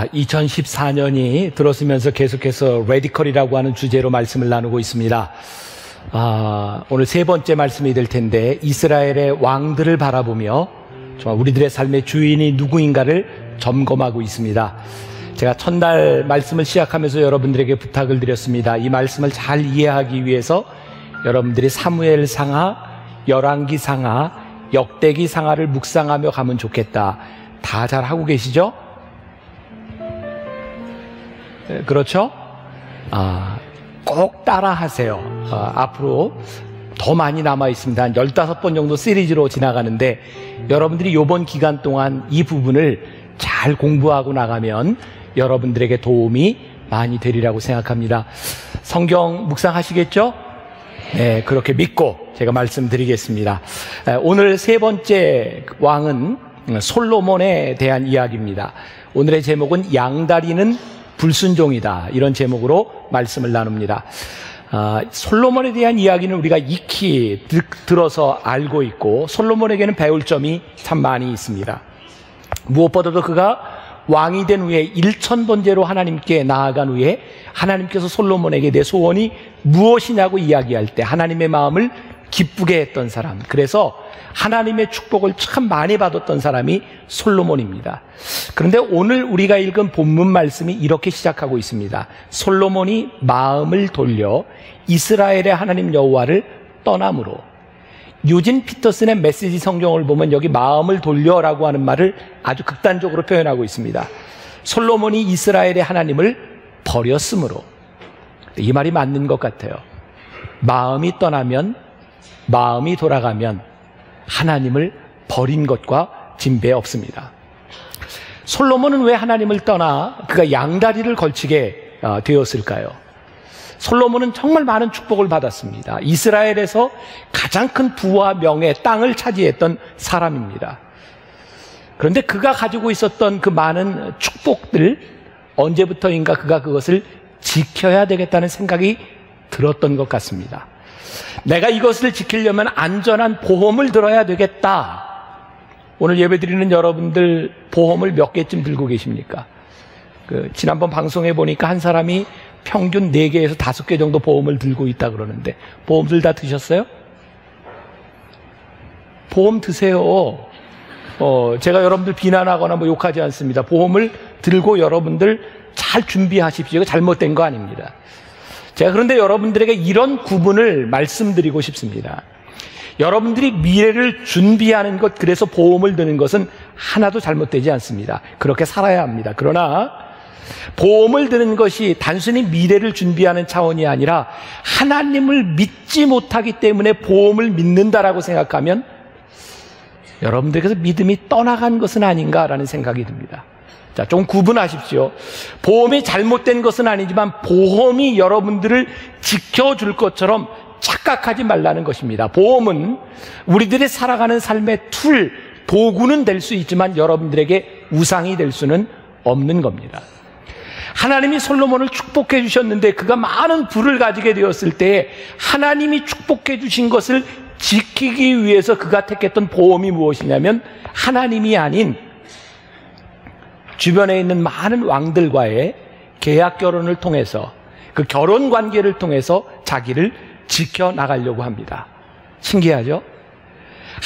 2014년이 들어서면서 계속해서 레디컬이라고 하는 주제로 말씀을 나누고 있습니다. 오늘 세 번째 말씀이 될 텐데, 이스라엘의 왕들을 바라보며 정말 우리들의 삶의 주인이 누구인가를 점검하고 있습니다. 제가 첫날 말씀을 시작하면서 여러분들에게 부탁을 드렸습니다. 이 말씀을 잘 이해하기 위해서 여러분들이 사무엘상하, 열왕기상하, 역대기상하를 묵상하며 가면 좋겠다. 다 잘 하고 계시죠? 그렇죠? 꼭 따라 하세요. 앞으로 더 많이 남아 있습니다. 한 15번 정도 시리즈로 지나가는데, 여러분들이 이번 기간 동안 이 부분을 잘 공부하고 나가면 여러분들에게 도움이 많이 되리라고 생각합니다. 성경 묵상하시겠죠? 네, 그렇게 믿고 제가 말씀드리겠습니다. 오늘 세 번째 왕은 솔로몬에 대한 이야기입니다. 오늘의 제목은 양다리는 불순종이다, 이런 제목으로 말씀을 나눕니다. 솔로몬에 대한 이야기는 우리가 익히 들어서 알고 있고, 솔로몬에게는 배울 점이 참 많이 있습니다. 무엇보다도 그가 왕이 된 후에 1000번째로 하나님께 나아간 후에 하나님께서 솔로몬에게 내 소원이 무엇이냐고 이야기할 때 하나님의 마음을 기쁘게 했던 사람, 그래서 하나님의 축복을 참 많이 받았던 사람이 솔로몬입니다. 그런데 오늘 우리가 읽은 본문 말씀이 이렇게 시작하고 있습니다. 솔로몬이 마음을 돌려 이스라엘의 하나님 여호와를 떠남으로. 유진 피터슨의 메시지 성경을 보면 여기 마음을 돌려라고 하는 말을 아주 극단적으로 표현하고 있습니다. 솔로몬이 이스라엘의 하나님을 버렸으므로. 이 말이 맞는 것 같아요. 마음이 떠나면, 마음이 돌아가면 하나님을 버린 것과 진배 없습니다. 솔로몬은 왜 하나님을 떠나 그가 양다리를 걸치게 되었을까요? 솔로몬은 정말 많은 축복을 받았습니다. 이스라엘에서 가장 큰 부와 명예, 땅을 차지했던 사람입니다. 그런데 그가 가지고 있었던 그 많은 축복들, 언제부터인가 그가 그것을 지켜야 되겠다는 생각이 들었던 것 같습니다. 내가 이것을 지키려면 안전한 보험을 들어야 되겠다. 오늘 예배드리는 여러분들 보험을 몇 개쯤 들고 계십니까? 지난번 방송에 보니까 한 사람이 평균 4개에서 5개 정도 보험을 들고 있다 그러는데, 보험들 다 드셨어요? 보험 드세요. 제가 여러분들 비난하거나 욕하지 않습니다. 보험을 들고 여러분들 잘 준비하십시오. 이거 잘못된 거 아닙니다. 제가 그런데 여러분들에게 이런 구분을 말씀드리고 싶습니다. 여러분들이 미래를 준비하는 것, 그래서 보험을 드는 것은 하나도 잘못되지 않습니다. 그렇게 살아야 합니다. 그러나 보험을 드는 것이 단순히 미래를 준비하는 차원이 아니라 하나님을 믿지 못하기 때문에 보험을 믿는다라고 생각하면 여러분들께서 믿음이 떠나간 것은 아닌가라는 생각이 듭니다. 자, 좀 구분하십시오. 보험이 잘못된 것은 아니지만 보험이 여러분들을 지켜줄 것처럼 착각하지 말라는 것입니다. 보험은 우리들이 살아가는 삶의 툴, 도구는 될 수 있지만 여러분들에게 우상이 될 수는 없는 겁니다. 하나님이 솔로몬을 축복해 주셨는데 그가 많은 부를 가지게 되었을 때 하나님이 축복해 주신 것을 지키기 위해서 그가 택했던 보험이 무엇이냐면, 하나님이 아닌 주변에 있는 많은 왕들과의 계약 결혼을 통해서, 그 결혼 관계를 통해서 자기를 지켜나가려고 합니다. 신기하죠?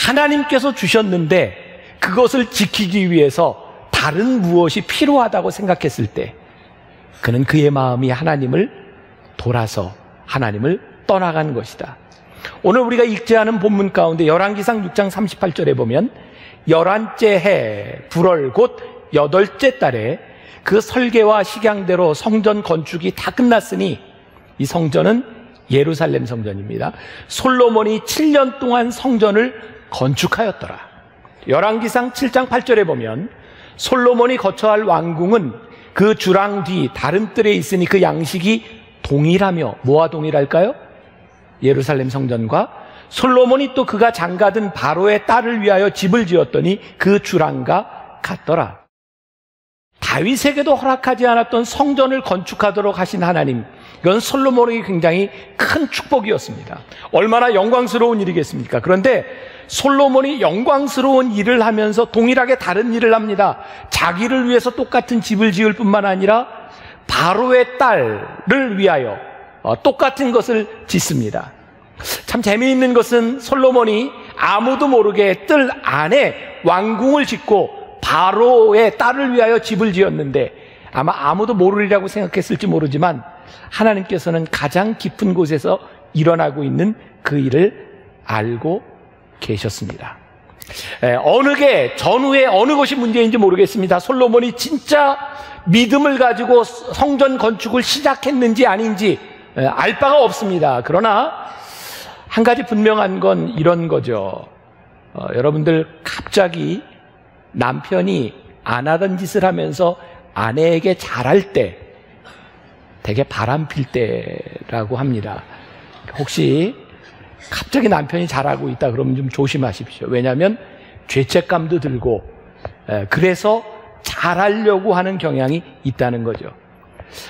하나님께서 주셨는데 그것을 지키기 위해서 다른 무엇이 필요하다고 생각했을 때 그는 그의 마음이 하나님을 돌아서 하나님을 떠나간 것이다. 오늘 우리가 읽지 않은 본문 가운데 열왕기상 6장 38절에 보면, 11째 해 불월 곧 8째 달에 그 설계와 식양대로 성전 건축이 다 끝났으니, 이 성전은 예루살렘 성전입니다. 솔로몬이 7년 동안 성전을 건축하였더라. 열왕기상 7장 8절에 보면 솔로몬이 거처할 왕궁은 그 주랑 뒤 다른 뜰에 있으니 그 양식이 동일하며, 뭐와 동일할까요? 예루살렘 성전과. 솔로몬이 또 그가 장가든 바로의 딸을 위하여 집을 지었더니 그 주랑과 같더라. 다윗에게도 허락하지 않았던 성전을 건축하도록 하신 하나님, 이건 솔로몬에게 굉장히 큰 축복이었습니다. 얼마나 영광스러운 일이겠습니까? 그런데 솔로몬이 영광스러운 일을 하면서 동일하게 다른 일을 합니다. 자기를 위해서 똑같은 집을 지을 뿐만 아니라 바로의 딸을 위하여 똑같은 것을 짓습니다. 참 재미있는 것은 솔로몬이 아무도 모르게 뜰 안에 왕궁을 짓고 바로의 딸을 위하여 집을 지었는데, 아마 아무도 모르리라고 생각했을지 모르지만 하나님께서는 가장 깊은 곳에서 일어나고 있는 그 일을 알고 계셨습니다. 전후에 어느 것이 문제인지 모르겠습니다. 솔로몬이 진짜 믿음을 가지고 성전 건축을 시작했는지 아닌지 알 바가 없습니다. 그러나 한 가지 분명한 건 이런 거죠. 여러분들, 갑자기 남편이 안 하던 짓을 하면서 아내에게 잘할 때 되게 바람필 때라고 합니다. 혹시 갑자기 남편이 잘하고 있다 그러면 좀 조심하십시오. 왜냐하면 죄책감도 들고 그래서 잘하려고 하는 경향이 있다는 거죠.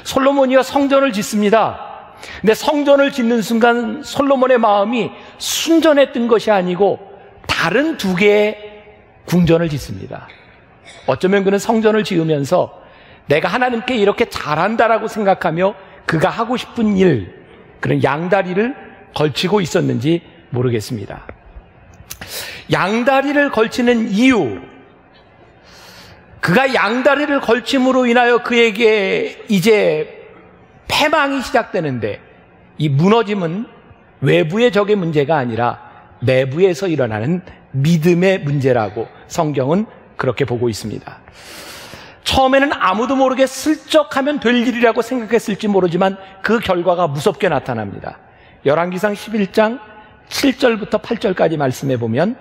솔로몬이가 성전을 짓습니다. 근데 성전을 짓는 순간 솔로몬의 마음이 순전했던 것이 아니고 다른 두 개의 궁전을 짓습니다. 어쩌면 그는 성전을 지으면서 내가 하나님께 이렇게 잘한다라고 생각하며 그가 하고 싶은 일, 그런 양다리를 걸치고 있었는지 모르겠습니다. 양다리를 걸치는 이유, 그가 양다리를 걸침으로 인하여 그에게 이제 패망이 시작되는데, 이 무너짐은 외부의 적의 문제가 아니라 내부에서 일어나는 믿음의 문제라고 성경은 그렇게 보고 있습니다. 처음에는 아무도 모르게 슬쩍 하면 될 일이라고 생각했을지 모르지만 그 결과가 무섭게 나타납니다. 열왕기상 11장 7절부터 8절까지 말씀해 보면,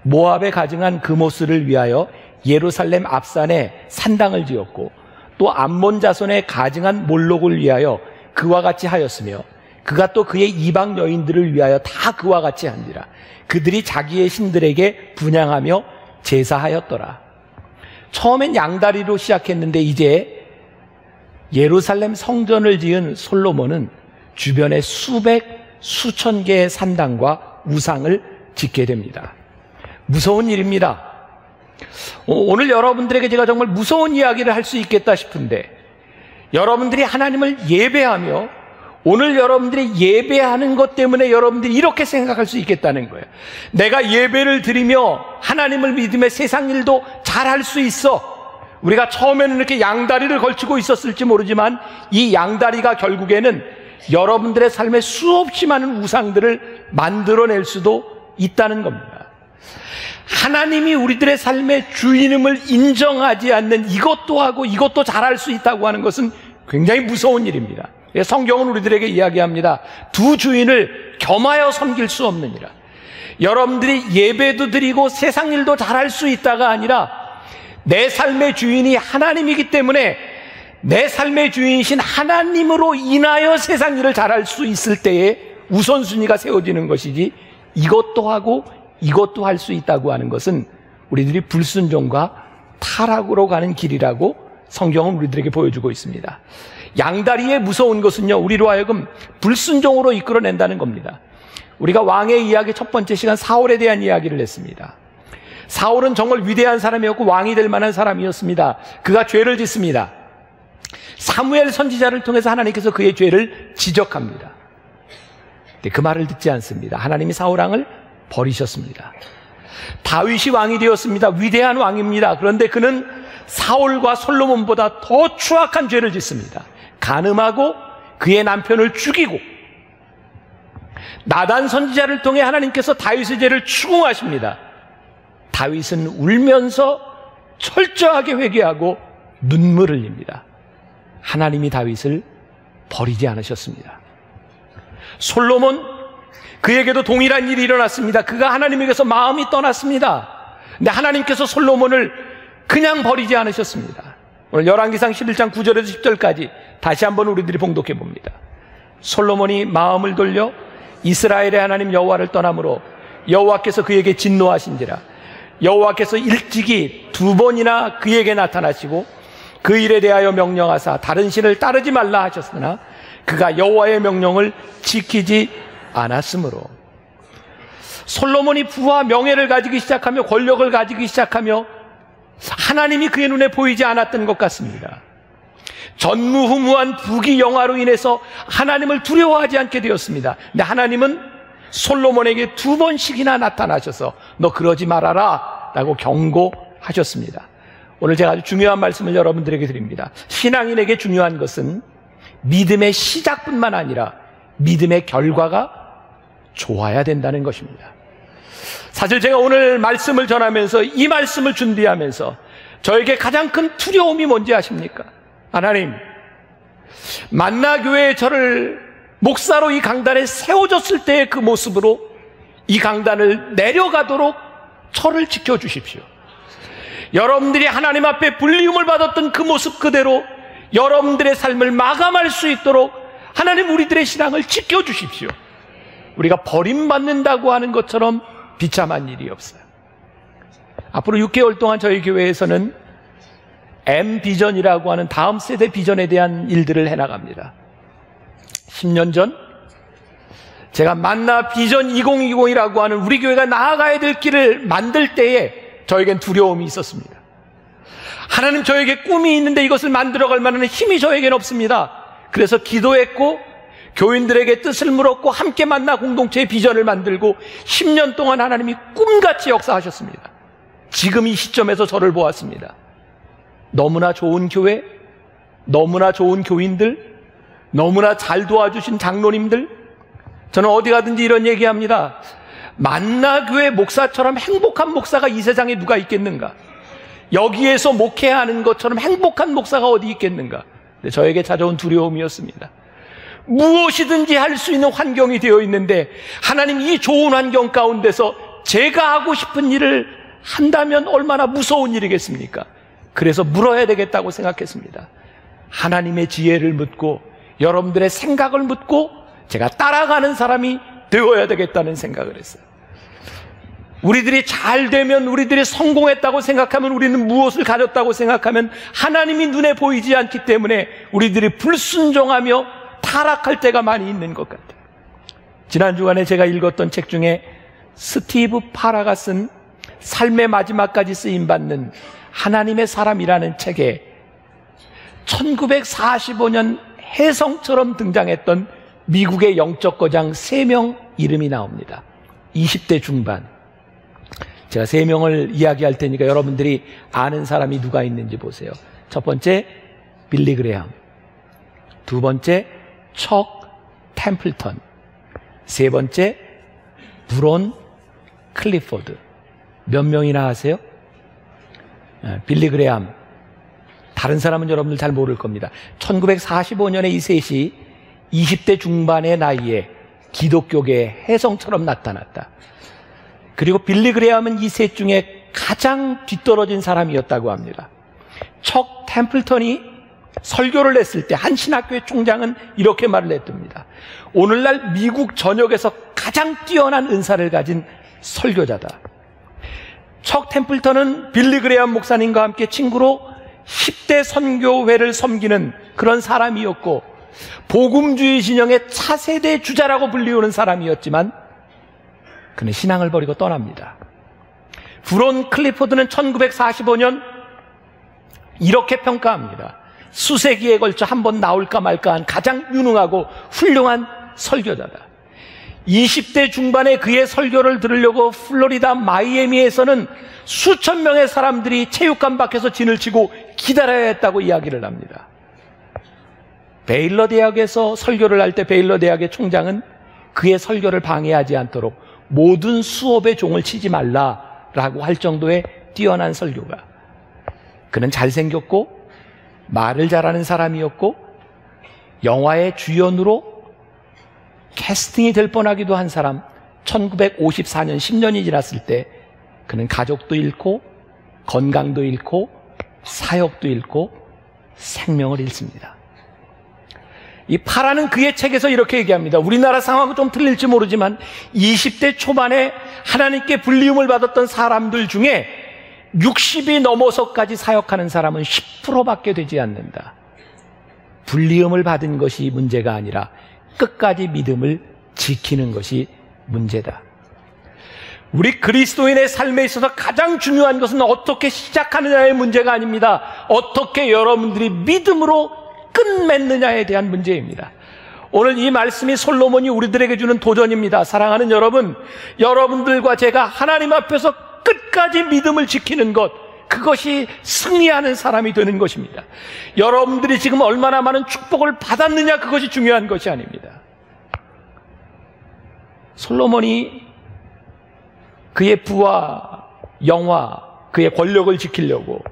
모압에 가증한 그모스를 위하여 예루살렘 앞산에 산당을 지었고 또 암몬 자손에 가증한 몰록을 위하여 그와 같이 하였으며, 그가 또 그의 이방 여인들을 위하여 다 그와 같이 한지라. 그들이 자기의 신들에게 분향하며 제사하였더라. 처음엔 양다리로 시작했는데 이제 예루살렘 성전을 지은 솔로몬은 주변에 수천 개의 산당과 우상을 짓게 됩니다. 무서운 일입니다. 오늘 여러분들에게 제가 정말 무서운 이야기를 할 수 있겠다 싶은데, 여러분들이 하나님을 예배하며 오늘 여러분들이 예배하는 것 때문에 여러분들이 이렇게 생각할 수 있겠다는 거예요. 내가 예배를 드리며 하나님을 믿으며 세상 일도 잘할 수 있어. 우리가 처음에는 이렇게 양다리를 걸치고 있었을지 모르지만 이 양다리가 결국에는 여러분들의 삶에 수없이 많은 우상들을 만들어낼 수도 있다는 겁니다. 하나님이 우리들의 삶의 주인임을 인정하지 않는 이것도 하고 이것도 잘할 수 있다고 하는 것은 굉장히 무서운 일입니다. 성경은 우리들에게 이야기합니다. 두 주인을 겸하여 섬길 수 없느니라. 여러분들이 예배도 드리고 세상 일도 잘할 수 있다가 아니라 내 삶의 주인이 하나님이기 때문에 내 삶의 주인이신 하나님으로 인하여 세상 일을 잘할 수 있을 때에 우선순위가 세워지는 것이지, 이것도 하고 이것도 할 수 있다고 하는 것은 우리들이 불순종과 타락으로 가는 길이라고 성경은 우리들에게 보여주고 있습니다. 양다리의 무서운 것은요, 우리로 하여금 불순종으로 이끌어낸다는 겁니다. 우리가 왕의 이야기 첫 번째 시간 사울에 대한 이야기를 했습니다. 사울은 정말 위대한 사람이었고 왕이 될 만한 사람이었습니다. 그가 죄를 짓습니다. 사무엘 선지자를 통해서 하나님께서 그의 죄를 지적합니다. 근데 그 말을 듣지 않습니다. 하나님이 사울 왕을 버리셨습니다. 다윗이 왕이 되었습니다. 위대한 왕입니다. 그런데 그는 사울과 솔로몬보다 더 추악한 죄를 짓습니다. 간음하고 그의 남편을 죽이고, 나단 선지자를 통해 하나님께서 다윗의 죄를 추궁하십니다. 다윗은 울면서 철저하게 회개하고 눈물을 흘립니다. 하나님이 다윗을 버리지 않으셨습니다. 솔로몬, 그에게도 동일한 일이 일어났습니다. 그가 하나님에게서 마음이 떠났습니다. 근데 하나님께서 솔로몬을 그냥 버리지 않으셨습니다. 오늘 열왕기상 11장 9절에서 10절까지 다시 한번 우리들이 봉독해 봅니다. 솔로몬이 마음을 돌려 이스라엘의 하나님 여호와를 떠남으로 여호와께서 그에게 진노하신지라. 여호와께서 일찍이 2번이나 그에게 나타나시고 그 일에 대하여 명령하사 다른 신을 따르지 말라 하셨으나 그가 여호와의 명령을 지키지 않았으므로. 솔로몬이 부와 명예를 가지기 시작하며 권력을 가지기 시작하며 하나님이 그의 눈에 보이지 않았던 것 같습니다. 전무후무한 부귀영화로 인해서 하나님을 두려워하지 않게 되었습니다. 근데 하나님은 솔로몬에게 2번씩이나 나타나셔서 너 그러지 말아라 라고 경고하셨습니다. 오늘 제가 아주 중요한 말씀을 여러분들에게 드립니다. 신앙인에게 중요한 것은 믿음의 시작뿐만 아니라 믿음의 결과가 좋아야 된다는 것입니다. 사실 제가 오늘 말씀을 전하면서 이 말씀을 준비하면서 저에게 가장 큰 두려움이 뭔지 아십니까? 하나님, 만나교회에 저를 목사로 이 강단에 세워졌을 때의 그 모습으로 이 강단을 내려가도록 저를 지켜주십시오. 여러분들이 하나님 앞에 불리움을 받았던 그 모습 그대로 여러분들의 삶을 마감할 수 있도록 하나님 우리들의 신앙을 지켜주십시오. 우리가 버림받는다고 하는 것처럼 비참한 일이 없어요. 앞으로 6개월 동안 저희 교회에서는 M비전이라고 하는 다음 세대 비전에 대한 일들을 해나갑니다. 10년 전 제가 만나 비전 2020이라고 하는 우리 교회가 나아가야 될 길을 만들 때에 저에겐 두려움이 있었습니다. 하나님, 저에게 꿈이 있는데 이것을 만들어갈 만한 힘이 저에겐 없습니다. 그래서 기도했고 교인들에게 뜻을 물었고 함께 만나 공동체의 비전을 만들고 10년 동안 하나님이 꿈같이 역사하셨습니다. 지금 이 시점에서 저를 보았습니다. 너무나 좋은 교회, 너무나 좋은 교인들, 너무나 잘 도와주신 장로님들, 저는 어디 가든지 이런 얘기합니다. 만나교회 목사처럼 행복한 목사가 이 세상에 누가 있겠는가? 여기에서 목회하는 것처럼 행복한 목사가 어디 있겠는가? 근데 저에게 찾아온 두려움이었습니다. 무엇이든지 할 수 있는 환경이 되어 있는데 하나님, 이 좋은 환경 가운데서 제가 하고 싶은 일을 한다면 얼마나 무서운 일이겠습니까? 그래서 물어야 되겠다고 생각했습니다. 하나님의 지혜를 묻고 여러분들의 생각을 묻고 제가 따라가는 사람이 되어야 되겠다는 생각을 했어요. 우리들이 잘 되면, 우리들이 성공했다고 생각하면, 우리는 무엇을 가졌다고 생각하면 하나님이 눈에 보이지 않기 때문에 우리들이 불순종하며 타락할 때가 많이 있는 것 같아요. 지난 주간에 제가 읽었던 책 중에 스티브 파라가 쓴 삶의 마지막까지 쓰임받는 하나님의 사람이라는 책에 1945년 혜성처럼 등장했던 미국의 영적 거장 3명 이름이 나옵니다. 20대 중반. 제가 3명을 이야기할 테니까 여러분들이 아는 사람이 누가 있는지 보세요. 첫 번째, 빌리 그레함. 두 번째, 척 템플턴. 세 번째, 브론 클리포드. 몇 명이나 아세요? 빌리 그레함. 다른 사람은 여러분들 잘 모를 겁니다. 1945년에 이 셋이 20대 중반의 나이에 기독교계의 혜성처럼 나타났다. 그리고 빌리 그레함은 이 셋 중에 가장 뒤떨어진 사람이었다고 합니다. 척 템플턴이 설교를 했을 때 한 신학교의 총장은 이렇게 말을 했답니다. 오늘날 미국 전역에서 가장 뛰어난 은사를 가진 설교자다. 척 템플턴은 빌리 그레함 목사님과 함께 친구로 10대 선교회를 섬기는 그런 사람이었고 복음주의 진영의 차세대 주자라고 불리우는 사람이었지만 그는 신앙을 버리고 떠납니다. 브론 클리포드는 1945년 이렇게 평가합니다. 수세기에 걸쳐 한번 나올까 말까한 가장 유능하고 훌륭한 설교자다. 20대 중반에 그의 설교를 들으려고 플로리다 마이애미에서는 수천 명의 사람들이 체육관 밖에서 진을 치고 기다려야 했다고 이야기를 합니다. 베일러 대학에서 설교를 할 때 베일러 대학의 총장은 그의 설교를 방해하지 않도록 모든 수업의 종을 치지 말라라고 할 정도의 뛰어난 설교가. 그는 잘생겼고 말을 잘하는 사람이었고 영화의 주연으로 캐스팅이 될 뻔하기도 한 사람. 1954년 10년이 지났을 때 그는 가족도 잃고 건강도 잃고 사역도 잃고 생명을 잃습니다. 이 파라는 그의 책에서 이렇게 얘기합니다. 우리나라 상황은 좀 틀릴지 모르지만 20대 초반에 하나님께 불리움을 받았던 사람들 중에 60이 넘어서까지 사역하는 사람은 10%밖에 되지 않는다. 불리움을 받은 것이 문제가 아니라 끝까지 믿음을 지키는 것이 문제다. 우리 그리스도인의 삶에 있어서 가장 중요한 것은 어떻게 시작하느냐의 문제가 아닙니다. 어떻게 여러분들이 믿음으로 끝맺느냐에 대한 문제입니다. 오늘 이 말씀이 솔로몬이 우리들에게 주는 도전입니다. 사랑하는 여러분, 여러분들과 제가 하나님 앞에서 끝까지 믿음을 지키는 것, 그것이 승리하는 사람이 되는 것입니다. 여러분들이 지금 얼마나 많은 축복을 받았느냐, 그것이 중요한 것이 아닙니다. 솔로몬이 그의 부와 영화, 그의 권력을 지키려고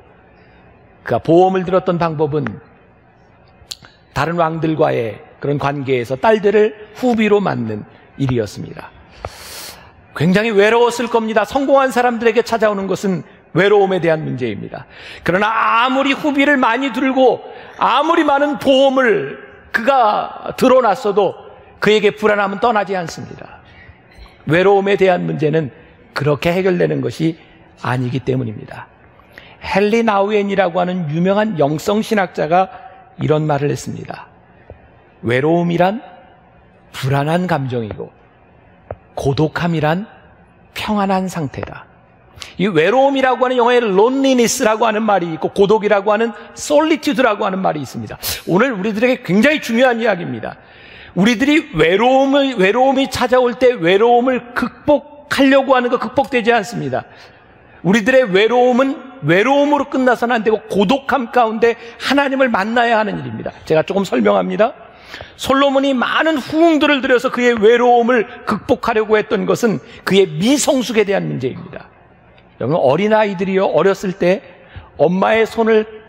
그가 보험을 들었던 방법은 다른 왕들과의 그런 관계에서 딸들을 후비로 맞는 일이었습니다. 굉장히 외로웠을 겁니다. 성공한 사람들에게 찾아오는 것은 외로움에 대한 문제입니다. 그러나 아무리 후비를 많이 들고 아무리 많은 보험을 그가 들어놨어도 그에게 불안함은 떠나지 않습니다. 외로움에 대한 문제는 그렇게 해결되는 것이 아니기 때문입니다. 헨리 나우엔이라고 하는 유명한 영성신학자가 이런 말을 했습니다. 외로움이란 불안한 감정이고 고독함이란 평안한 상태다. 이 외로움이라고 하는 영어에 loneliness라고 하는 말이 있고 고독이라고 하는 solitude라고 하는 말이 있습니다. 오늘 우리들에게 굉장히 중요한 이야기입니다. 우리들이 외로움이 찾아올 때 외로움을 극복하려고 하는 거 극복되지 않습니다. 우리들의 외로움은 외로움으로 끝나서는 안 되고 고독함 가운데 하나님을 만나야 하는 일입니다. 제가 조금 설명합니다. 솔로몬이 많은 후궁들을 들여서 그의 외로움을 극복하려고 했던 것은 그의 미성숙에 대한 문제입니다. 여러분, 어린아이들이요, 어렸을 때 엄마의 손을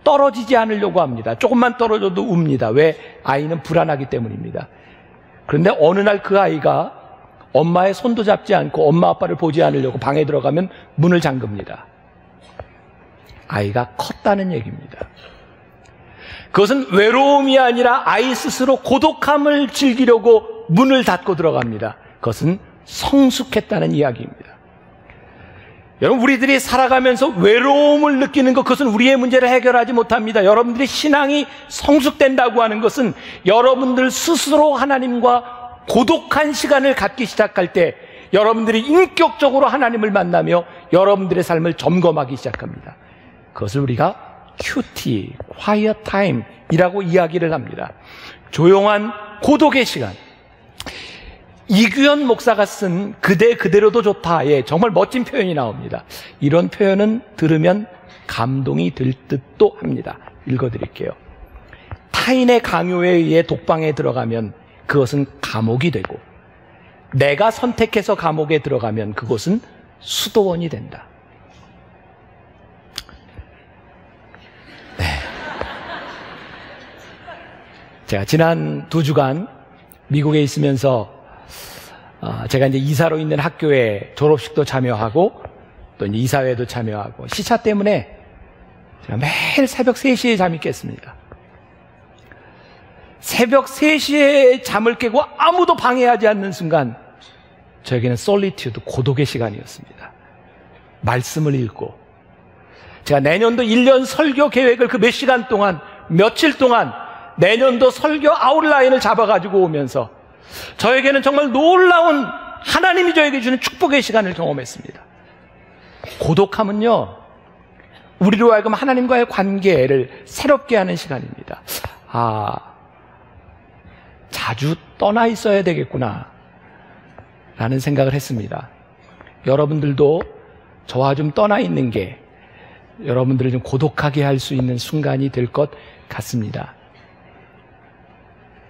떨어지지 않으려고 합니다. 조금만 떨어져도 웁니다. 왜? 아이는 불안하기 때문입니다. 그런데 어느 날 그 아이가 엄마의 손도 잡지 않고 엄마 아빠를 보지 않으려고 방에 들어가면 문을 잠급니다. 아이가 컸다는 얘기입니다. 그것은 외로움이 아니라 아이 스스로 고독함을 즐기려고 문을 닫고 들어갑니다. 그것은 성숙했다는 이야기입니다. 여러분, 우리들이 살아가면서 외로움을 느끼는 것, 그것은 우리의 문제를 해결하지 못합니다. 여러분들이 신앙이 성숙된다고 하는 것은 여러분들 스스로 하나님과 고독한 시간을 갖기 시작할 때 여러분들이 인격적으로 하나님을 만나며 여러분들의 삶을 점검하기 시작합니다. 그것을 우리가 QT, Quiet Time 이라고 이야기를 합니다. 조용한 고독의 시간. 이규현 목사가 쓴 그대 그대로도 좋다에 정말 멋진 표현이 나옵니다. 이런 표현은 들으면 감동이 들 듯도 합니다. 읽어드릴게요. 타인의 강요에 의해 독방에 들어가면 그것은 감옥이 되고, 내가 선택해서 감옥에 들어가면 그것은 수도원이 된다. 네. 제가 지난 2주간 미국에 있으면서 제가 이제 이사로 있는 학교에 졸업식도 참여하고 또 이제 이사회도 참여하고 시차 때문에 제가 매일 새벽 3시에 잠이 깼습니다. 새벽 3시에 잠을 깨고 아무도 방해하지 않는 순간 저에게는 솔리튜드, 고독의 시간이었습니다. 말씀을 읽고, 제가 내년도 1년 설교 계획을 그 몇 시간 동안, 며칠 동안 내년도 설교 아웃라인을 잡아가지고 오면서 저에게는 정말 놀라운 하나님이 저에게 주는 축복의 시간을 경험했습니다. 고독함은요, 우리로 하여금 하나님과의 관계를 새롭게 하는 시간입니다. 자주 떠나 있어야 되겠구나 라는 생각을 했습니다. 여러분들도 저와 좀 떠나 있는 게 여러분들을 좀 고독하게 할 수 있는 순간이 될 것 같습니다.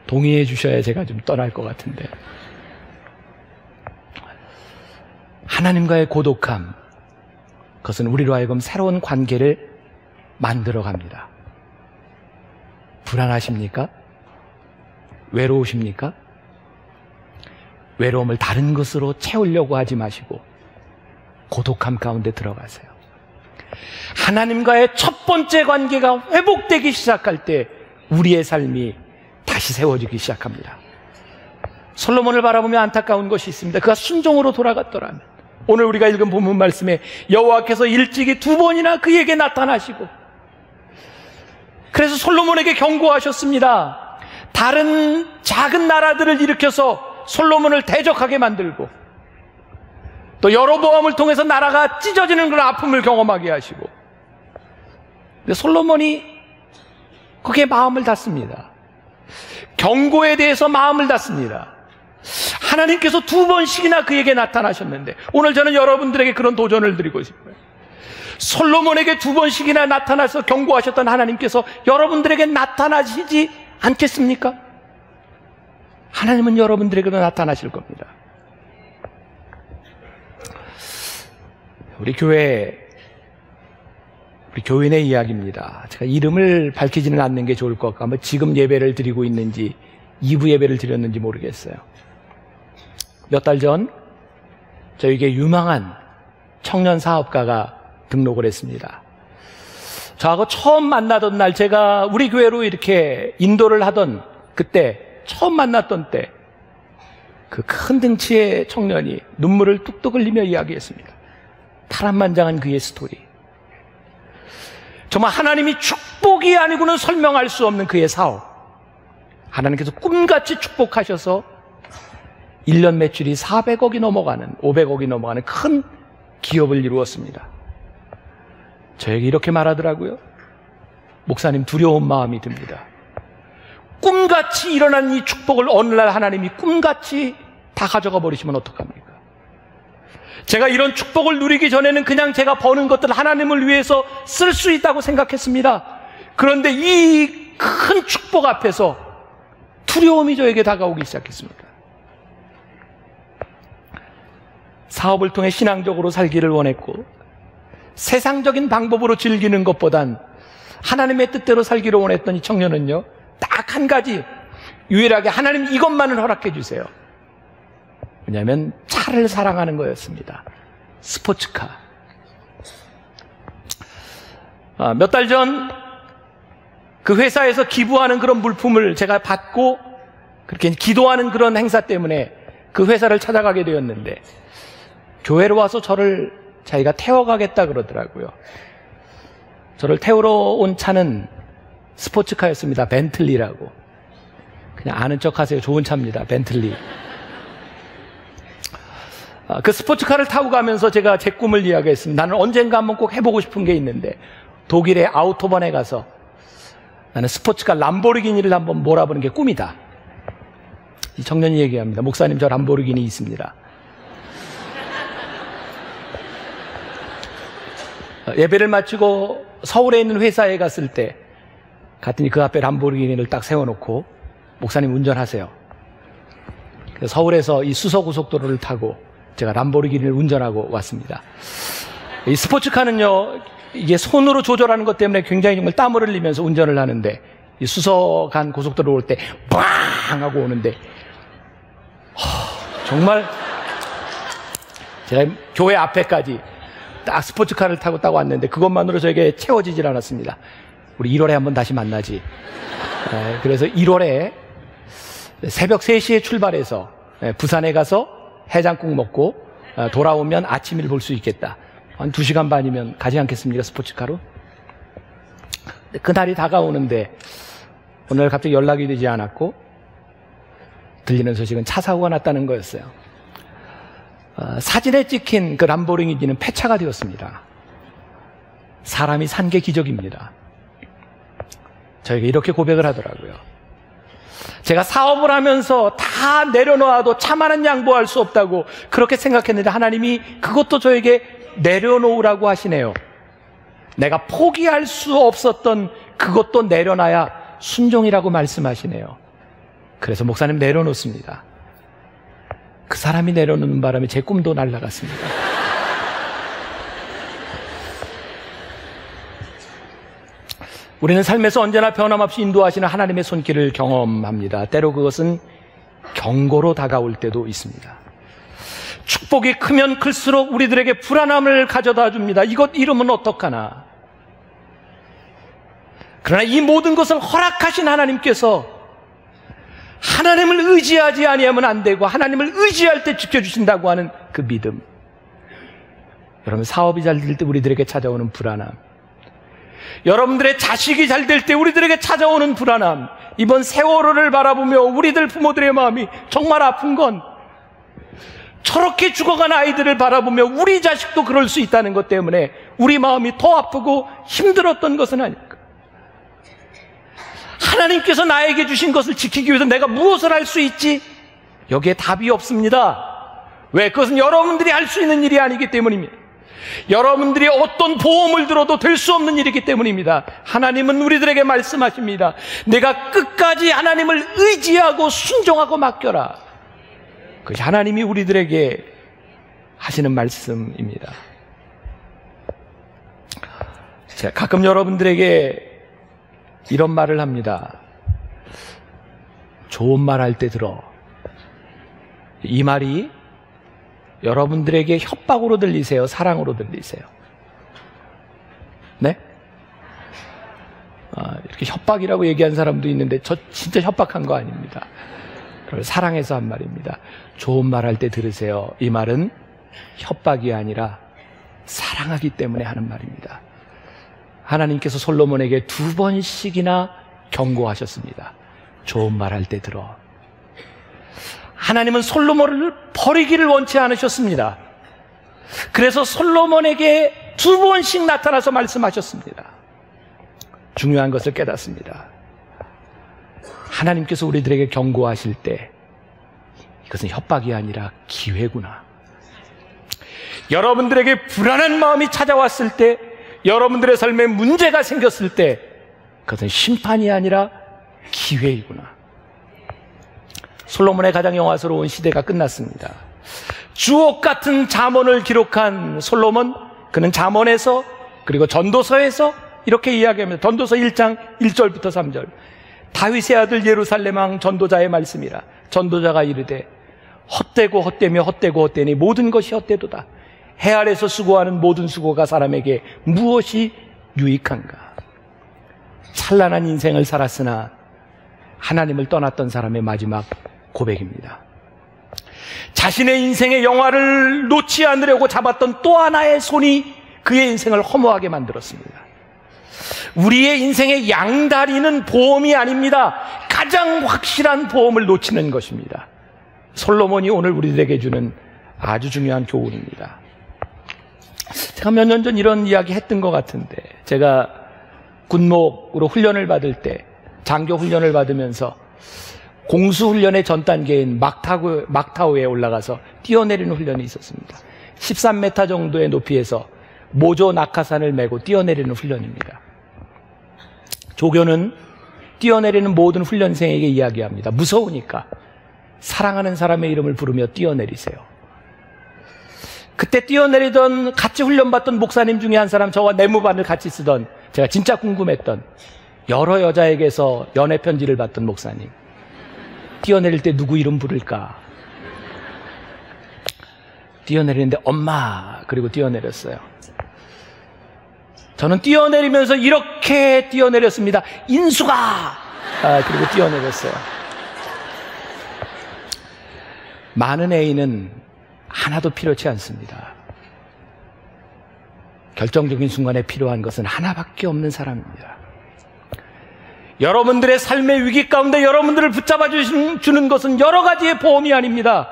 동의해 주셔야 제가 좀 떠날 것 같은데. 하나님과의 고독함, 그것은 우리로 하여금 새로운 관계를 만들어 갑니다. 불안하십니까? 외로우십니까? 외로움을 다른 것으로 채우려고 하지 마시고 고독함 가운데 들어가세요. 하나님과의 첫 번째 관계가 회복되기 시작할 때 우리의 삶이 다시 세워지기 시작합니다. 솔로몬을 바라보며 안타까운 것이 있습니다. 그가 순종으로 돌아갔더라면, 오늘 우리가 읽은 본문 말씀에 여호와께서 일찍이 2번이나 그에게 나타나시고, 그래서 솔로몬에게 경고하셨습니다. 다른 작은 나라들을 일으켜서 솔로몬을 대적하게 만들고, 또 여로보암을 통해서 나라가 찢어지는 그런 아픔을 경험하게 하시고, 근데 솔로몬이 거기에 마음을 닫습니다. 경고에 대해서 마음을 닫습니다. 하나님께서 2번씩이나 그에게 나타나셨는데, 오늘 저는 여러분들에게 그런 도전을 드리고 싶어요. 솔로몬에게 2번씩이나 나타나서 경고하셨던 하나님께서 여러분들에게 나타나시지 않겠습니까? 하나님은 여러분들에게도 나타나실 겁니다. 우리 교인의 이야기입니다. 제가 이름을 밝히지는 않는 게 좋을 것 같고, 아마 지금 예배를 드리고 있는지 2부 예배를 드렸는지 모르겠어요. 몇 달 전 저에게 유망한 청년 사업가가 등록을 했습니다. 저하고 처음 만나던 날, 제가 우리 교회로 이렇게 인도를 하던 그때, 처음 만났던 때, 그 큰 등치의 청년이 눈물을 뚝뚝 흘리며 이야기했습니다. 파란만장한 그의 스토리, 정말 하나님이 축복이 아니고는 설명할 수 없는 그의 사업, 하나님께서 꿈같이 축복하셔서 1년 매출이 400억이 넘어가는, 500억이 넘어가는 큰 기업을 이루었습니다. 저에게 이렇게 말하더라고요. 목사님, 두려운 마음이 듭니다. 꿈같이 일어난 이 축복을 어느 날 하나님이 꿈같이 다 가져가 버리시면 어떡합니까? 제가 이런 축복을 누리기 전에는 그냥 제가 버는 것들 하나님을 위해서 쓸 수 있다고 생각했습니다. 그런데 이 큰 축복 앞에서 두려움이 저에게 다가오기 시작했습니다. 사업을 통해 신앙적으로 살기를 원했고, 세상적인 방법으로 즐기는 것보단 하나님의 뜻대로 살기를 원했던 이 청년은요, 딱 한 가지, 유일하게 하나님 이것만은 허락해 주세요. 왜냐하면 차를 사랑하는 거였습니다. 스포츠카. 몇 달 전 그 회사에서 기부하는 그런 물품을 제가 받고 그렇게 기도하는 그런 행사 때문에 그 회사를 찾아가게 되었는데, 교회로 와서 저를 자기가 태워가겠다 그러더라고요. 저를 태우러 온 차는 스포츠카였습니다. 벤틀리라고. 그냥 아는 척 하세요. 좋은 차입니다. 벤틀리. 그 스포츠카를 타고 가면서 제가 제 꿈을 이야기했습니다. 나는 언젠가 한번 꼭 해보고 싶은 게 있는데, 독일의 아우토반에 가서 나는 스포츠카 람보르기니를 한번 몰아보는 게 꿈이다. 이 청년이 얘기합니다. 목사님, 저 람보르기니 있습니다. 예배를 마치고 서울에 있는 회사에 갔을 때 갔더니 그 앞에 람보르기니를 딱 세워놓고, 목사님 운전하세요. 그래서 서울에서 이 수서고속도로를 타고 제가 람보르기니를 운전하고 왔습니다. 이 스포츠카는요, 이게 손으로 조절하는 것 때문에 굉장히 정말 땀을 흘리면서 운전을 하는데, 이 수서간 고속도로 올 때 빵 하고 오는데, 정말 제가 교회 앞에까지 딱 스포츠카를 타고 딱 왔는데 그것만으로 저에게 채워지질 않았습니다. 우리 1월에 한번 다시 만나지. 그래서 1월에 새벽 3시에 출발해서 부산에 가서 해장국 먹고 돌아오면 아침을 볼 수 있겠다. 한 2시간 반이면 가지 않겠습니까? 스포츠카로. 그날이 다가오는데 오늘 갑자기 연락이 되지 않았고, 들리는 소식은 차 사고가 났다는 거였어요. 사진에 찍힌 그 람보르기니는 폐차가 되었습니다. 사람이 산 게 기적입니다. 저에게 이렇게 고백을 하더라고요. 제가 사업을 하면서 다 내려놓아도 차만은 양보할 수 없다고 그렇게 생각했는데, 하나님이 그것도 저에게 내려놓으라고 하시네요. 내가 포기할 수 없었던 그것도 내려놔야 순종이라고 말씀하시네요. 그래서 목사님 내려놓습니다. 그 사람이 내려놓는 바람에 제 꿈도 날아갔습니다. 우리는 삶에서 언제나 변함없이 인도하시는 하나님의 손길을 경험합니다. 때로 그것은 경고로 다가올 때도 있습니다. 축복이 크면 클수록 우리들에게 불안함을 가져다 줍니다. 이것 이러면 어떡하나. 그러나 이 모든 것을 허락하신 하나님께서 하나님을 의지하지 아니하면 안 되고, 하나님을 의지할 때 지켜주신다고 하는 그 믿음, 여러분, 사업이 잘 될 때 우리들에게 찾아오는 불안함, 여러분들의 자식이 잘 될 때 우리들에게 찾아오는 불안함, 이번 세월호를 바라보며 우리들 부모들의 마음이 정말 아픈 건 저렇게 죽어간 아이들을 바라보며 우리 자식도 그럴 수 있다는 것 때문에 우리 마음이 더 아프고 힘들었던 것은 아닐까. 하나님께서 나에게 주신 것을 지키기 위해서 내가 무엇을 할 수 있지? 여기에 답이 없습니다. 왜? 그것은 여러분들이 할 수 있는 일이 아니기 때문입니다. 여러분들이 어떤 보험을 들어도 될 수 없는 일이기 때문입니다. 하나님은 우리들에게 말씀하십니다. 내가 끝까지 하나님을 의지하고 순종하고 맡겨라. 그것이 하나님이 우리들에게 하시는 말씀입니다. 제가 가끔 여러분들에게 이런 말을 합니다. 좋은 말 할 때 들어. 이 말이 여러분들에게 협박으로 들리세요? 사랑으로 들리세요? 네? 이렇게 협박이라고 얘기한 사람도 있는데 저 진짜 협박한 거 아닙니다. 그걸 사랑해서 한 말입니다. 좋은 말 할 때 들으세요. 이 말은 협박이 아니라 사랑하기 때문에 하는 말입니다. 하나님께서 솔로몬에게 2번씩이나 경고하셨습니다. 좋은 말 할 때 들어. 하나님은 솔로몬을 버리기를 원치 않으셨습니다. 그래서 솔로몬에게 2번씩 나타나서 말씀하셨습니다. 중요한 것을 깨닫습니다. 하나님께서 우리들에게 경고하실 때 이것은 협박이 아니라 기회구나. 여러분들에게 불안한 마음이 찾아왔을 때, 여러분들의 삶에 문제가 생겼을 때 그것은 심판이 아니라 기회이구나. 솔로몬의 가장 영화스러운 시대가 끝났습니다. 주옥 같은 잠언을 기록한 솔로몬, 그는 잠언에서 그리고 전도서에서 이렇게 이야기합니다. 전도서 1장 1절부터 3절. 다윗의 아들 예루살렘 왕 전도자의 말씀이라. 전도자가 이르되 헛되고 헛되며 헛되고 헛되니 모든 것이 헛되도다. 해 아래서 수고하는 모든 수고가 사람에게 무엇이 유익한가. 찬란한 인생을 살았으나 하나님을 떠났던 사람의 마지막 고백입니다. 자신의 인생의 영화를 놓지 않으려고 잡았던 또 하나의 손이 그의 인생을 허무하게 만들었습니다. 우리의 인생의 양다리는 보험이 아닙니다. 가장 확실한 보험을 놓치는 것입니다. 솔로몬이 오늘 우리들에게 주는 아주 중요한 교훈입니다. 제가 몇 년 전 이런 이야기 했던 것 같은데, 제가 군목으로 훈련을 받을 때, 장교 훈련을 받으면서 공수훈련의 전 단계인 막타우에 올라가서 뛰어내리는 훈련이 있었습니다. 13m 정도의 높이에서 모조 낙하산을 메고 뛰어내리는 훈련입니다. 조교는 뛰어내리는 모든 훈련생에게 이야기합니다. 무서우니까 사랑하는 사람의 이름을 부르며 뛰어내리세요. 그때 뛰어내리던 같이 훈련받던 목사님 중에 한 사람, 저와 내무반을 같이 쓰던, 제가 진짜 궁금했던 여러 여자에게서 연애 편지를 받던 목사님, 뛰어내릴 때 누구 이름 부를까? 뛰어내리는데 엄마, 그리고 뛰어내렸어요. 저는 뛰어내리면서 이렇게 뛰어내렸습니다. 인수가! 그리고 뛰어내렸어요. 많은 애인은 하나도 필요치 않습니다. 결정적인 순간에 필요한 것은 하나밖에 없는 사람입니다. 여러분들의 삶의 위기 가운데 여러분들을 붙잡아 주는 것은 여러 가지의 보험이 아닙니다.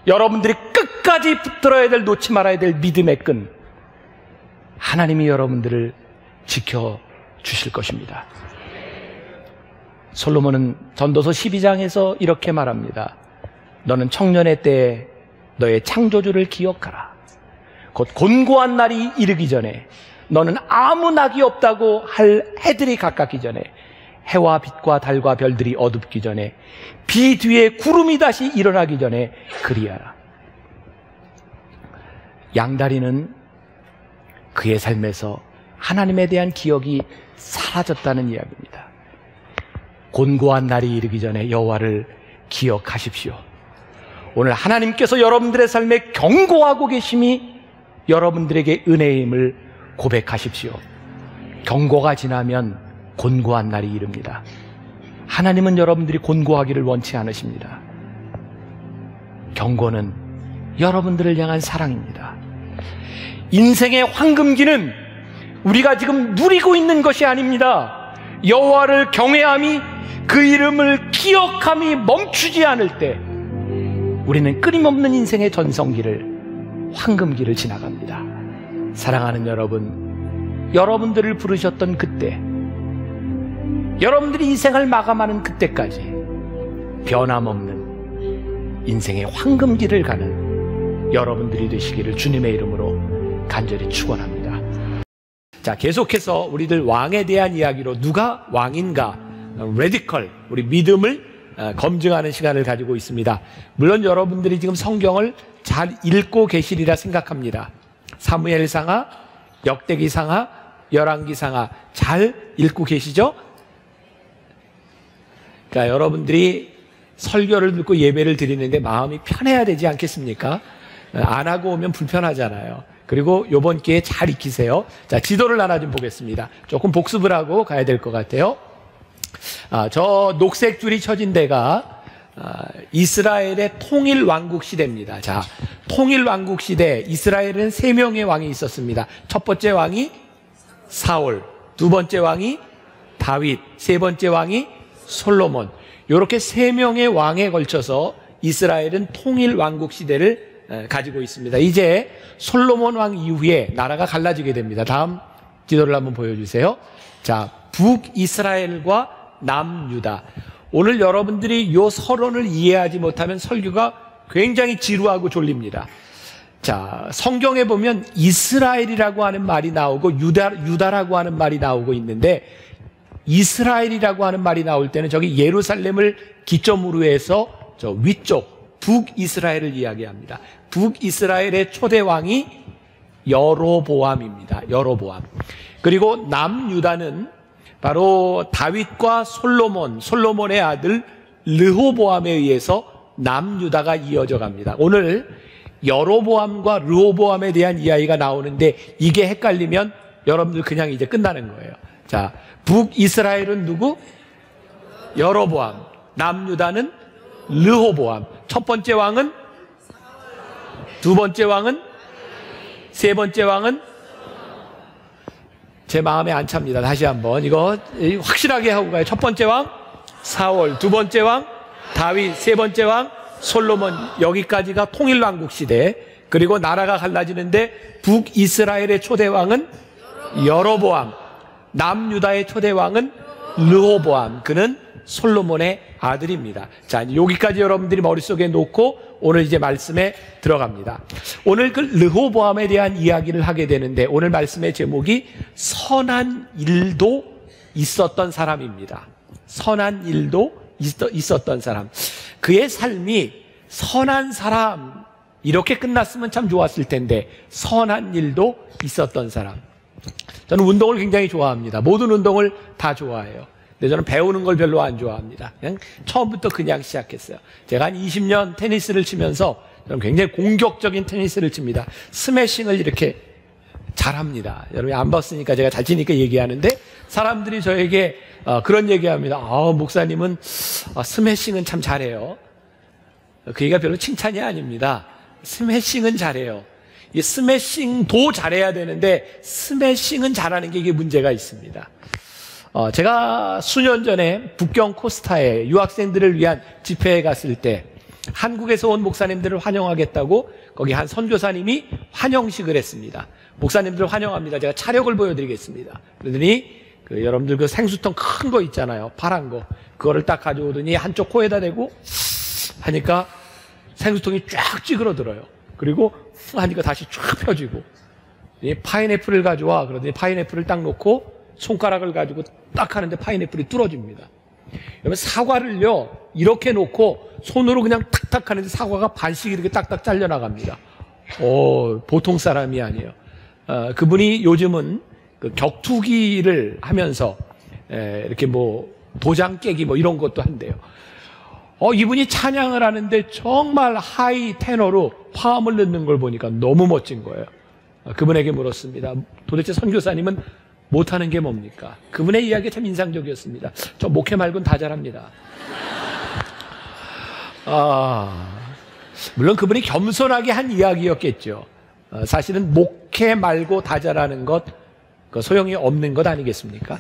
여러분들이 끝까지 붙들어야 될, 놓지 말아야 될 믿음의 끈, 하나님이 여러분들을 지켜주실 것입니다. 솔로몬은 전도서 12장에서 이렇게 말합니다. 너는 청년의 때에 너의 창조주를 기억하라. 곧 곤고한 날이 이르기 전에, 너는 아무 낙이 없다고 할 해들이 가깝기 전에, 해와 빛과 달과 별들이 어둡기 전에, 비 뒤에 구름이 다시 일어나기 전에 그리하라. 양다리는 그의 삶에서 하나님에 대한 기억이 사라졌다는 이야기입니다. 곤고한 날이 이르기 전에 여호와를 기억하십시오. 오늘 하나님께서 여러분들의 삶에 경고하고 계심이 여러분들에게 은혜임을 고백하십시오. 경고가 지나면 곤고한 날이 이릅니다. 하나님은 여러분들이 곤고하기를 원치 않으십니다. 경고는 여러분들을 향한 사랑입니다. 인생의 황금기는 우리가 지금 누리고 있는 것이 아닙니다. 여호와를 경외함이 그 이름을 기억함이 멈추지 않을 때 우리는 끊임없는 인생의 전성기를, 황금기를 지나갑니다. 사랑하는 여러분, 여러분들을 부르셨던 그때, 여러분들이 인생을 마감하는 그때까지 변함없는 인생의 황금기를 가는 여러분들이 되시기를 주님의 이름으로 간절히 축원합니다. 자, 계속해서 우리들 왕에 대한 이야기로 누가 왕인가, 레디컬, 우리 믿음을 검증하는 시간을 가지고 있습니다. 물론 여러분들이 지금 성경을 잘 읽고 계시리라 생각합니다. 사무엘상하, 역대기상하, 열왕기상하 잘 읽고 계시죠? 그러니까 여러분들이 설교를 듣고 예배를 드리는데 마음이 편해야 되지 않겠습니까? 안 하고 오면 불편하잖아요. 그리고 이번 기회에 잘 익히세요. 자, 지도를 하나 좀 보겠습니다. 조금 복습을 하고 가야 될 것 같아요. 저 녹색 줄이 쳐진 데가 이스라엘의 통일 왕국 시대입니다. 자, 통일 왕국 시대 이스라엘은 3명의 왕이 있었습니다. 첫 번째 왕이 사울, 두 번째 왕이 다윗, 세 번째 왕이 솔로몬. 이렇게 3명의 왕에 걸쳐서 이스라엘은 통일 왕국 시대를 가지고 있습니다. 이제 솔로몬 왕 이후에 나라가 갈라지게 됩니다. 다음 지도를 한번 보여주세요. 자, 북이스라엘과 남유다. 오늘 여러분들이 이 서론을 이해하지 못하면 설교가 굉장히 지루하고 졸립니다. 자, 성경에 보면 이스라엘이라고 하는 말이 나오고 유다라고 하는 말이 나오고 있는데, 이스라엘이라고 하는 말이 나올 때는 저기 예루살렘을 기점으로 해서 저 위쪽 북이스라엘을 이야기합니다. 북이스라엘의 초대 왕이 여로보암입니다. 여로보암. 그리고 남유다는 바로 다윗과 솔로몬의 아들 르호보암에 의해서 남유다가 이어져 갑니다. 오늘 여로보암과 르호보암에 대한 이야기가 나오는데 이게 헷갈리면 여러분들 그냥 이제 끝나는 거예요. 자, 북이스라엘은 누구? 여로보암. 남유다는 르호보암. 첫 번째 왕은? 두 번째 왕은? 세 번째 왕은? 제 마음에 안 찹니다. 다시 한번 이거 확실하게 하고 가요. 첫 번째 왕 사울, 두 번째 왕 다윗, 세 번째 왕 솔로몬. 여기까지가 통일왕국 시대. 그리고 나라가 갈라지는데 북이스라엘의 초대 왕은 여로보암, 남유다의 초대 왕은 르호보암. 그는 솔로몬의 아들입니다. 자, 여기까지 여러분들이 머릿속에 놓고 오늘 이제 말씀에 들어갑니다. 오늘 그 르호보암에 대한 이야기를 하게 되는데 오늘 말씀의 제목이 선한 일도 있었던 사람입니다. 선한 일도 있었던 사람. 그의 삶이 선한 사람 이렇게 끝났으면 참 좋았을 텐데 선한 일도 있었던 사람. 저는 운동을 굉장히 좋아합니다. 모든 운동을 다 좋아해요. 근데 저는 배우는 걸 별로 안 좋아합니다. 그냥 처음부터 그냥 시작했어요. 제가 한 20년 테니스를 치면서 저는 굉장히 공격적인 테니스를 칩니다. 스매싱을 이렇게 잘합니다. 여러분이 안 봤으니까 제가 잘 치니까 얘기하는데 사람들이 저에게 그런 얘기합니다. 목사님은 스매싱은 참 잘해요. 그 얘기가 별로 칭찬이 아닙니다. 스매싱은 잘해요. 이 스매싱도 잘해야 되는데 스매싱은 잘하는 게 이게 문제가 있습니다. 제가 수년 전에 북경 코스타에 유학생들을 위한 집회에 갔을 때 한국에서 온 목사님들을 환영하겠다고 거기 한 선교사님이 환영식을 했습니다. 목사님들 환영합니다. 제가 차력을 보여드리겠습니다. 그러더니 여러분들 그 생수통 큰 거 있잖아요. 파란 거. 그거를 딱 가져오더니 한쪽 코에다 대고 하니까 생수통이 쫙 찌그러들어요. 그리고 하니까 다시 쫙 펴지고 파인애플을 가져와. 그러더니 파인애플을 딱 놓고 손가락을 가지고 딱 하는데 파인애플이 뚫어집니다. 여러분 사과를요 이렇게 놓고 손으로 그냥 탁탁 하는데 사과가 반씩 이렇게 딱딱 잘려나갑니다. 보통 사람이 아니에요. 그분이 요즘은 그 격투기를 하면서 이렇게 뭐 도장 깨기 뭐 이런 것도 한대요. 이분이 찬양을 하는데 정말 하이 테너로 화음을 넣는 걸 보니까 너무 멋진 거예요. 그분에게 물었습니다. 도대체 선교사님은 못하는 게 뭡니까? 그분의 이야기가 참 인상적이었습니다. 저 목회 말고는 다 잘합니다. 물론 그분이 겸손하게 한 이야기였겠죠. 사실은 좋게 말고 다자라는 것, 그 소용이 없는 것 아니겠습니까?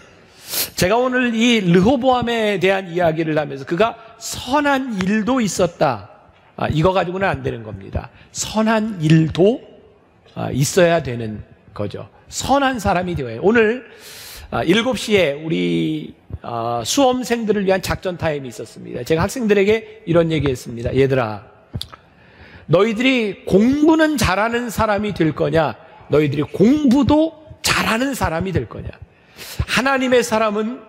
제가 오늘 이 르호보암에 대한 이야기를 하면서 그가 선한 일도 있었다. 이거 가지고는 안 되는 겁니다. 선한 일도 있어야 되는 거죠. 선한 사람이 되어야 해요. 오늘 7시에 우리 수험생들을 위한 작전 타임이 있었습니다. 제가 학생들에게 이런 얘기했습니다. 얘들아, 너희들이 공부는 잘하는 사람이 될 거냐, 너희들이 공부도 잘하는 사람이 될 거냐. 하나님의 사람은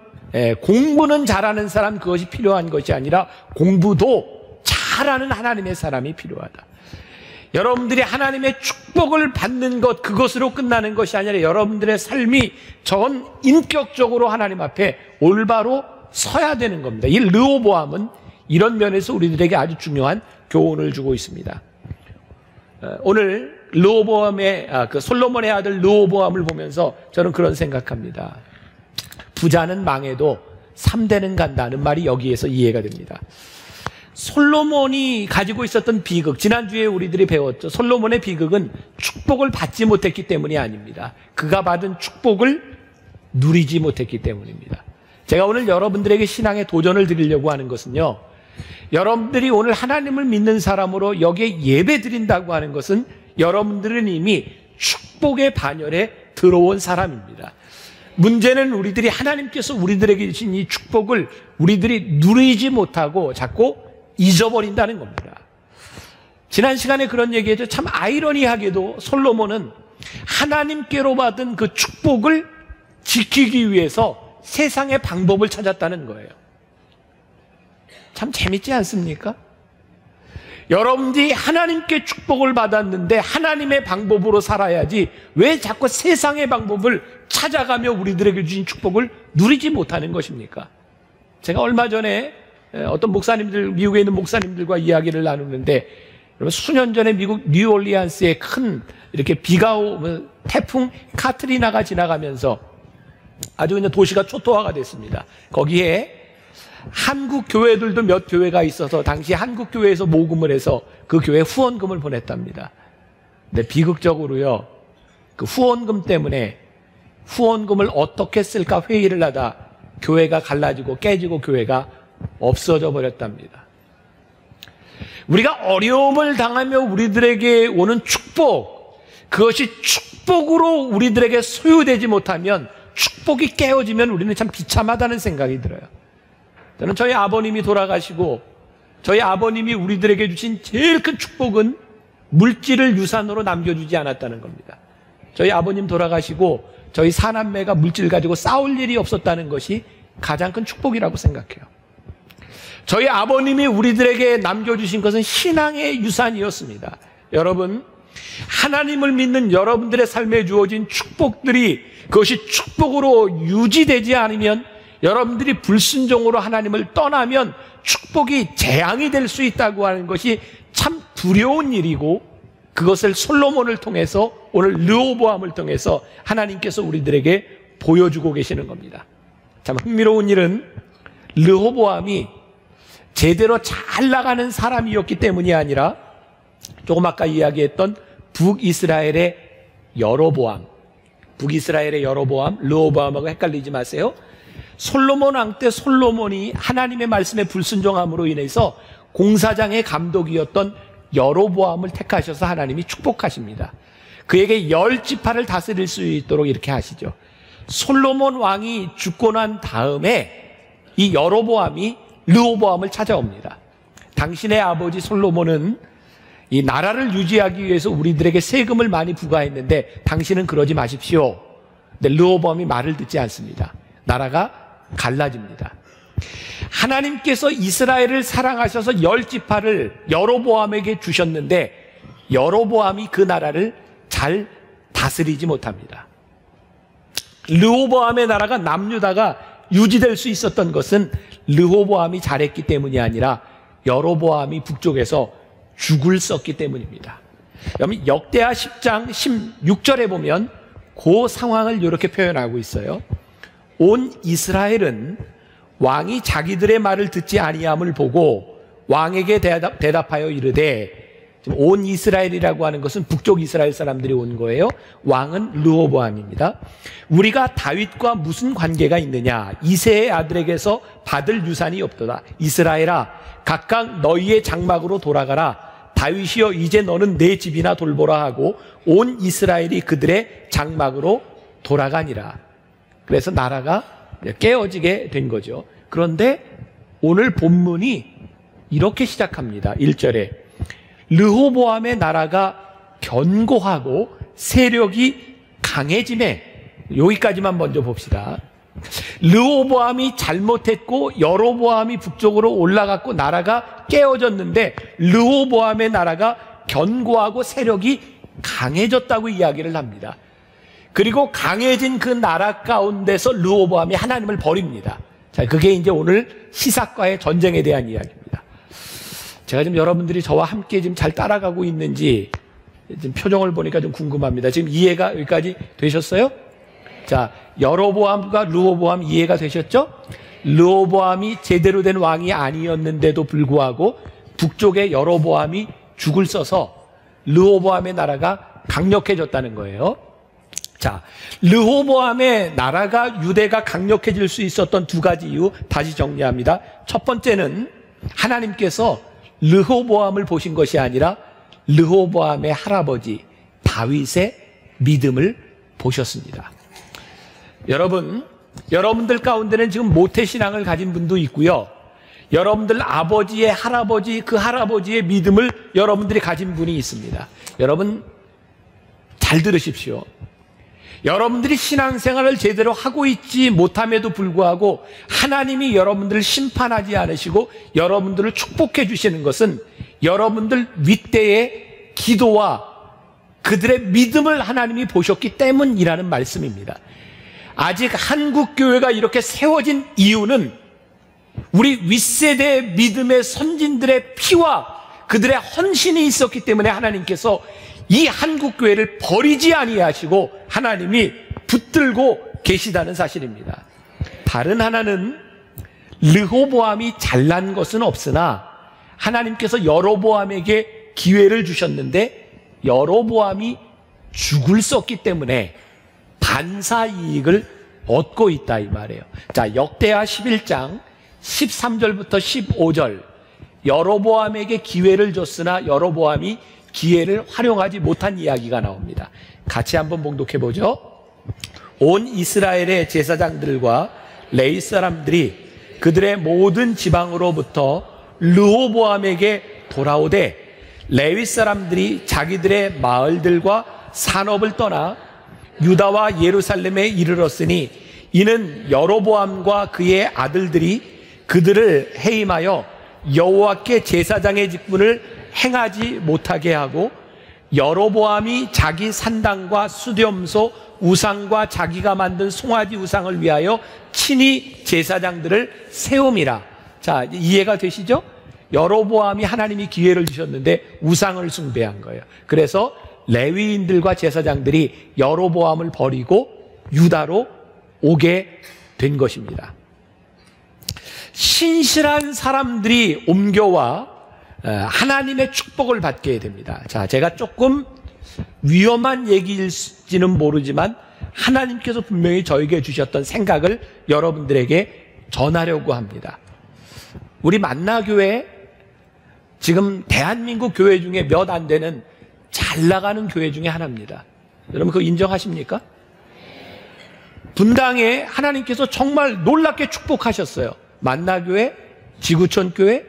공부는 잘하는 사람, 그것이 필요한 것이 아니라 공부도 잘하는 하나님의 사람이 필요하다. 여러분들이 하나님의 축복을 받는 것, 그것으로 끝나는 것이 아니라 여러분들의 삶이 전 인격적으로 하나님 앞에 올바로 서야 되는 겁니다. 이 르호보암은 이런 면에서 우리들에게 아주 중요한 교훈을 주고 있습니다. 오늘 르호보암의 그 솔로몬의 아들 르호보암을 보면서 저는 그런 생각합니다. 부자는 망해도 3대는 간다는 말이 여기에서 이해가 됩니다. 솔로몬이 가지고 있었던 비극, 지난주에 우리들이 배웠죠. 솔로몬의 비극은 축복을 받지 못했기 때문이 아닙니다. 그가 받은 축복을 누리지 못했기 때문입니다. 제가 오늘 여러분들에게 신앙의 도전을 드리려고 하는 것은요, 여러분들이 오늘 하나님을 믿는 사람으로 여기에 예배 드린다고 하는 것은 여러분들은 이미 축복의 반열에 들어온 사람입니다. 문제는 우리들이 하나님께서 우리들에게 주신 이 축복을 우리들이 누리지 못하고 자꾸 잊어버린다는 겁니다. 지난 시간에 그런 얘기했죠. 참 아이러니하게도 솔로몬은 하나님께로 받은 그 축복을 지키기 위해서 세상의 방법을 찾았다는 거예요. 참 재밌지 않습니까? 여러분들이 하나님께 축복을 받았는데 하나님의 방법으로 살아야지 왜 자꾸 세상의 방법을 찾아가며 우리들에게 주신 축복을 누리지 못하는 것입니까? 제가 얼마 전에 어떤 목사님들, 미국에 있는 목사님들과 이야기를 나누는데, 여러분 수년 전에 미국 뉴올리안스에 큰 이렇게 비가 오면 태풍 카트리나가 지나가면서 아주 그냥 도시가 초토화가 됐습니다. 거기에 한국 교회들도 몇 교회가 있어서 당시 한국 교회에서 모금을 해서 그 교회에 후원금을 보냈답니다. 근데 비극적으로요, 그 후원금 때문에 후원금을 어떻게 쓸까 회의를 하다 교회가 갈라지고 깨지고 교회가 없어져 버렸답니다. 우리가 어려움을 당하며 우리들에게 오는 축복, 그것이 축복으로 우리들에게 소유되지 못하면, 축복이 깨어지면 우리는 참 비참하다는 생각이 들어요. 저는 저희 아버님이 돌아가시고 저희 아버님이 우리들에게 주신 제일 큰 축복은 물질을 유산으로 남겨주지 않았다는 겁니다. 저희 아버님 돌아가시고 저희 사남매가 물질 가지고 싸울 일이 없었다는 것이 가장 큰 축복이라고 생각해요. 저희 아버님이 우리들에게 남겨주신 것은 신앙의 유산이었습니다. 여러분, 하나님을 믿는 여러분들의 삶에 주어진 축복들이 그것이 축복으로 유지되지 않으면, 여러분들이 불순종으로 하나님을 떠나면 축복이 재앙이 될 수 있다고 하는 것이 참 두려운 일이고, 그것을 솔로몬을 통해서, 오늘 르호보암을 통해서 하나님께서 우리들에게 보여주고 계시는 겁니다. 참 흥미로운 일은 르호보암이 제대로 잘 나가는 사람이었기 때문이 아니라 조금 아까 이야기했던 북이스라엘의 여로보암, 북이스라엘의 여로보암, 르호보암하고 헷갈리지 마세요. 솔로몬 왕 때 솔로몬이 하나님의 말씀에 불순종함으로 인해서 공사장의 감독이었던 여로보암을 택하셔서 하나님이 축복하십니다. 그에게 10지파를 다스릴 수 있도록 이렇게 하시죠. 솔로몬 왕이 죽고 난 다음에 이 여로보암이 르호보암을 찾아옵니다. 당신의 아버지 솔로몬은 이 나라를 유지하기 위해서 우리들에게 세금을 많이 부과했는데 당신은 그러지 마십시오. 근데 르호보암이 말을 듣지 않습니다. 나라가 갈라집니다. 하나님께서 이스라엘을 사랑하셔서 10지파를 여로보암에게 주셨는데 여로보암이 그 나라를 잘 다스리지 못합니다. 르호보암의 나라가 남유다가 유지될 수 있었던 것은 르호보암이 잘했기 때문이 아니라 여로보암이 북쪽에서 죽을 썼기 때문입니다. 여러분, 역대하 10장 16절에 보면 그 상황을 이렇게 표현하고 있어요. 온 이스라엘은 왕이 자기들의 말을 듣지 아니함을 보고 왕에게 대답하여 이르되 지금 온 이스라엘이라고 하는 것은 북쪽 이스라엘 사람들이 온 거예요. 왕은 르호보암입니다. 우리가 다윗과 무슨 관계가 있느냐? 이새의 아들에게서 받을 유산이 없도다. 이스라엘아, 각각 너희의 장막으로 돌아가라. 다윗이여, 이제 너는 내 집이나 돌보라 하고 온 이스라엘이 그들의 장막으로 돌아가니라. 그래서 나라가 깨어지게 된 거죠. 그런데 오늘 본문이 이렇게 시작합니다. 1절에 르호보암의 나라가 견고하고 세력이 강해짐에, 여기까지만 먼저 봅시다. 르호보암이 잘못했고 여로보암이 북쪽으로 올라갔고 나라가 깨어졌는데 르호보암의 나라가 견고하고 세력이 강해졌다고 이야기를 합니다. 그리고 강해진 그 나라 가운데서 르호보암이 하나님을 버립니다. 자, 그게 이제 오늘 시삭과의 전쟁에 대한 이야기입니다. 제가 지금 여러분들이 저와 함께 지금 잘 따라가고 있는지 지금 표정을 보니까 좀 궁금합니다. 지금 이해가 여기까지 되셨어요? 자, 여로보암과 르호보암 이해가 되셨죠? 르호보암이 제대로 된 왕이 아니었는데도 불구하고 북쪽에 여로보암이 죽을 써서 르호보암의 나라가 강력해졌다는 거예요. 자, 르호보암의 나라가 유대가 강력해질 수 있었던 두 가지 이유 다시 정리합니다. 첫 번째는 하나님께서 르호보암을 보신 것이 아니라 르호보암의 할아버지 다윗의 믿음을 보셨습니다. 여러분들 가운데는 지금 모태신앙을 가진 분도 있고요. 여러분들 아버지의 할아버지, 그 할아버지의 믿음을 여러분들이 가진 분이 있습니다. 여러분 잘 들으십시오. 여러분들이 신앙생활을 제대로 하고 있지 못함에도 불구하고 하나님이 여러분들을 심판하지 않으시고 여러분들을 축복해 주시는 것은 여러분들 윗대의 기도와 그들의 믿음을 하나님이 보셨기 때문이라는 말씀입니다. 아직 한국교회가 이렇게 세워진 이유는 우리 윗세대의 믿음의 선진들의 피와 그들의 헌신이 있었기 때문에 하나님께서 이 한국교회를 버리지 아니하시고 하나님이 붙들고 계시다는 사실입니다. 다른 하나는 르호보암이 잘난 것은 없으나 하나님께서 여로보암에게 기회를 주셨는데 여로보암이 죽을 썼기 때문에 반사 이익을 얻고 있다 이 말이에요. 자, 역대하 11장 13절부터 15절 여로보암에게 기회를 줬으나 여로보암이 기회를 활용하지 못한 이야기가 나옵니다. 같이 한번 봉독해 보죠. 온 이스라엘의 제사장들과 레위 사람들이 그들의 모든 지방으로부터 르호보암에게 돌아오되 레위 사람들이 자기들의 마을들과 산업을 떠나 유다와 예루살렘에 이르렀으니 이는 여로보암과 그의 아들들이 그들을 해임하여 여호와께 제사장의 직분을 행하지 못하게 하고 여로보암이 자기 산당과 수렴소 우상과 자기가 만든 송아지 우상을 위하여 친히 제사장들을 세움이라. 자, 이해가 되시죠? 여로보암이 하나님이 기회를 주셨는데 우상을 숭배한 거예요. 그래서 레위인들과 제사장들이 여로보암을 버리고 유다로 오게 된 것입니다. 신실한 사람들이 옮겨와 하나님의 축복을 받게 됩니다. 자, 제가 조금 위험한 얘기일지는 모르지만 하나님께서 분명히 저에게 주셨던 생각을 여러분들에게 전하려고 합니다. 우리 만나교회 지금 대한민국 교회 중에 몇 안 되는 잘 나가는 교회 중에 하나입니다. 여러분 그거 인정하십니까? 분당에 하나님께서 정말 놀랍게 축복하셨어요. 만나교회, 지구촌교회,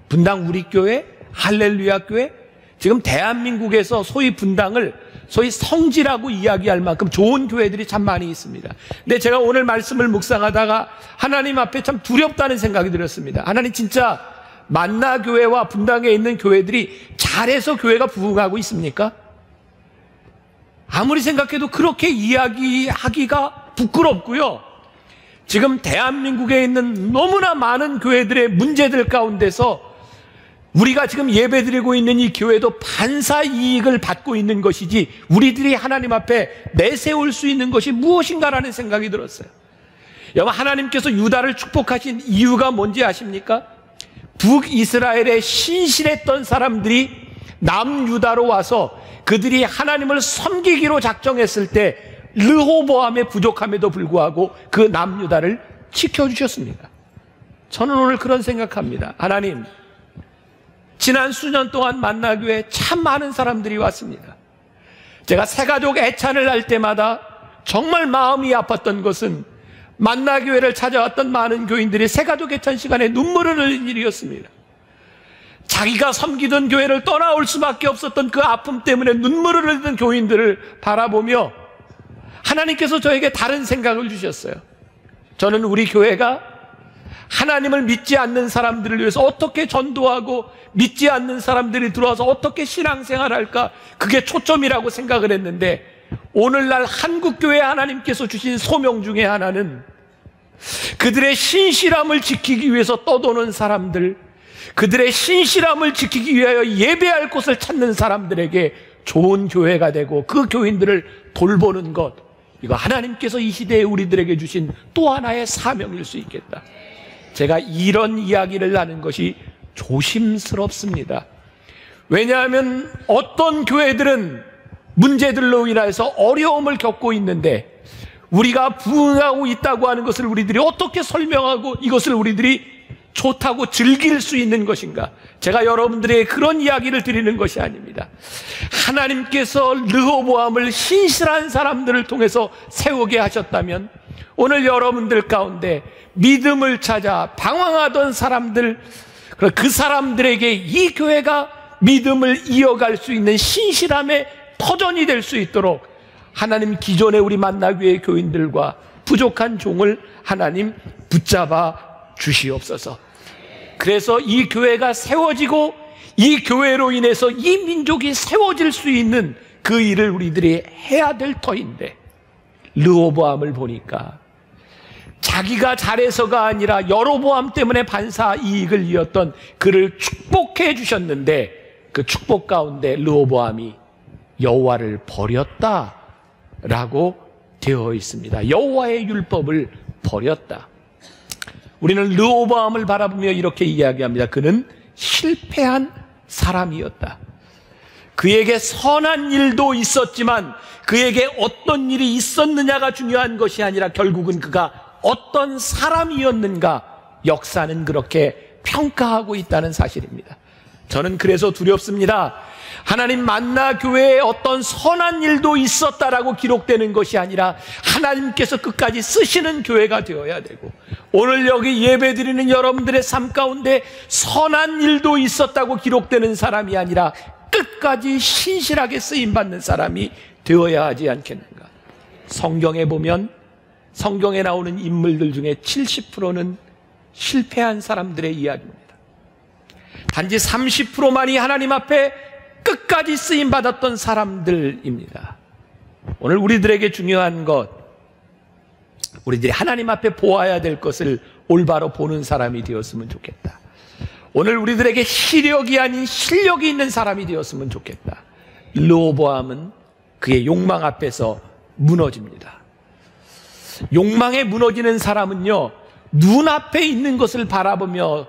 분당 우리교회, 할렐루야 교회, 지금 대한민국에서 소위 분당을 소위 성지라고 이야기할 만큼 좋은 교회들이 참 많이 있습니다. 근데 제가 오늘 말씀을 묵상하다가 하나님 앞에 참 두렵다는 생각이 들었습니다. 하나님 진짜 만나교회와 분당에 있는 교회들이 잘해서 교회가 부흥하고 있습니까? 아무리 생각해도 그렇게 이야기하기가 부끄럽고요. 지금 대한민국에 있는 너무나 많은 교회들의 문제들 가운데서 우리가 지금 예배드리고 있는 이 교회도 반사 이익을 받고 있는 것이지 우리들이 하나님 앞에 내세울 수 있는 것이 무엇인가라는 생각이 들었어요. 여러분 하나님께서 유다를 축복하신 이유가 뭔지 아십니까? 북이스라엘에 신실했던 사람들이 남유다로 와서 그들이 하나님을 섬기기로 작정했을 때 르호보암의 부족함에도 불구하고 그 남유다를 지켜주셨습니다. 저는 오늘 그런 생각합니다. 하나님, 지난 수년 동안 만나교회에 참 많은 사람들이 왔습니다. 제가 새가족 애찬을 할 때마다 정말 마음이 아팠던 것은 만나교회를 찾아왔던 많은 교인들이 새가족 애찬 시간에 눈물을 흘린 일이었습니다. 자기가 섬기던 교회를 떠나올 수밖에 없었던 그 아픔 때문에 눈물을 흘리는 교인들을 바라보며 하나님께서 저에게 다른 생각을 주셨어요. 저는 우리 교회가 하나님을 믿지 않는 사람들을 위해서 어떻게 전도하고 믿지 않는 사람들이 들어와서 어떻게 신앙생활할까, 그게 초점이라고 생각을 했는데, 오늘날 한국교회 하나님께서 주신 소명 중에 하나는 그들의 신실함을 지키기 위해서 떠도는 사람들, 그들의 신실함을 지키기 위하여 예배할 곳을 찾는 사람들에게 좋은 교회가 되고 그 교인들을 돌보는 것, 이거 하나님께서 이 시대에 우리들에게 주신 또 하나의 사명일 수 있겠다. 제가 이런 이야기를 하는 것이 조심스럽습니다. 왜냐하면 어떤 교회들은 문제들로 인해서 어려움을 겪고 있는데, 우리가 부흥하고 있다고 하는 것을 우리들이 어떻게 설명하고 이것을 우리들이 좋다고 즐길 수 있는 것인가? 제가 여러분들에게 그런 이야기를 드리는 것이 아닙니다. 하나님께서 르호보암을 신실한 사람들을 통해서 세우게 하셨다면 오늘 여러분들 가운데 믿음을 찾아 방황하던 사람들, 그 사람들에게 이 교회가 믿음을 이어갈 수 있는 신실함의 터전이 될 수 있도록 하나님 기존의 우리 만나교회 교인들과 부족한 종을 하나님 붙잡아 주시옵소서. 그래서 이 교회가 세워지고 이 교회로 인해서 이 민족이 세워질 수 있는 그 일을 우리들이 해야 될 터인데, 르호보암을 보니까 자기가 잘해서가 아니라 여로보암 때문에 반사 이익을 이었던 그를 축복해 주셨는데, 그 축복 가운데 르호보암이 여호와를 버렸다라고 되어 있습니다. 여호와의 율법을 버렸다. 우리는 르호보암을 바라보며 이렇게 이야기합니다. 그는 실패한 사람이었다. 그에게 선한 일도 있었지만 그에게 어떤 일이 있었느냐가 중요한 것이 아니라 결국은 그가 어떤 사람이었는가, 역사는 그렇게 평가하고 있다는 사실입니다. 저는 그래서 두렵습니다. 하나님 만나 교회에 어떤 선한 일도 있었다라고 기록되는 것이 아니라 하나님께서 끝까지 쓰시는 교회가 되어야 되고, 오늘 여기 예배드리는 여러분들의 삶 가운데 선한 일도 있었다고 기록되는 사람이 아니라 끝까지 신실하게 쓰임받는 사람이 되어야 하지 않겠는가. 성경에 보면 성경에 나오는 인물들 중에 70%는 실패한 사람들의 이야기입니다. 단지 30%만이 하나님 앞에 끝까지 쓰임받았던 사람들입니다. 오늘 우리들에게 중요한 것, 우리들이 하나님 앞에 보아야 될 것을 올바로 보는 사람이 되었으면 좋겠다. 오늘 우리들에게 시력이 아닌 실력이 있는 사람이 되었으면 좋겠다. 르호보암은 그의 욕망 앞에서 무너집니다. 욕망에 무너지는 사람은요, 눈앞에 있는 것을 바라보며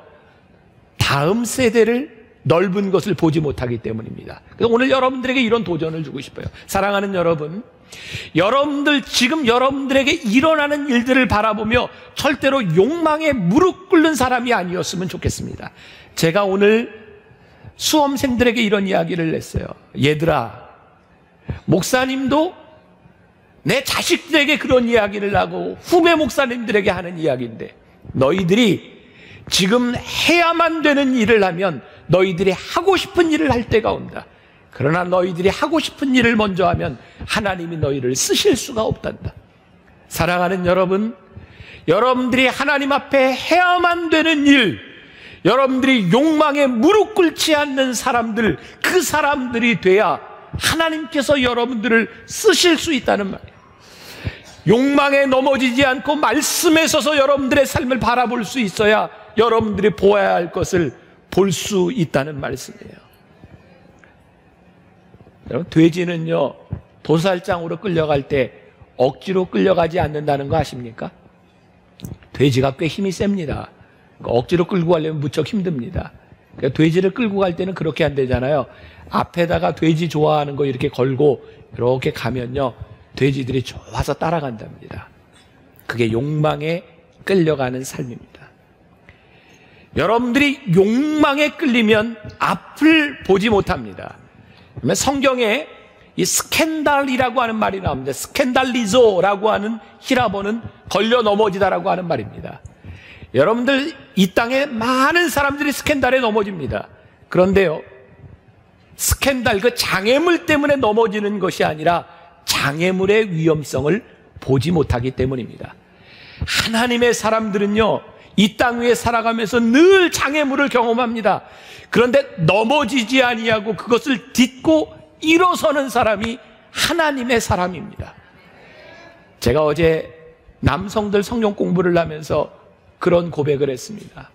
다음 세대를 넓은 것을 보지 못하기 때문입니다. 그래서 오늘 여러분들에게 이런 도전을 주고 싶어요. 사랑하는 여러분, 여러분들 지금 여러분들에게 일어나는 일들을 바라보며 절대로 욕망에 무릎 꿇는 사람이 아니었으면 좋겠습니다. 제가 오늘 수험생들에게 이런 이야기를 냈어요. 얘들아, 목사님도 내 자식들에게 그런 이야기를 하고 후배 목사님들에게 하는 이야기인데, 너희들이 지금 해야만 되는 일을 하면 너희들이 하고 싶은 일을 할 때가 온다. 그러나 너희들이 하고 싶은 일을 먼저 하면 하나님이 너희를 쓰실 수가 없단다. 사랑하는 여러분, 여러분들이 하나님 앞에 해야만 되는 일, 여러분들이 욕망에 무릎 꿇지 않는 사람들, 그 사람들이 돼야 하나님께서 여러분들을 쓰실 수 있다는 말이에요. 욕망에 넘어지지 않고 말씀에 서서 여러분들의 삶을 바라볼 수 있어야 여러분들이 보아야 할 것을 볼 수 있다는 말씀이에요. 여러분, 돼지는요, 도살장으로 끌려갈 때 억지로 끌려가지 않는다는 거 아십니까? 돼지가 꽤 힘이 셉니다. 억지로 끌고 가려면 무척 힘듭니다. 그러니까 돼지를 끌고 갈 때는 그렇게 안 되잖아요. 앞에다가 돼지 좋아하는 거 이렇게 걸고 이렇게 가면요, 돼지들이 좋아서 따라간답니다. 그게 욕망에 끌려가는 삶입니다. 여러분들이 욕망에 끌리면 앞을 보지 못합니다. 성경에 이 스캔달이라고 하는 말이 나옵니다. 스캔달리조라고 하는 히라보는 걸려 넘어지다라고 하는 말입니다. 여러분들, 이 땅에 많은 사람들이 스캔달에 넘어집니다. 그런데요, 스캔달, 그 장애물 때문에 넘어지는 것이 아니라 장애물의 위험성을 보지 못하기 때문입니다. 하나님의 사람들은요, 이 땅 위에 살아가면서 늘 장애물을 경험합니다. 그런데 넘어지지 아니하고 그것을 딛고 일어서는 사람이 하나님의 사람입니다. 제가 어제 남성들 성경 공부를 하면서 그런 고백을 했습니다.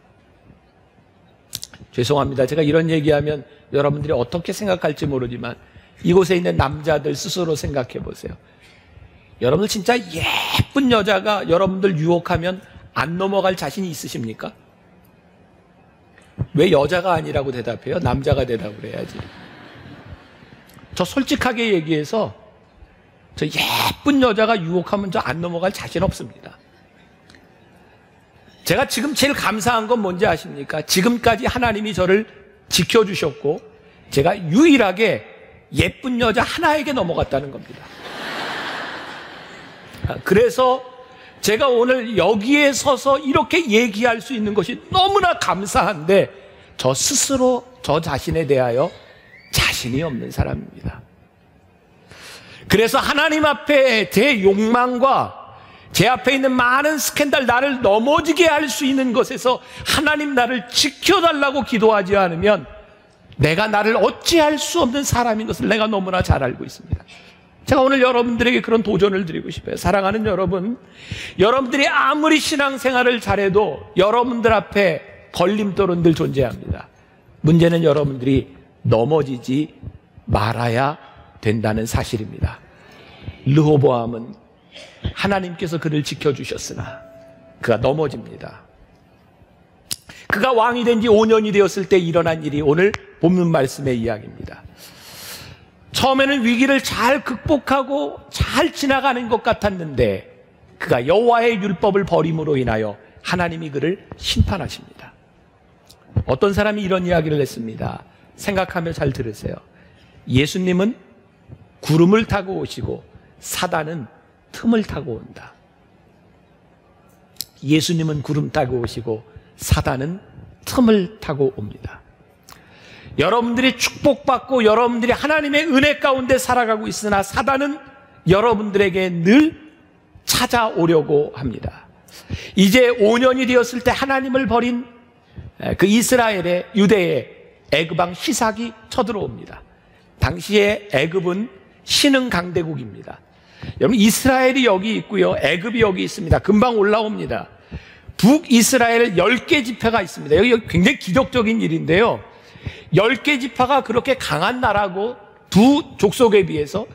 죄송합니다. 제가 이런 얘기하면 여러분들이 어떻게 생각할지 모르지만 이곳에 있는 남자들 스스로 생각해 보세요. 여러분들 진짜 예쁜 여자가 여러분들 유혹하면 안 넘어갈 자신이 있으십니까? 왜 여자가 아니라고 대답해요? 남자가 대답을 해야지. 저 솔직하게 얘기해서 저 예쁜 여자가 유혹하면 저 안 넘어갈 자신 없습니다. 제가 지금 제일 감사한 건 뭔지 아십니까? 지금까지 하나님이 저를 지켜주셨고 제가 유일하게 예쁜 여자 하나에게 넘어갔다는 겁니다. 그래서 제가 오늘 여기에 서서 이렇게 얘기할 수 있는 것이 너무나 감사한데 저 스스로 저 자신에 대하여 자신이 없는 사람입니다. 그래서 하나님 앞에 제 욕망과 제 앞에 있는 많은 스캔들, 나를 넘어지게 할 수 있는 것에서 하나님 나를 지켜달라고 기도하지 않으면 내가 나를 어찌할 수 없는 사람인 것을 내가 너무나 잘 알고 있습니다. 제가 오늘 여러분들에게 그런 도전을 드리고 싶어요. 사랑하는 여러분, 여러분들이 아무리 신앙생활을 잘해도 여러분들 앞에 걸림돌은 늘 존재합니다. 문제는 여러분들이 넘어지지 말아야 된다는 사실입니다. 르호보암은 하나님께서 그를 지켜주셨으나 그가 넘어집니다. 그가 왕이 된 지 5년이 되었을 때 일어난 일이 오늘 본문 말씀의 이야기입니다. 처음에는 위기를 잘 극복하고 잘 지나가는 것 같았는데 그가 여호와의 율법을 버림으로 인하여 하나님이 그를 심판하십니다. 어떤 사람이 이런 이야기를 했습니다. 생각하며 잘 들으세요. 예수님은 구름을 타고 오시고 사단은 틈을 타고 온다. 예수님은 구름 타고 오시고 사단은 틈을 타고 옵니다. 여러분들이 축복받고 여러분들이 하나님의 은혜 가운데 살아가고 있으나 사단은 여러분들에게 늘 찾아오려고 합니다. 이제 5년이 되었을 때 하나님을 버린 그 이스라엘의 유대의 애굽왕 시삭이 쳐들어옵니다. 당시에 애굽은 신흥 강대국입니다. 여러분, 이스라엘이 여기 있고요, 애굽이 여기 있습니다. 금방 올라옵니다. 북이스라엘 10개 지파가 있습니다. 여기 굉장히 기적적인 일인데요, 10개 지파가 그렇게 강한 나라고 두 족속에 비해서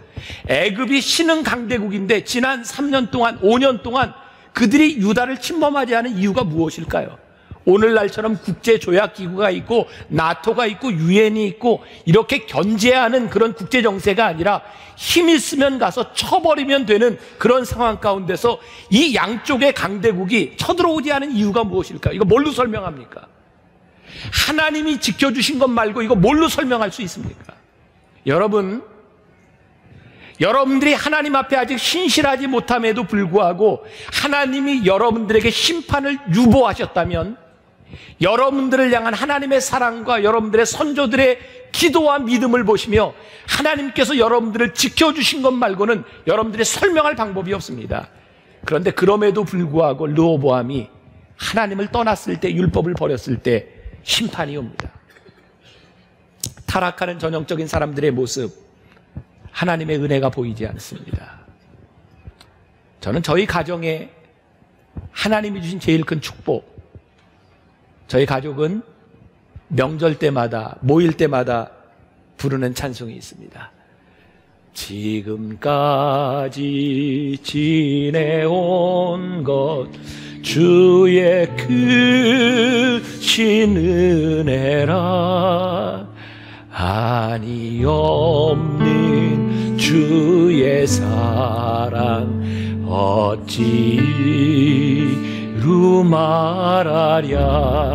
애굽이 신흥 강대국인데 지난 3년 동안 5년 동안 그들이 유다를 침범하지 않은 이유가 무엇일까요? 오늘날처럼 국제조약기구가 있고 나토가 있고 유엔이 있고 이렇게 견제하는 그런 국제정세가 아니라 힘 있으면 가서 쳐버리면 되는 그런 상황 가운데서 이 양쪽의 강대국이 쳐들어오지 않은 이유가 무엇일까요? 이거 뭘로 설명합니까? 하나님이 지켜주신 것 말고 이거 뭘로 설명할 수 있습니까? 여러분들이 하나님 앞에 아직 신실하지 못함에도 불구하고 하나님이 여러분들에게 심판을 유보하셨다면 여러분들을 향한 하나님의 사랑과 여러분들의 선조들의 기도와 믿음을 보시며 하나님께서 여러분들을 지켜주신 것 말고는 여러분들이 설명할 방법이 없습니다. 그런데 그럼에도 불구하고 르호보암이 하나님을 떠났을 때, 율법을 버렸을 때 심판이 옵니다. 타락하는 전형적인 사람들의 모습, 하나님의 은혜가 보이지 않습니다. 저는 저희 가정에 하나님이 주신 제일 큰 축복, 저희 가족은 명절 때마다, 모일 때마다 부르는 찬송이 있습니다. 지금까지 지내온 것 주의 크신 은혜라. 한이 없는 주의 사랑 어찌 이루 말하랴.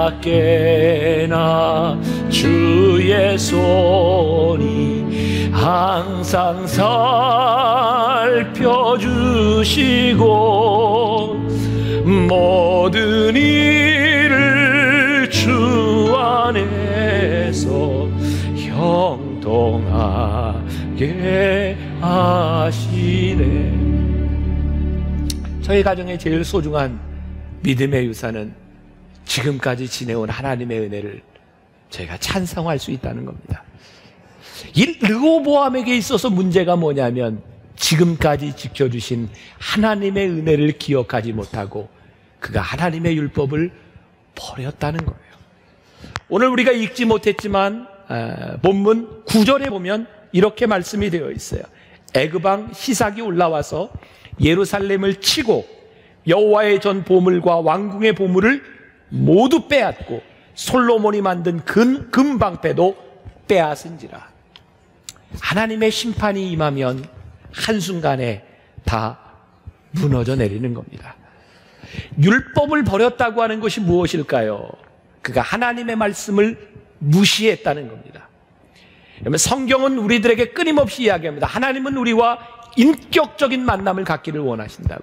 자나깨나 주의 손이 항상 살펴주시고 모든 일을 주 안에서 형통하게 하시네. 저희 가정의 제일 소중한 믿음의 유산은 지금까지 지내온 하나님의 은혜를 저희가 찬송할 수 있다는 겁니다. 이 르호보암에게 있어서 문제가 뭐냐면 지금까지 지켜주신 하나님의 은혜를 기억하지 못하고 그가 하나님의 율법을 버렸다는 거예요. 오늘 우리가 읽지 못했지만 본문 9절에 보면 이렇게 말씀이 되어 있어요. 애굽왕 시삭이 올라와서 예루살렘을 치고 여호와의 전 보물과 왕궁의 보물을 모두 빼앗고 솔로몬이 만든 금방패도 빼앗은지라. 하나님의 심판이 임하면 한순간에 다 무너져 내리는 겁니다. 율법을 버렸다고 하는 것이 무엇일까요? 그가 하나님의 말씀을 무시했다는 겁니다. 그러면 성경은 우리들에게 끊임없이 이야기합니다. 하나님은 우리와 인격적인 만남을 갖기를 원하신다고.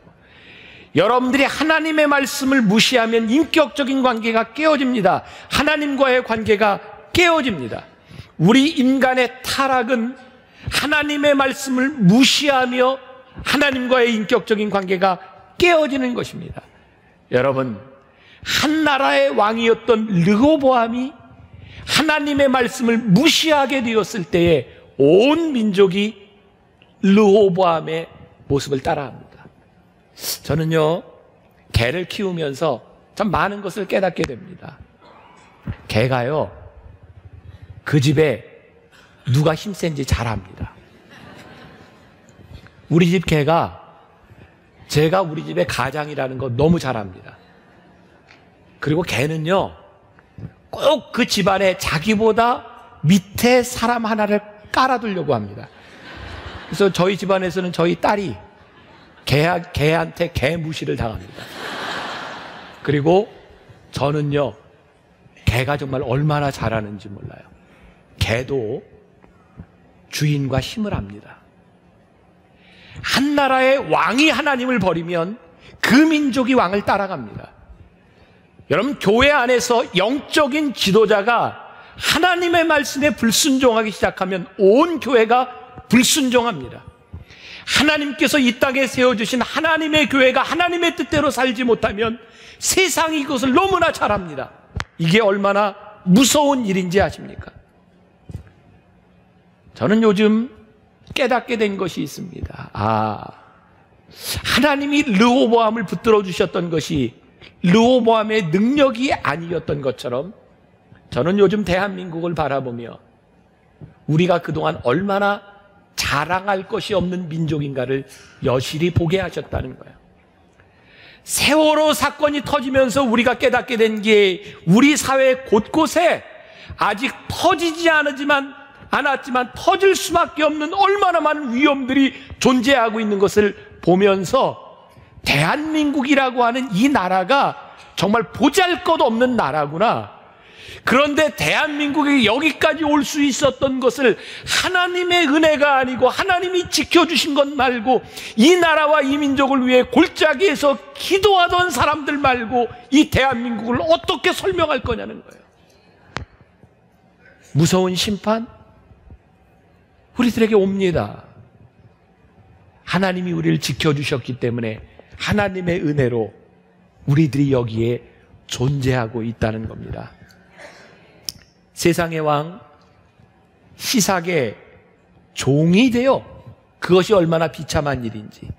여러분들이 하나님의 말씀을 무시하면 인격적인 관계가 깨어집니다. 하나님과의 관계가 깨어집니다. 우리 인간의 타락은 하나님의 말씀을 무시하며 하나님과의 인격적인 관계가 깨어지는 것입니다. 여러분, 한 나라의 왕이었던 르호보암이 하나님의 말씀을 무시하게 되었을 때에 온 민족이 르호보암의 모습을 따라합니다. 저는요, 개를 키우면서 참 많은 것을 깨닫게 됩니다. 개가요, 그 집에 누가 힘센지 잘 압니다. 우리 집 개가 제가 우리 집의 가장이라는 거 너무 잘 압니다. 그리고 개는요, 꼭 그 집안에 자기보다 밑에 사람 하나를 깔아두려고 합니다. 그래서 저희 집안에서는 저희 딸이 개한테 개 무시를 당합니다. 그리고 저는요, 개가 정말 얼마나 잘하는지 몰라요. 개도 주인과 힘을 합니다. 한 나라의 왕이 하나님을 버리면 그 민족이 왕을 따라갑니다. 여러분, 교회 안에서 영적인 지도자가 하나님의 말씀에 불순종하기 시작하면 온 교회가 불순종합니다. 하나님께서 이 땅에 세워주신 하나님의 교회가 하나님의 뜻대로 살지 못하면 세상이 이것을 너무나 잘합니다. 이게 얼마나 무서운 일인지 아십니까? 저는 요즘 깨닫게 된 것이 있습니다. 하나님이 르호보암을 붙들어 주셨던 것이 르호보암의 능력이 아니었던 것처럼 저는 요즘 대한민국을 바라보며 우리가 그동안 얼마나 자랑할 것이 없는 민족인가를 여실히 보게 하셨다는 거예요. 세월호 사건이 터지면서 우리가 깨닫게 된 게 우리 사회 곳곳에 아직 터지지 않았지만 터질 수밖에 없는 얼마나 많은 위험들이 존재하고 있는 것을 보면서 대한민국이라고 하는 이 나라가 정말 보잘것없는 나라구나. 그런데 대한민국이 여기까지 올 수 있었던 것을 하나님의 은혜가 아니고 하나님이 지켜주신 것 말고 이 나라와 이 민족을 위해 골짜기에서 기도하던 사람들 말고 이 대한민국을 어떻게 설명할 거냐는 거예요. 무서운 심판 우리들에게 옵니다. 하나님이 우리를 지켜주셨기 때문에 하나님의 은혜로 우리들이 여기에 존재하고 있다는 겁니다. 세상의 왕 시삭의 종이 되어 그것이 얼마나 비참한 일인지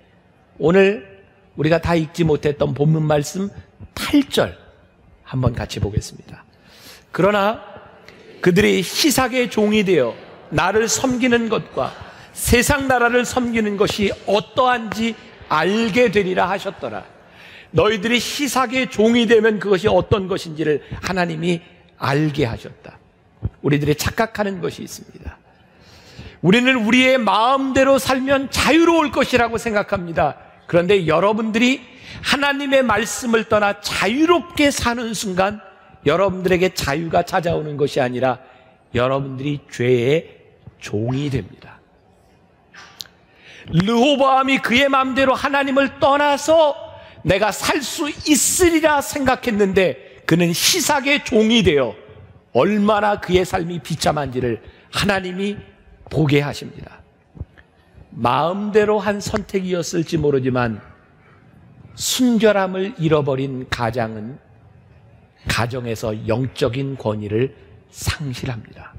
오늘 우리가 다 읽지 못했던 본문 말씀 8절 한번 같이 보겠습니다. 그러나 그들이 시삭의 종이 되어 나를 섬기는 것과 세상 나라를 섬기는 것이 어떠한지 알게 되리라 하셨더라. 너희들이 시삭의 종이 되면 그것이 어떤 것인지를 하나님이 알게 하셨다. 우리들이 착각하는 것이 있습니다. 우리는 우리의 마음대로 살면 자유로울 것이라고 생각합니다. 그런데 여러분들이 하나님의 말씀을 떠나 자유롭게 사는 순간 여러분들에게 자유가 찾아오는 것이 아니라 여러분들이 죄의 종이 됩니다. 르호보암이 그의 마음대로 하나님을 떠나서 내가 살 수 있으리라 생각했는데 그는 시삭의 종이 되어 얼마나 그의 삶이 비참한지를 하나님이 보게 하십니다. 마음대로 한 선택이었을지 모르지만 순결함을 잃어버린 가정은 가정에서 영적인 권위를 상실합니다.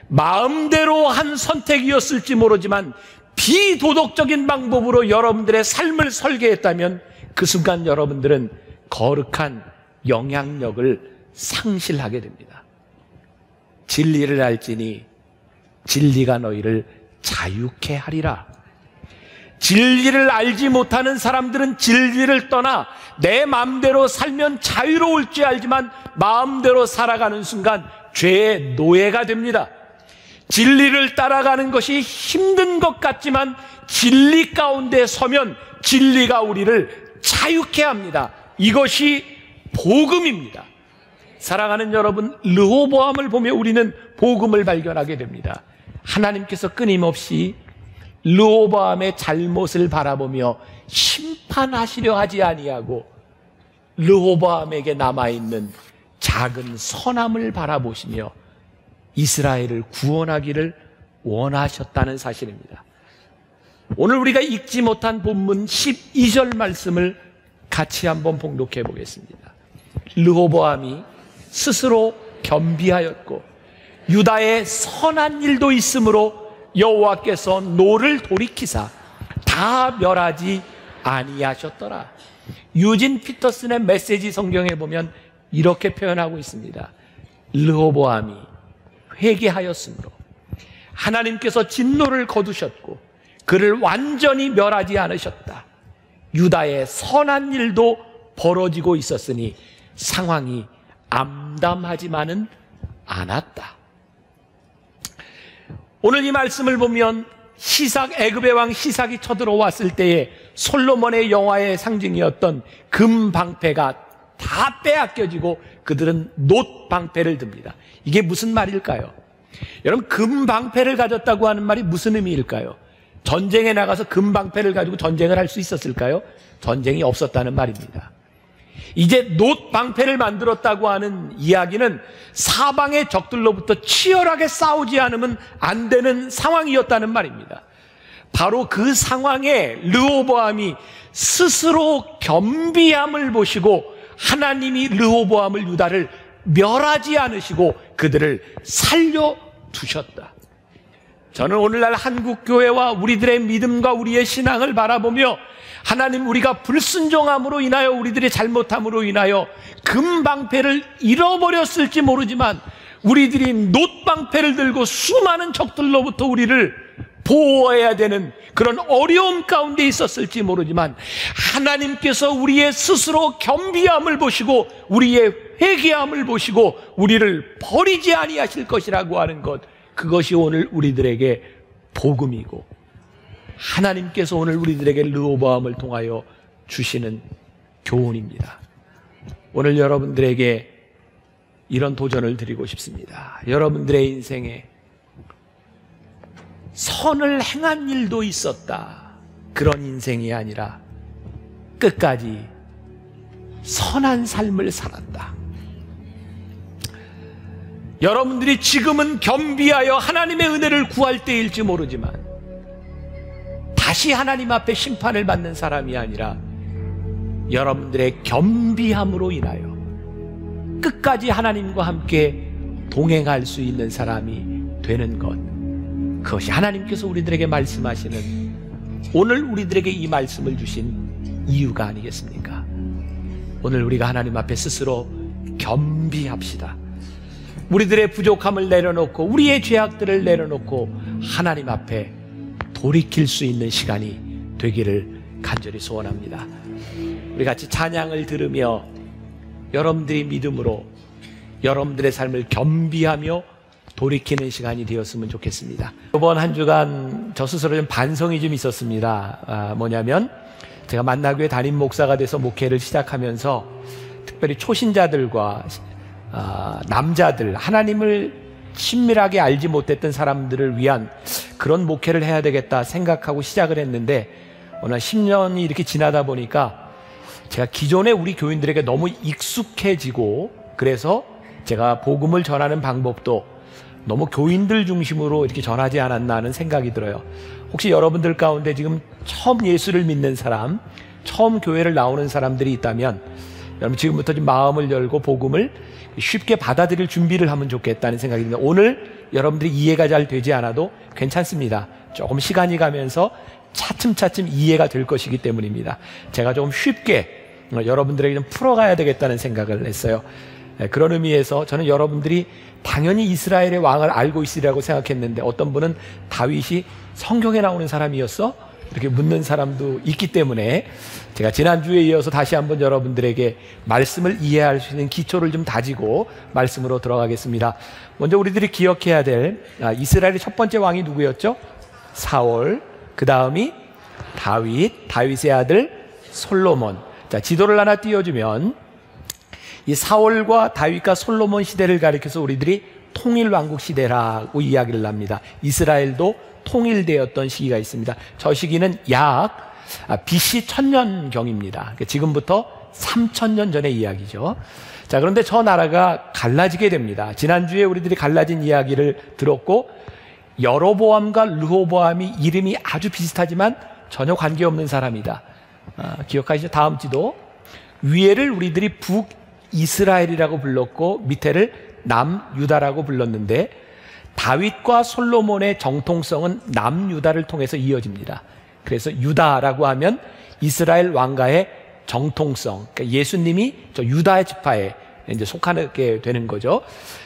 마음대로 한 선택이었을지 모르지만 비도덕적인 방법으로 여러분들의 삶을 설계했다면 그 순간 여러분들은 거룩한 영향력을 상실하게 됩니다. 진리를 알지니 진리가 너희를 자유케 하리라. 진리를 알지 못하는 사람들은 진리를 떠나 내 마음대로 살면 자유로울지 알지만 마음대로 살아가는 순간 죄의 노예가 됩니다. 진리를 따라가는 것이 힘든 것 같지만 진리 가운데 서면 진리가 우리를 자유케 합니다. 이것이 복음입니다. 사랑하는 여러분, 르호보암을 보며 우리는 복음을 발견하게 됩니다. 하나님께서 끊임없이 르호보암의 잘못을 바라보며 심판하시려 하지 아니하고 르호보암에게 남아있는 작은 선함을 바라보시며 이스라엘을 구원하기를 원하셨다는 사실입니다. 오늘 우리가 읽지 못한 본문 12절 말씀을 같이 한번 봉독해 보겠습니다. 르호보암이 스스로 겸비하였고 유다에 선한 일도 있으므로 여호와께서 노를 돌이키사 다 멸하지 아니하셨더라. 유진 피터슨의 메시지 성경에 보면 이렇게 표현하고 있습니다. 르호보암이 회개하였으므로 하나님께서 진노를 거두셨고 그를 완전히 멸하지 않으셨다. 유다의 선한 일도 벌어지고 있었으니 상황이 암담하지만은 않았다. 오늘 이 말씀을 보면 애굽의 왕 시삭이 쳐들어왔을 때에 솔로몬의 영화의 상징이었던 금 방패가 다 빼앗겨지고 그들은 놋 방패를 듭니다. 이게 무슨 말일까요? 여러분, 금 방패를 가졌다고 하는 말이 무슨 의미일까요? 전쟁에 나가서 금 방패를 가지고 전쟁을 할 수 있었을까요? 전쟁이 없었다는 말입니다. 이제 놋 방패를 만들었다고 하는 이야기는 사방의 적들로부터 치열하게 싸우지 않으면 안 되는 상황이었다는 말입니다. 바로 그 상황에 르호보암이 스스로 겸비함을 보시고 하나님이 르호보암을 유다를 멸하지 않으시고 그들을 살려두셨다. 저는 오늘날 한국교회와 우리들의 믿음과 우리의 신앙을 바라보며 하나님, 우리가 불순종함으로 인하여 우리들의 잘못함으로 인하여 금방패를 잃어버렸을지 모르지만 우리들이 놋방패를 들고 수많은 적들로부터 우리를 보호해야 되는 그런 어려움 가운데 있었을지 모르지만 하나님께서 우리의 스스로 겸비함을 보시고 우리의 회개함을 보시고 우리를 버리지 아니하실 것이라고 하는 것, 그것이 오늘 우리들에게 복음이고 하나님께서 오늘 우리들에게 르호보암을 통하여 주시는 교훈입니다. 오늘 여러분들에게 이런 도전을 드리고 싶습니다. 여러분들의 인생에 선을 행한 일도 있었다, 그런 인생이 아니라 끝까지 선한 삶을 살았다. 여러분들이 지금은 겸비하여 하나님의 은혜를 구할 때일지 모르지만 다시 하나님 앞에 심판을 받는 사람이 아니라 여러분들의 겸비함으로 인하여 끝까지 하나님과 함께 동행할 수 있는 사람이 되는 것, 그것이 하나님께서 우리들에게 말씀하시는, 오늘 우리들에게 이 말씀을 주신 이유가 아니겠습니까? 오늘 우리가 하나님 앞에 스스로 겸비합시다. 우리들의 부족함을 내려놓고 우리의 죄악들을 내려놓고 하나님 앞에 돌이킬 수 있는 시간이 되기를 간절히 소원합니다. 우리 같이 찬양을 들으며 여러분들이 믿음으로 여러분들의 삶을 겸비하며 돌이키는 시간이 되었으면 좋겠습니다. 이번 한 주간 저 스스로 좀 반성이 좀 있었습니다. 뭐냐면 제가 만나교회 담임 목사가 돼서 목회를 시작하면서 특별히 초신자들과 남자들, 하나님을 친밀하게 알지 못했던 사람들을 위한 그런 목회를 해야 되겠다 생각하고 시작을 했는데 오늘 10년이 이렇게 지나다 보니까 제가 기존에 우리 교인들에게 너무 익숙해지고 그래서 제가 복음을 전하는 방법도 너무 교인들 중심으로 이렇게 전하지 않았나 하는 생각이 들어요. 혹시 여러분들 가운데 지금 처음 예수를 믿는 사람, 처음 교회를 나오는 사람들이 있다면 여러분 지금부터 좀 마음을 열고 복음을 쉽게 받아들일 준비를 하면 좋겠다는 생각이 듭니다. 오늘 여러분들이 이해가 잘 되지 않아도 괜찮습니다. 조금 시간이 가면서 차츰차츰 이해가 될 것이기 때문입니다. 제가 좀 쉽게 여러분들에게 좀 풀어가야 되겠다는 생각을 했어요. 그런 의미에서 저는 여러분들이 당연히 이스라엘의 왕을 알고 있으리라고 생각했는데 어떤 분은 다윗이 성경에 나오는 사람이었어? 이렇게 묻는 사람도 있기 때문에 제가 지난주에 이어서 다시 한번 여러분들에게 말씀을 이해할 수 있는 기초를 좀 다지고 말씀으로 들어가겠습니다. 먼저 우리들이 기억해야 될 이스라엘의 첫 번째 왕이 누구였죠? 사울, 그 다음이 다윗의 아들 솔로몬. 자, 지도를 하나 띄워주면 이 사울과 다윗과 솔로몬 시대를 가리켜서 우리들이 통일왕국 시대라고 이야기를 합니다. 이스라엘도 통일되었던 시기가 있습니다. 저 시기는 약 BC 1000년경입니다. 지금부터 3000년 전의 이야기죠. 자, 그런데 저 나라가 갈라지게 됩니다. 지난주에 우리들이 갈라진 이야기를 들었고 여로보암과 르호보암이 이름이 아주 비슷하지만 전혀 관계없는 사람이다. 기억하시죠? 다음 지도 위에를 우리들이 북이스라엘이라고 불렀고 밑에를 남유다라고 불렀는데 다윗과 솔로몬의 정통성은 남유다를 통해서 이어집니다. 그래서 유다라고 하면 이스라엘 왕가의 정통성, 그러니까 예수님이 저 유다의 지파에 이제 속하게 되는 거죠.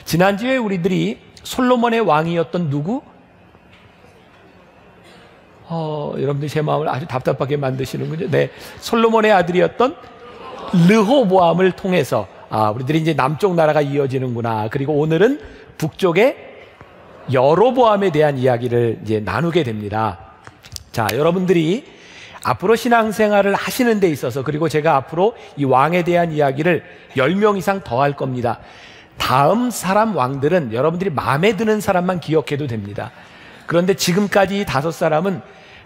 지난주에 우리들이 솔로몬의 왕이었던 누구? 여러분들 제 마음을 아주 답답하게 만드시는군요. 네, 솔로몬의 아들이었던 르호보암을 통해서 우리들이 이제 남쪽 나라가 이어지는구나. 그리고 오늘은 북쪽의 여로보암에 대한 이야기를 이제 나누게 됩니다. 자, 여러분들이 앞으로 신앙생활을 하시는 데 있어서 그리고 제가 앞으로 이 왕에 대한 이야기를 10명 이상 더 할 겁니다. 다음 사람 왕들은 여러분들이 마음에 드는 사람만 기억해도 됩니다. 그런데 지금까지 이 5사람은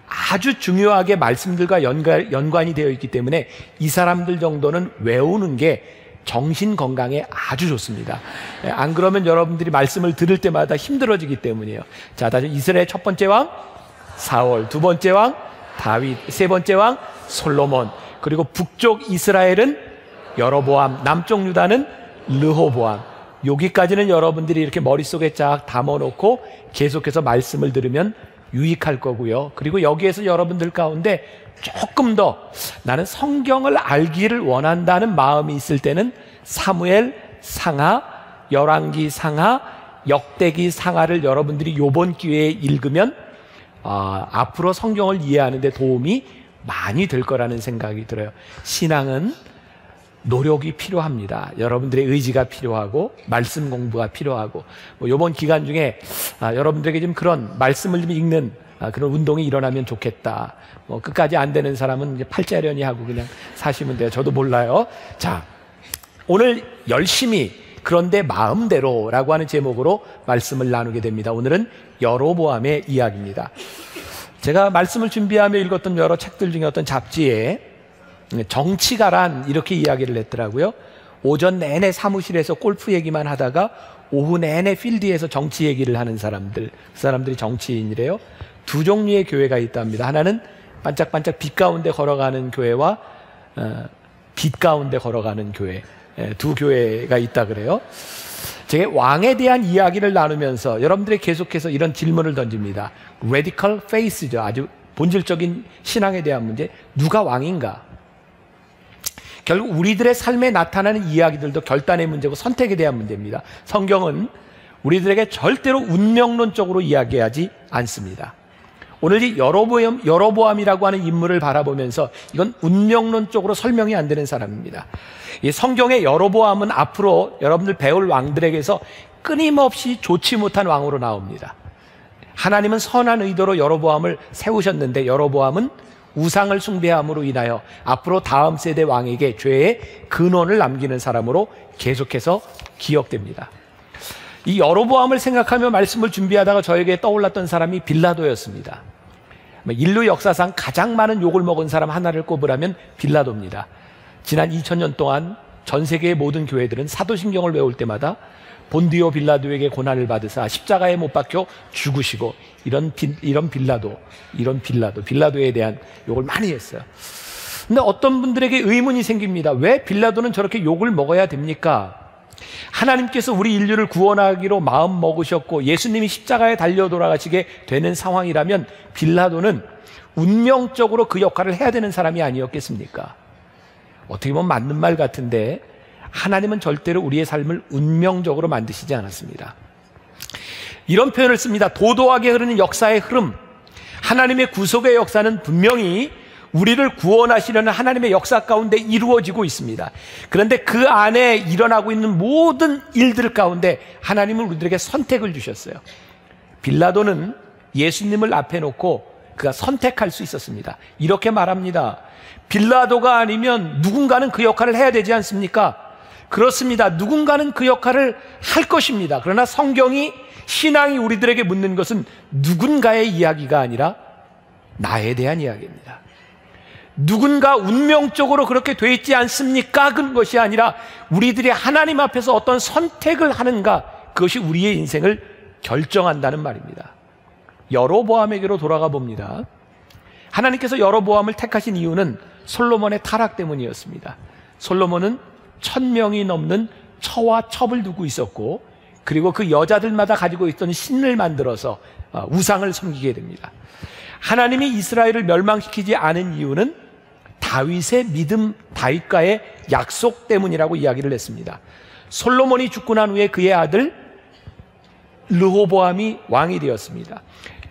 아주 중요하게 말씀들과 연관이 되어 있기 때문에 이 사람들 정도는 외우는 게 정신 건강에 아주 좋습니다. 안 그러면 여러분들이 말씀을 들을 때마다 힘들어지기 때문이에요. 자, 다시 이스라엘 첫 번째 왕 사울, 두 번째 왕 다윗, 세 번째 왕 솔로몬, 그리고 북쪽 이스라엘은 여로보암, 남쪽 유다는 르호보암. 여기까지는 여러분들이 이렇게 머릿속에 쫙 담아놓고 계속해서 말씀을 들으면 유익할 거고요. 그리고 여기에서 여러분들 가운데 조금 더 나는 성경을 알기를 원한다는 마음이 있을 때는 사무엘 상하, 열왕기 상하, 역대기 상하를 여러분들이 이번 기회에 읽으면 앞으로 성경을 이해하는 데 도움이 많이 될 거라는 생각이 들어요. 신앙은 노력이 필요합니다. 여러분들의 의지가 필요하고 말씀 공부가 필요하고 이번 기간 중에 여러분들에게 좀 그런 말씀을 좀 읽는 그런 운동이 일어나면 좋겠다. 끝까지 안 되는 사람은 이제 팔자련이 하고 그냥 사시면 돼요. 저도 몰라요. 자, 오늘 열심히 그런데 마음대로라고 하는 제목으로 말씀을 나누게 됩니다. 오늘은 여로보암의 이야기입니다. 제가 말씀을 준비하며 읽었던 여러 책들 중에 어떤 잡지에 정치가란 이렇게 이야기를 했더라고요. 오전 내내 사무실에서 골프 얘기만 하다가 오후 내내 필드에서 정치 얘기를 하는 사람들, 그 사람들이 정치인이래요. 두 종류의 교회가 있답니다. 하나는 반짝반짝 빛 가운데 걸어가는 교회와 빛 가운데 걸어가는 교회, 두 교회가 있다 그래요. 제가 왕에 대한 이야기를 나누면서 여러분들이 계속해서 이런 질문을 던집니다. Radical faith죠. 아주 본질적인 신앙에 대한 문제. 누가 왕인가? 결국 우리들의 삶에 나타나는 이야기들도 결단의 문제고 선택에 대한 문제입니다. 성경은 우리들에게 절대로 운명론적으로 이야기하지 않습니다. 오늘 이 여로보암이라고 하는 인물을 바라보면서 이건 운명론적으로 설명이 안 되는 사람입니다. 이 성경의 여로보암은 앞으로 여러분들 배울 왕들에게서 끊임없이 좋지 못한 왕으로 나옵니다. 하나님은 선한 의도로 여로보암을 세우셨는데 여로보암은 우상을 숭배함으로 인하여 앞으로 다음 세대 왕에게 죄의 근원을 남기는 사람으로 계속해서 기억됩니다. 이 여로보암을 생각하며 말씀을 준비하다가 저에게 떠올랐던 사람이 빌라도였습니다. 인류 역사상 가장 많은 욕을 먹은 사람 하나를 꼽으라면 빌라도입니다. 지난 2000년 동안 전 세계의 모든 교회들은 사도신경을 외울 때마다 본디오 빌라도에게 고난을 받으사 십자가에 못 박혀 죽으시고 이런 빌라도에 대한 욕을 많이 했어요. 근데 어떤 분들에게 의문이 생깁니다. 왜 빌라도는 저렇게 욕을 먹어야 됩니까? 하나님께서 우리 인류를 구원하기로 마음 먹으셨고 예수님이 십자가에 달려 돌아가시게 되는 상황이라면 빌라도는 운명적으로 그 역할을 해야 되는 사람이 아니었겠습니까? 어떻게 보면 맞는 말 같은데 하나님은 절대로 우리의 삶을 운명적으로 만드시지 않았습니다. 이런 표현을 씁니다. 도도하게 흐르는 역사의 흐름, 하나님의 구속의 역사는 분명히 우리를 구원하시려는 하나님의 역사 가운데 이루어지고 있습니다. 그런데 그 안에 일어나고 있는 모든 일들 가운데 하나님은 우리들에게 선택을 주셨어요. 빌라도는 예수님을 앞에 놓고 그가 선택할 수 있었습니다. 이렇게 말합니다. 빌라도가 아니면 누군가는 그 역할을 해야 되지 않습니까? 그렇습니다. 누군가는 그 역할을 할 것입니다. 그러나 성경이, 신앙이 우리들에게 묻는 것은 누군가의 이야기가 아니라 나에 대한 이야기입니다. 누군가 운명적으로 그렇게 돼 있지 않습니까? 그것이 아니라 우리들이 하나님 앞에서 어떤 선택을 하는가, 그것이 우리의 인생을 결정한다는 말입니다. 여로보암에게로 돌아가 봅니다. 하나님께서 여로보암을 택하신 이유는 솔로몬의 타락 때문이었습니다. 솔로몬은 1000명이 넘는 처와 첩을 두고 있었고, 그리고 그 여자들마다 가지고 있던 신을 만들어서 우상을 섬기게 됩니다. 하나님이 이스라엘을 멸망시키지 않은 이유는 다윗의 믿음, 다윗과의 약속 때문이라고 이야기를 했습니다. 솔로몬이 죽고 난 후에 그의 아들 르호보암이 왕이 되었습니다.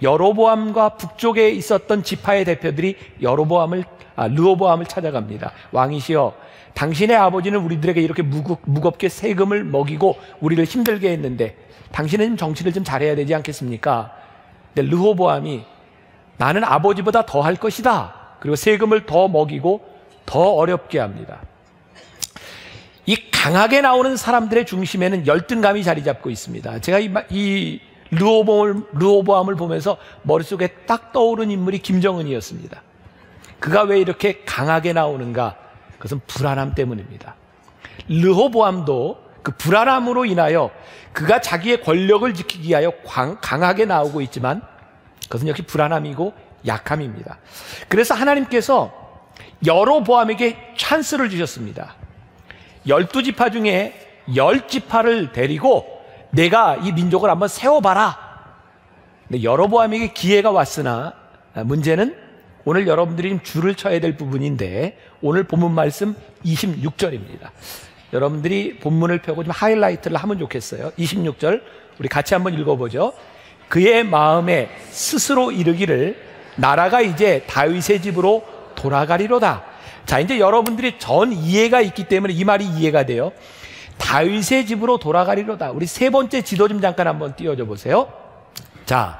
여로보암과 북쪽에 있었던 지파의 대표들이 르호보암을 찾아갑니다. 왕이시여, 당신의 아버지는 우리들에게 이렇게 무겁게 세금을 먹이고 우리를 힘들게 했는데 당신은 정치를 좀 잘해야 되지 않겠습니까? 근데 르호보암이 나는 아버지보다 더 할 것이다. 그리고 세금을 더 먹이고 더 어렵게 합니다. 이 강하게 나오는 사람들의 중심에는 열등감이 자리 잡고 있습니다. 제가 이 르호보암을 보면서 머릿속에 딱 떠오른 인물이 김정은이었습니다. 그가 왜 이렇게 강하게 나오는가? 그것은 불안함 때문입니다. 르호보암도 그 불안함으로 인하여 그가 자기의 권력을 지키기 위하여 강하게 나오고 있지만 그것은 역시 불안함이고 약함입니다. 그래서 하나님께서 여로보암에게 찬스를 주셨습니다. 12지파 중에 10지파를 데리고 내가 이 민족을 한번 세워봐라. 근데 여로보암에게 기회가 왔으나 문제는 오늘 여러분들이 좀 줄을 쳐야 될 부분인데 오늘 본문 말씀 26절입니다. 여러분들이 본문을 펴고 좀 하이라이트를 하면 좋겠어요. 26절 우리 같이 한번 읽어보죠. 그의 마음에 스스로 이르기를 나라가 이제 다윗의 집으로 돌아가리로다. 자, 이제 여러분들이 전 이해가 있기 때문에 이 말이 이해가 돼요. 다윗의 집으로 돌아가리로다. 우리 세 번째 지도 좀 잠깐 한번 띄워줘 보세요. 자,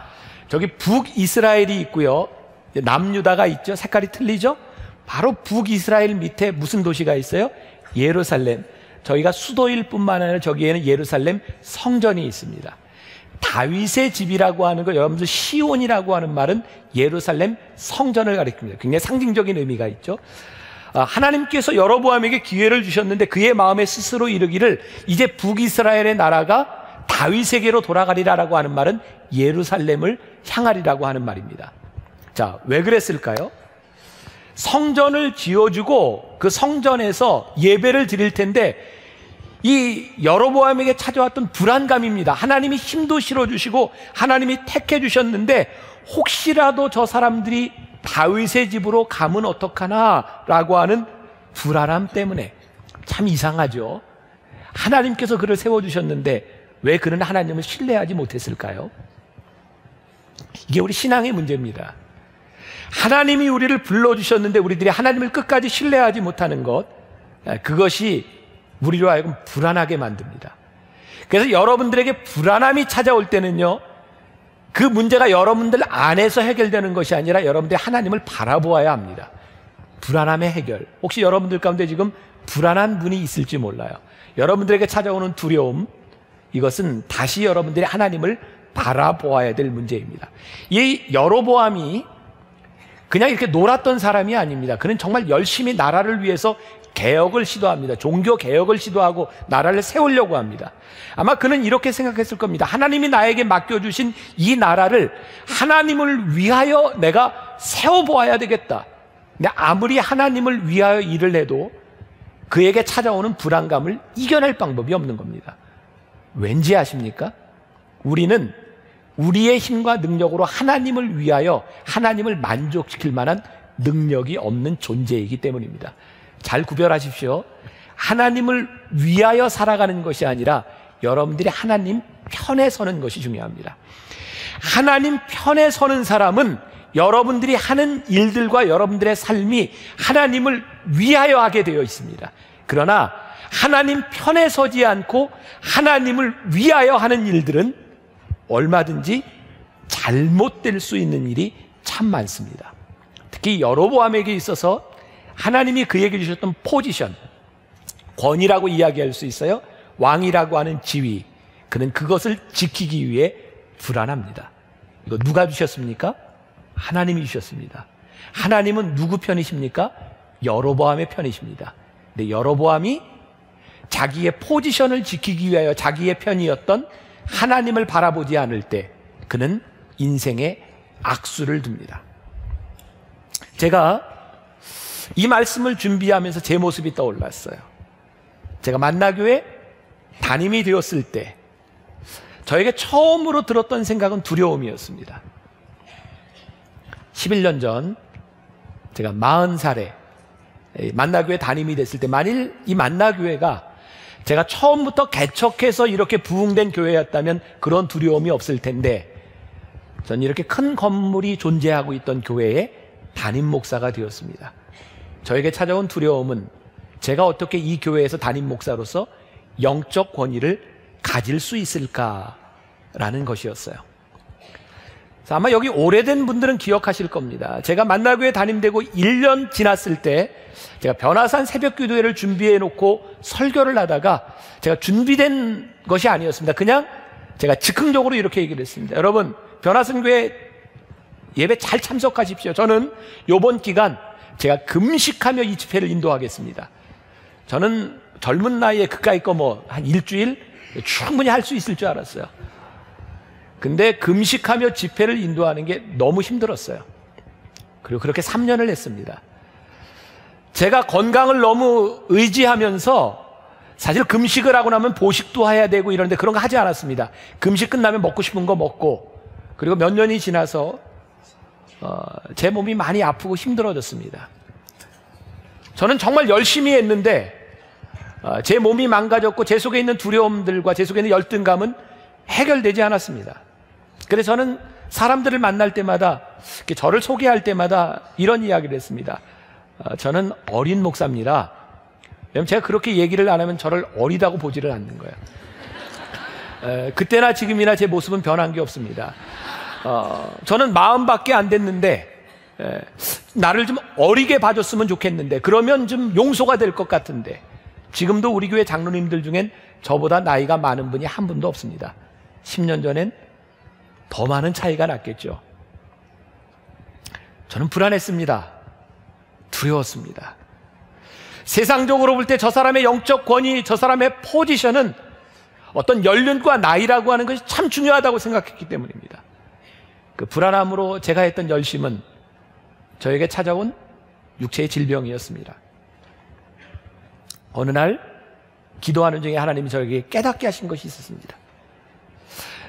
저기 북이스라엘이 있고요. 남유다가 있죠. 색깔이 틀리죠. 바로 북이스라엘 밑에 무슨 도시가 있어요? 예루살렘. 저희가 수도일 뿐만 아니라 저기에는 예루살렘 성전이 있습니다. 다윗의 집이라고 하는 거, 여러분들 시온이라고 하는 말은 예루살렘 성전을 가리킵니다. 굉장히 상징적인 의미가 있죠. 하나님께서 여로보암에게 기회를 주셨는데 그의 마음에 스스로 이르기를 이제 북이스라엘의 나라가 다윗에게로 돌아가리라라고 하는 말은 예루살렘을 향하리라고 하는 말입니다. 자, 왜 그랬을까요? 성전을 지어주고 그 성전에서 예배를 드릴 텐데 이 여로보암에게 찾아왔던 불안감입니다. 하나님이 힘도 실어주시고 하나님이 택해 주셨는데 혹시라도 저 사람들이 다윗의 집으로 가면 어떡하나 라고 하는 불안함 때문에. 참 이상하죠. 하나님께서 그를 세워주셨는데 왜 그는 하나님을 신뢰하지 못했을까요? 이게 우리 신앙의 문제입니다. 하나님이 우리를 불러주셨는데 우리들이 하나님을 끝까지 신뢰하지 못하는 것, 그것이 우리로 하여금 불안하게 만듭니다. 그래서 여러분들에게 불안함이 찾아올 때는요, 그 문제가 여러분들 안에서 해결되는 것이 아니라 여러분들이 하나님을 바라보아야 합니다. 불안함의 해결. 혹시 여러분들 가운데 지금 불안한 분이 있을지 몰라요. 여러분들에게 찾아오는 두려움, 이것은 다시 여러분들이 하나님을 바라보아야 될 문제입니다. 이 여로보암이 그냥 이렇게 놀았던 사람이 아닙니다. 그는 정말 열심히 나라를 위해서 개혁을 시도합니다. 종교 개혁을 시도하고 나라를 세우려고 합니다. 아마 그는 이렇게 생각했을 겁니다. 하나님이 나에게 맡겨주신 이 나라를 하나님을 위하여 내가 세워보아야 되겠다. 근데 아무리 하나님을 위하여 일을 해도 그에게 찾아오는 불안감을 이겨낼 방법이 없는 겁니다. 왠지 아십니까? 우리는 우리의 힘과 능력으로 하나님을 위하여 하나님을 만족시킬 만한 능력이 없는 존재이기 때문입니다. 잘 구별하십시오. 하나님을 위하여 살아가는 것이 아니라 여러분들이 하나님 편에 서는 것이 중요합니다. 하나님 편에 서는 사람은 여러분들이 하는 일들과 여러분들의 삶이 하나님을 위하여 하게 되어 있습니다. 그러나 하나님 편에 서지 않고 하나님을 위하여 하는 일들은 얼마든지 잘못될 수 있는 일이 참 많습니다. 특히 여로보암에게 있어서 하나님이 그에게 주셨던 포지션, 권위라고 이야기할 수 있어요. 왕이라고 하는 지위, 그는 그것을 지키기 위해 불안합니다. 이거 누가 주셨습니까? 하나님이 주셨습니다. 하나님은 누구 편이십니까? 여로보암의 편이십니다. 근데 여로보암이 자기의 포지션을 지키기 위하여 자기의 편이었던 하나님을 바라보지 않을 때 그는 인생에 악수를 둡니다. 제가 이 말씀을 준비하면서 제 모습이 떠올랐어요. 제가 만나교회 담임이 되었을 때 저에게 처음으로 들었던 생각은 두려움이었습니다. 11년 전 제가 40살에 만나교회 담임이 됐을 때, 만일 이 만나교회가 제가 처음부터 개척해서 이렇게 부흥된 교회였다면 그런 두려움이 없을 텐데, 전 이렇게 큰 건물이 존재하고 있던 교회의 담임 목사가 되었습니다. 저에게 찾아온 두려움은 제가 어떻게 이 교회에서 담임 목사로서 영적 권위를 가질 수 있을까라는 것이었어요. 아마 여기 오래된 분들은 기억하실 겁니다. 제가 만나교회 담임되고 1년 지났을 때 제가 변화산 새벽기도회를 준비해 놓고 설교를 하다가 제가 준비된 것이 아니었습니다. 그냥 제가 즉흥적으로 이렇게 얘기를 했습니다. 여러분, 변화산 교회 예배 잘 참석하십시오. 저는 이번 기간 제가 금식하며 이 집회를 인도하겠습니다. 저는 젊은 나이에 그까이 거 한 일주일 충분히 할 수 있을 줄 알았어요. 근데 금식하며 집회를 인도하는 게 너무 힘들었어요. 그리고 그렇게 3년을 했습니다. 제가 건강을 너무 의지하면서 사실 금식을 하고 나면 보식도 해야 되고 이런데 그런 거 하지 않았습니다. 금식 끝나면 먹고 싶은 거 먹고, 그리고 몇 년이 지나서 제 몸이 많이 아프고 힘들어졌습니다. 저는 정말 열심히 했는데 제 몸이 망가졌고 제 속에 있는 두려움들과 제 속에 있는 열등감은 해결되지 않았습니다. 그래서 저는 사람들을 만날 때마다, 저를 소개할 때마다 이런 이야기를 했습니다. 저는 어린 목사입니다. 왜냐면 제가 그렇게 얘기를 안 하면 저를 어리다고 보지를 않는 거예요. 그때나 지금이나 제 모습은 변한 게 없습니다. 저는 40밖에 안 됐는데 나를 좀 어리게 봐줬으면 좋겠는데, 그러면 좀 용서가 될 것 같은데, 지금도 우리 교회 장로님들 중엔 저보다 나이가 많은 분이 한 분도 없습니다. 10년 전엔 더 많은 차이가 났겠죠. 저는 불안했습니다. 두려웠습니다. 세상적으로 볼 때 저 사람의 영적 권위, 저 사람의 포지션은 어떤 연륜과 나이라고 하는 것이 참 중요하다고 생각했기 때문입니다. 그 불안함으로 제가 했던 열심은 저에게 찾아온 육체의 질병이었습니다. 어느 날 기도하는 중에 하나님이 저에게 깨닫게 하신 것이 있었습니다.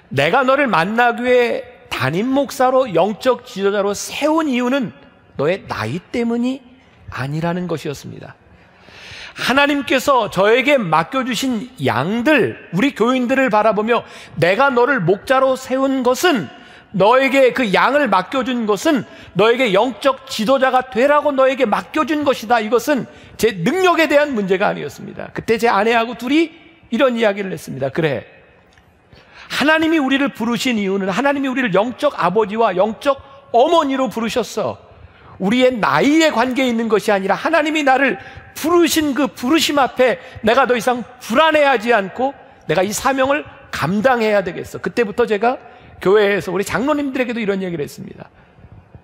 내가 너를 만나교회 담임 목사로, 영적 지도자로 세운 이유는 너의 나이 때문이 아니라는 것이었습니다. 하나님께서 저에게 맡겨주신 양들, 우리 교인들을 바라보며 내가 너를 목자로 세운 것은 너에게 그 양을 맡겨준 것은 너에게 영적 지도자가 되라고 너에게 맡겨준 것이다. 이것은 제 능력에 대한 문제가 아니었습니다. 그때 제 아내하고 둘이 이런 이야기를 했습니다. 그래, 하나님이 우리를 부르신 이유는 하나님이 우리를 영적 아버지와 영적 어머니로 부르셨어. 우리의 나이에 관계에 있는 것이 아니라 하나님이 나를 부르신 그 부르심 앞에 내가 더 이상 불안해하지 않고 내가 이 사명을 감당해야 되겠어. 그때부터 제가 교회에서 우리 장로님들에게도 이런 얘기를 했습니다.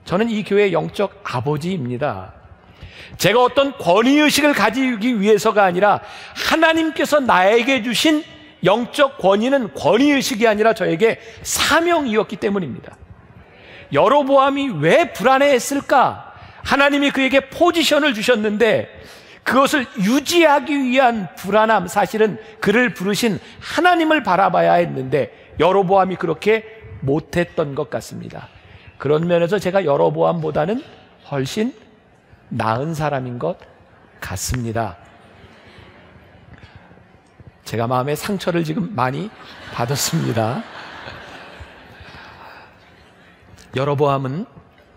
저는 이 교회의 영적 아버지입니다. 제가 어떤 권위의식을 가지기 위해서가 아니라 하나님께서 나에게 주신 영적 권위는 권위의식이 아니라 저에게 사명이었기 때문입니다. 여로보암이 왜 불안해했을까? 하나님이 그에게 포지션을 주셨는데 그것을 유지하기 위한 불안함, 사실은 그를 부르신 하나님을 바라봐야 했는데 여로보암이 그렇게 못했던 것 같습니다. 그런 면에서 제가 여로보암보다는 훨씬 나은 사람인 것 같습니다. 제가 마음에 상처를 지금 많이 받았습니다. 여로보암은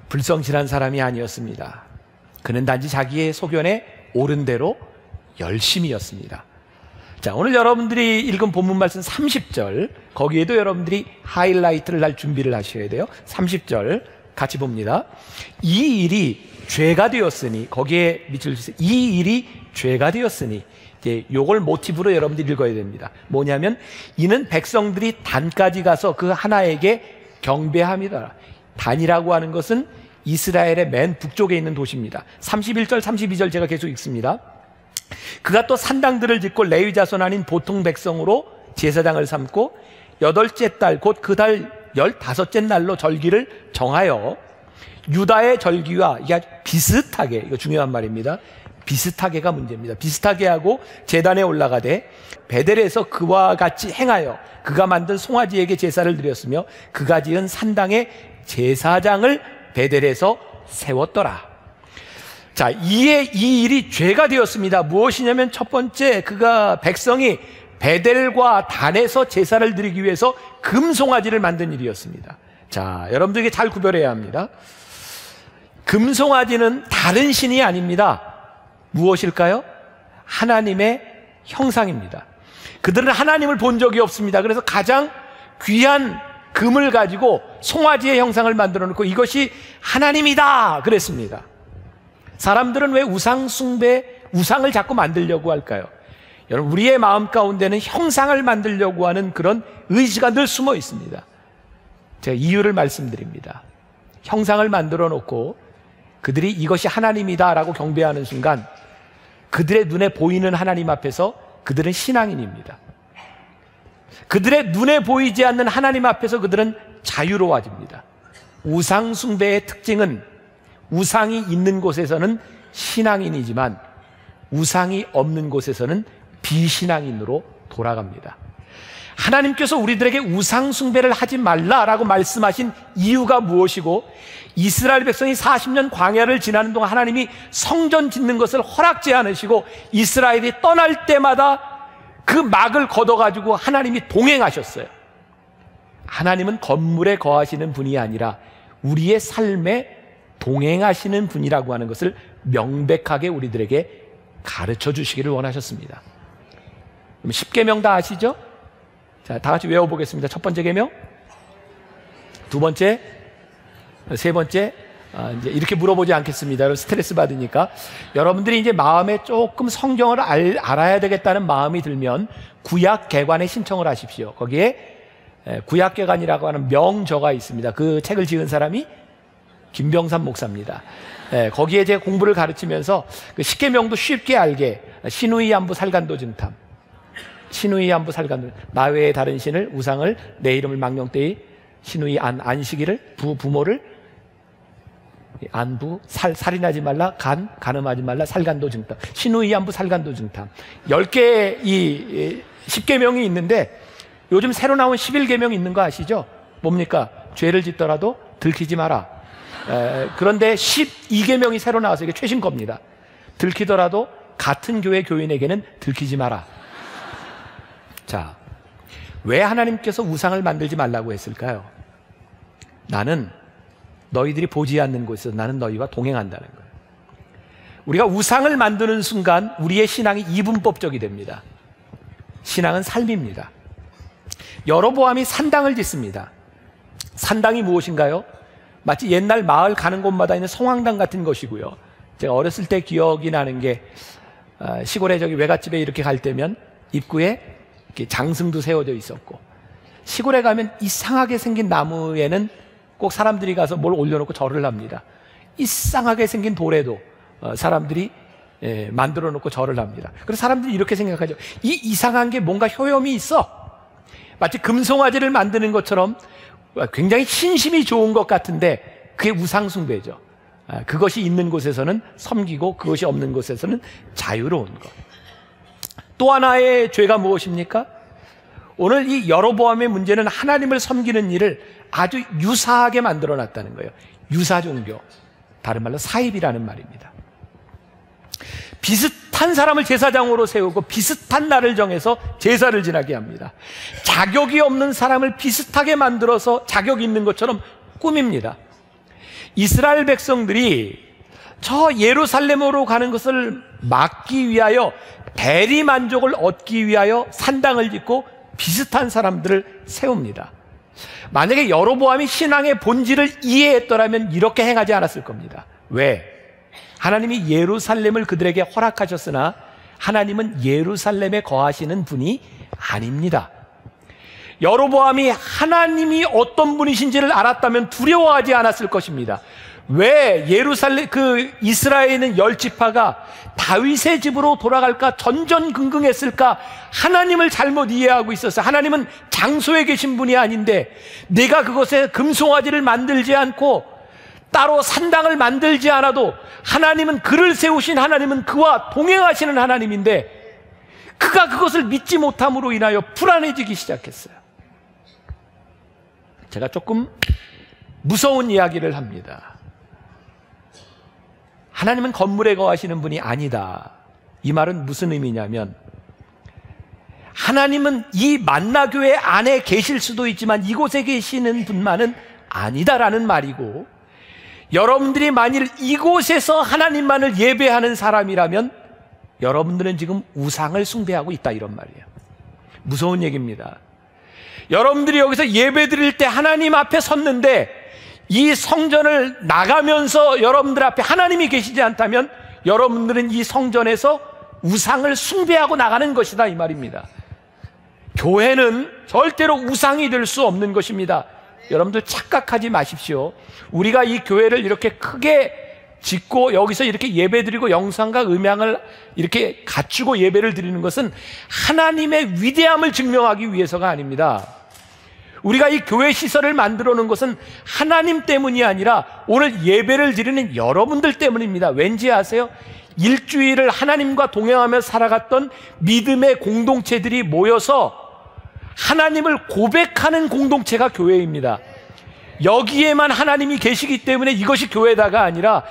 불성실한 사람이 아니었습니다. 그는 단지 자기의 소견에 옳은 대로 열심이었습니다. 자, 오늘 여러분들이 읽은 본문 말씀 30절, 거기에도 여러분들이 하이라이트를 할 준비를 하셔야 돼요. 30절 같이 봅니다. 이 일이 죄가 되었으니, 거기에 밑줄 주세요. 이 일이 죄가 되었으니, 요걸 모티브로 여러분들이 읽어야 됩니다. 뭐냐면 이는 백성들이 단까지 가서 그 하나에게 경배함이다. 단이라고 하는 것은 이스라엘의 맨 북쪽에 있는 도시입니다. 31절 32절 제가 계속 읽습니다. 그가 또 산당들을 짓고 레위 자손 아닌 보통 백성으로 제사장을 삼고 8째 달 곧 그 달 15째 날로 절기를 정하여 유다의 절기와 이게 아주 비슷하게, 이거 중요한 말입니다. 비슷하게가 문제입니다. 비슷하게 하고 제단에 올라가되 베델에서 그와 같이 행하여 그가 만든 송아지에게 제사를 드렸으며 그가 지은 산당에 제사장을 베델에서 세웠더라. 자, 이 일이 죄가 되었습니다. 무엇이냐면 첫 번째, 그가 백성이 베델과 단에서 제사를 드리기 위해서 금송아지를 만든 일이었습니다. 자, 여러분들에게 잘 구별해야 합니다. 금송아지는 다른 신이 아닙니다. 무엇일까요? 하나님의 형상입니다. 그들은 하나님을 본 적이 없습니다. 그래서 가장 귀한 금을 가지고 송아지의 형상을 만들어 놓고 이것이 하나님이다 그랬습니다. 사람들은 왜 우상 숭배, 우상을 자꾸 만들려고 할까요? 여러분, 우리의 마음 가운데는 형상을 만들려고 하는 그런 의지가 늘 숨어 있습니다. 제가 이유를 말씀드립니다. 형상을 만들어 놓고 그들이 이것이 하나님이다 라고 경배하는 순간 그들의 눈에 보이는 하나님 앞에서 그들은 신앙인입니다. 그들의 눈에 보이지 않는 하나님 앞에서 그들은 자유로워집니다. 우상 숭배의 특징은 우상이 있는 곳에서는 신앙인이지만 우상이 없는 곳에서는 비신앙인으로 돌아갑니다. 하나님께서 우리들에게 우상 숭배를 하지 말라라고 말씀하신 이유가 무엇이고 이스라엘 백성이 40년 광야를 지나는 동안 하나님이 성전 짓는 것을 허락지 않으시고 이스라엘이 떠날 때마다 그 막을 걷어가지고 하나님이 동행하셨어요. 하나님은 건물에 거하시는 분이 아니라 우리의 삶에 동행하시는 분이라고 하는 것을 명백하게 우리들에게 가르쳐 주시기를 원하셨습니다. 그럼 10계명 다 아시죠? 자, 다 같이 외워보겠습니다. 첫 번째 계명, 두 번째, 세 번째, 이제 이렇게 물어보지 않겠습니다. 스트레스 받으니까. 여러분들이 이제 마음에 조금 성경을 알아야 되겠다는 마음이 들면 구약개관에 신청을 하십시오. 거기에 구약개관이라고 하는 명저가 있습니다. 그 책을 지은 사람이 김병삼 목사입니다. 거기에 제 공부를 가르치면서 그 십계명도 쉽게 알게 신우이 안부 살간도 증탐, 신우이 안부 살간도, 나 외에 다른 신을 우상을 내 이름을 망령되이 신우이 안식일을 부모를 안부 살인하지 말라, 간음하지 말라, 살간도 증탐, 신우이 안부 살간도 증탐. 10개의 이 10계명이 있는데 요즘 새로 나온 11계명이 있는 거 아시죠? 뭡니까? 죄를 짓더라도 들키지 마라. 그런데 12계명이 새로 나와서 이게 최신 겁니다. 들키더라도 같은 교회 교인에게는 들키지 마라. 자, 왜 하나님께서 우상을 만들지 말라고 했을까요? 나는 너희들이 보지 않는 곳에서 나는 너희와 동행한다는 거예요. 우리가 우상을 만드는 순간 우리의 신앙이 이분법적이 됩니다. 신앙은 삶입니다. 여로보암이 산당을 짓습니다. 산당이 무엇인가요? 마치 옛날 마을 가는 곳마다 있는 성황당 같은 것이고요. 제가 어렸을 때 기억이 나는 게 시골에 저기 외갓집에 이렇게 갈 때면 입구에 이렇게 장승도 세워져 있었고, 시골에 가면 이상하게 생긴 나무에는 꼭 사람들이 가서 뭘 올려놓고 절을 합니다. 이상하게 생긴 돌에도 사람들이 만들어 놓고 절을 합니다. 그래서 사람들이 이렇게 생각하죠. 이 이상한 게 뭔가 효염이 있어. 마치 금송아지를 만드는 것처럼 굉장히 신심이 좋은 것 같은데 그게 우상숭배죠. 그것이 있는 곳에서는 섬기고 그것이 없는 곳에서는 자유로운 것. 또 하나의 죄가 무엇입니까? 오늘 이 여로보암의 문제는 하나님을 섬기는 일을 아주 유사하게 만들어 놨다는 거예요. 유사종교, 다른 말로 사입이라는 말입니다. 비슷한 사람을 제사장으로 세우고 비슷한 날을 정해서 제사를 지나게 합니다. 자격이 없는 사람을 비슷하게 만들어서 자격 있는 것처럼 꾸밉니다. 이스라엘 백성들이 저 예루살렘으로 가는 것을 막기 위하여, 대리 만족을 얻기 위하여 산당을 짓고 비슷한 사람들을 세웁니다. 만약에 여로보암이 신앙의 본질을 이해했더라면 이렇게 행하지 않았을 겁니다. 왜? 하나님이 예루살렘을 그들에게 허락하셨으나 하나님은 예루살렘에 거하시는 분이 아닙니다. 여로보암이 하나님이 어떤 분이신지를 알았다면 두려워하지 않았을 것입니다. 왜 예루살렘 이스라엘에 있는 10지파가 다윗의 집으로 돌아갈까 전전긍긍했을까? 하나님을 잘못 이해하고 있었어요. 하나님은 장소에 계신 분이 아닌데 내가 그것에 금송아지를 만들지 않고 따로 산당을 만들지 않아도 하나님은 그를 세우신 하나님은 그와 동행하시는 하나님인데 그가 그것을 믿지 못함으로 인하여 불안해지기 시작했어요. 제가 조금 무서운 이야기를 합니다. 하나님은 건물에 거하시는 분이 아니다. 이 말은 무슨 의미냐면 하나님은 이 만나교회 안에 계실 수도 있지만 이곳에 계시는 분만은 아니다라는 말이고, 여러분들이 만일 이곳에서 하나님만을 예배하는 사람이라면 여러분들은 지금 우상을 숭배하고 있다, 이런 말이에요. 무서운 얘기입니다. 여러분들이 여기서 예배 드릴 때 하나님 앞에 섰는데 이 성전을 나가면서 여러분들 앞에 하나님이 계시지 않다면 여러분들은 이 성전에서 우상을 숭배하고 나가는 것이다, 이 말입니다. 교회는 절대로 우상이 될 수 없는 것입니다. 여러분들 착각하지 마십시오. 우리가 이 교회를 이렇게 크게 짓고 여기서 이렇게 예배드리고 영상과 음향을 이렇게 갖추고 예배를 드리는 것은 하나님의 위대함을 증명하기 위해서가 아닙니다. 우리가 이 교회 시설을 만들어 놓은 것은 하나님 때문이 아니라 오늘 예배를 드리는 여러분들 때문입니다. 왠지 아세요? 일주일을 하나님과 동행하며 살아갔던 믿음의 공동체들이 모여서 하나님을 고백하는 공동체가 교회입니다. 여기에만 하나님이 계시기 때문에 이것이 교회다가 아니라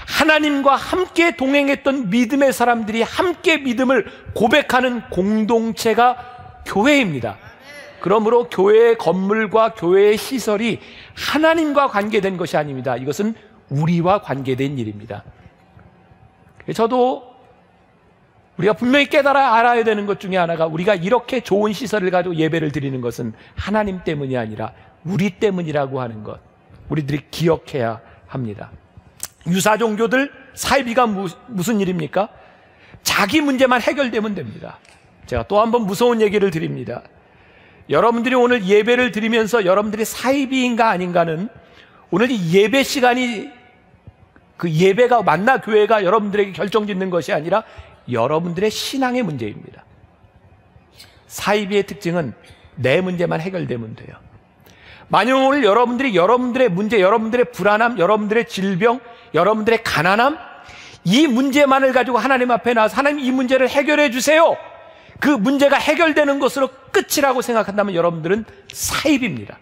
하나님과 함께 동행했던 믿음의 사람들이 함께 믿음을 고백하는 공동체가 교회입니다. 그러므로 교회의 건물과 교회의 시설이 하나님과 관계된 것이 아닙니다. 이것은 우리와 관계된 일입니다. 저도 우리가 분명히 깨달아 알아야 되는 것 중에 하나가, 우리가 이렇게 좋은 시설을 가지고 예배를 드리는 것은 하나님 때문이 아니라 우리 때문이라고 하는 것, 우리들이 기억해야 합니다. 유사 종교들 사이비가 무슨 일입니까? 자기 문제만 해결되면 됩니다. 제가 또 한 번 무서운 얘기를 드립니다. 여러분들이 오늘 예배를 드리면서 여러분들이 사이비인가 아닌가는 오늘 이 예배 시간이, 그 예배가 만나 교회가 여러분들에게 결정짓는 것이 아니라 여러분들의 신앙의 문제입니다. 사이비의 특징은 내 문제만 해결되면 돼요. 만약 오늘 여러분들이 여러분들의 문제, 여러분들의 불안함, 여러분들의 질병, 여러분들의 가난함, 이 문제만을 가지고 하나님 앞에 나와서 하나님 이 문제를 해결해 주세요, 그 문제가 해결되는 것으로 끝이라고 생각한다면 여러분들은 사입입니다.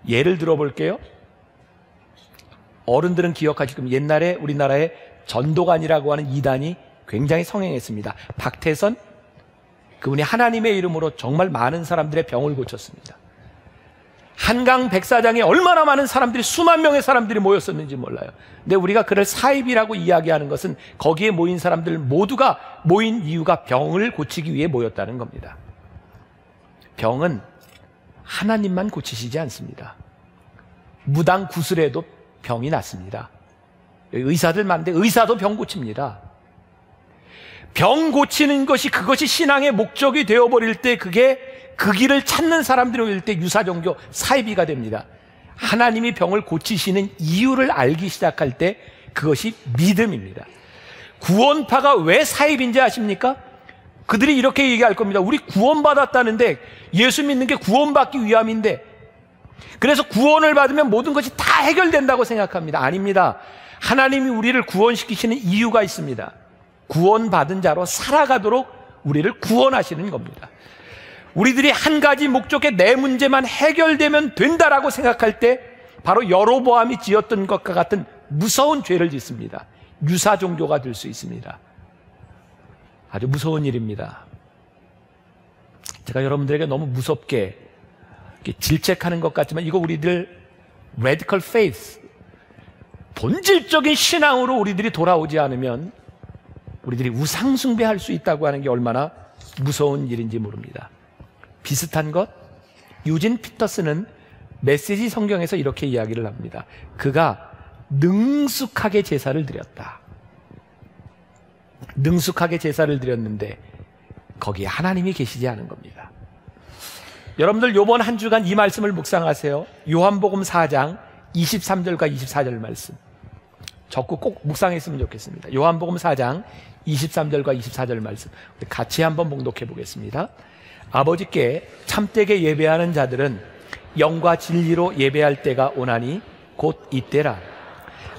예를 들어볼게요. 어른들은 기억하실 겁니다. 옛날에 우리나라에 전도관이라고 하는 이단이 굉장히 성행했습니다. 박태선, 그분이 하나님의 이름으로 정말 많은 사람들의 병을 고쳤습니다. 한강 백사장에 얼마나 많은 사람들이, 수만 명의 사람들이 모였었는지 몰라요. 근데 우리가 그를 사입이라고 이야기하는 것은 거기에 모인 사람들 모두가 모인 이유가 병을 고치기 위해 모였다는 겁니다. 병은 하나님만 고치시지 않습니다. 무당 구슬에도 병이 낫습니다. 의사들 많은데 의사도 병 고칩니다. 병 고치는 것이, 그것이 신앙의 목적이 되어버릴 때, 그게 그 길을 찾는 사람들이 올 때 유사종교 사이비가 됩니다. 하나님이 병을 고치시는 이유를 알기 시작할 때 그것이 믿음입니다. 구원파가 왜 사입인지 아십니까? 그들이 이렇게 얘기할 겁니다. 우리 구원받았다는데, 예수 믿는 게 구원받기 위함인데, 그래서 구원을 받으면 모든 것이 다 해결된다고 생각합니다. 아닙니다. 하나님이 우리를 구원시키시는 이유가 있습니다. 구원받은 자로 살아가도록 우리를 구원하시는 겁니다. 우리들이 한 가지 목적에 내 문제만 해결되면 된다라고 생각할 때 바로 여로보암이 지었던 것과 같은 무서운 죄를 짓습니다. 유사 종교가 될 수 있습니다. 아주 무서운 일입니다. 제가 여러분들에게 너무 무섭게 질책하는 것 같지만, 이거 우리들 radical faith, 본질적인 신앙으로 우리들이 돌아오지 않으면 우리들이 우상 숭배할 수 있다고 하는 게 얼마나 무서운 일인지 모릅니다. 비슷한 것, 유진 피터스는 메시지 성경에서 이렇게 이야기를 합니다. 그가 능숙하게 제사를 드렸다. 능숙하게 제사를 드렸는데 거기에 하나님이 계시지 않은 겁니다. 여러분들 이번 한 주간 이 말씀을 묵상하세요. 요한복음 4장 23절과 24절 말씀 적고 꼭 묵상했으면 좋겠습니다. 요한복음 4장 23절과 24절 말씀 같이 한번 봉독해 보겠습니다. 아버지께 참되게 예배하는 자들은 영과 진리로 예배할 때가 오나니 곧 이때라.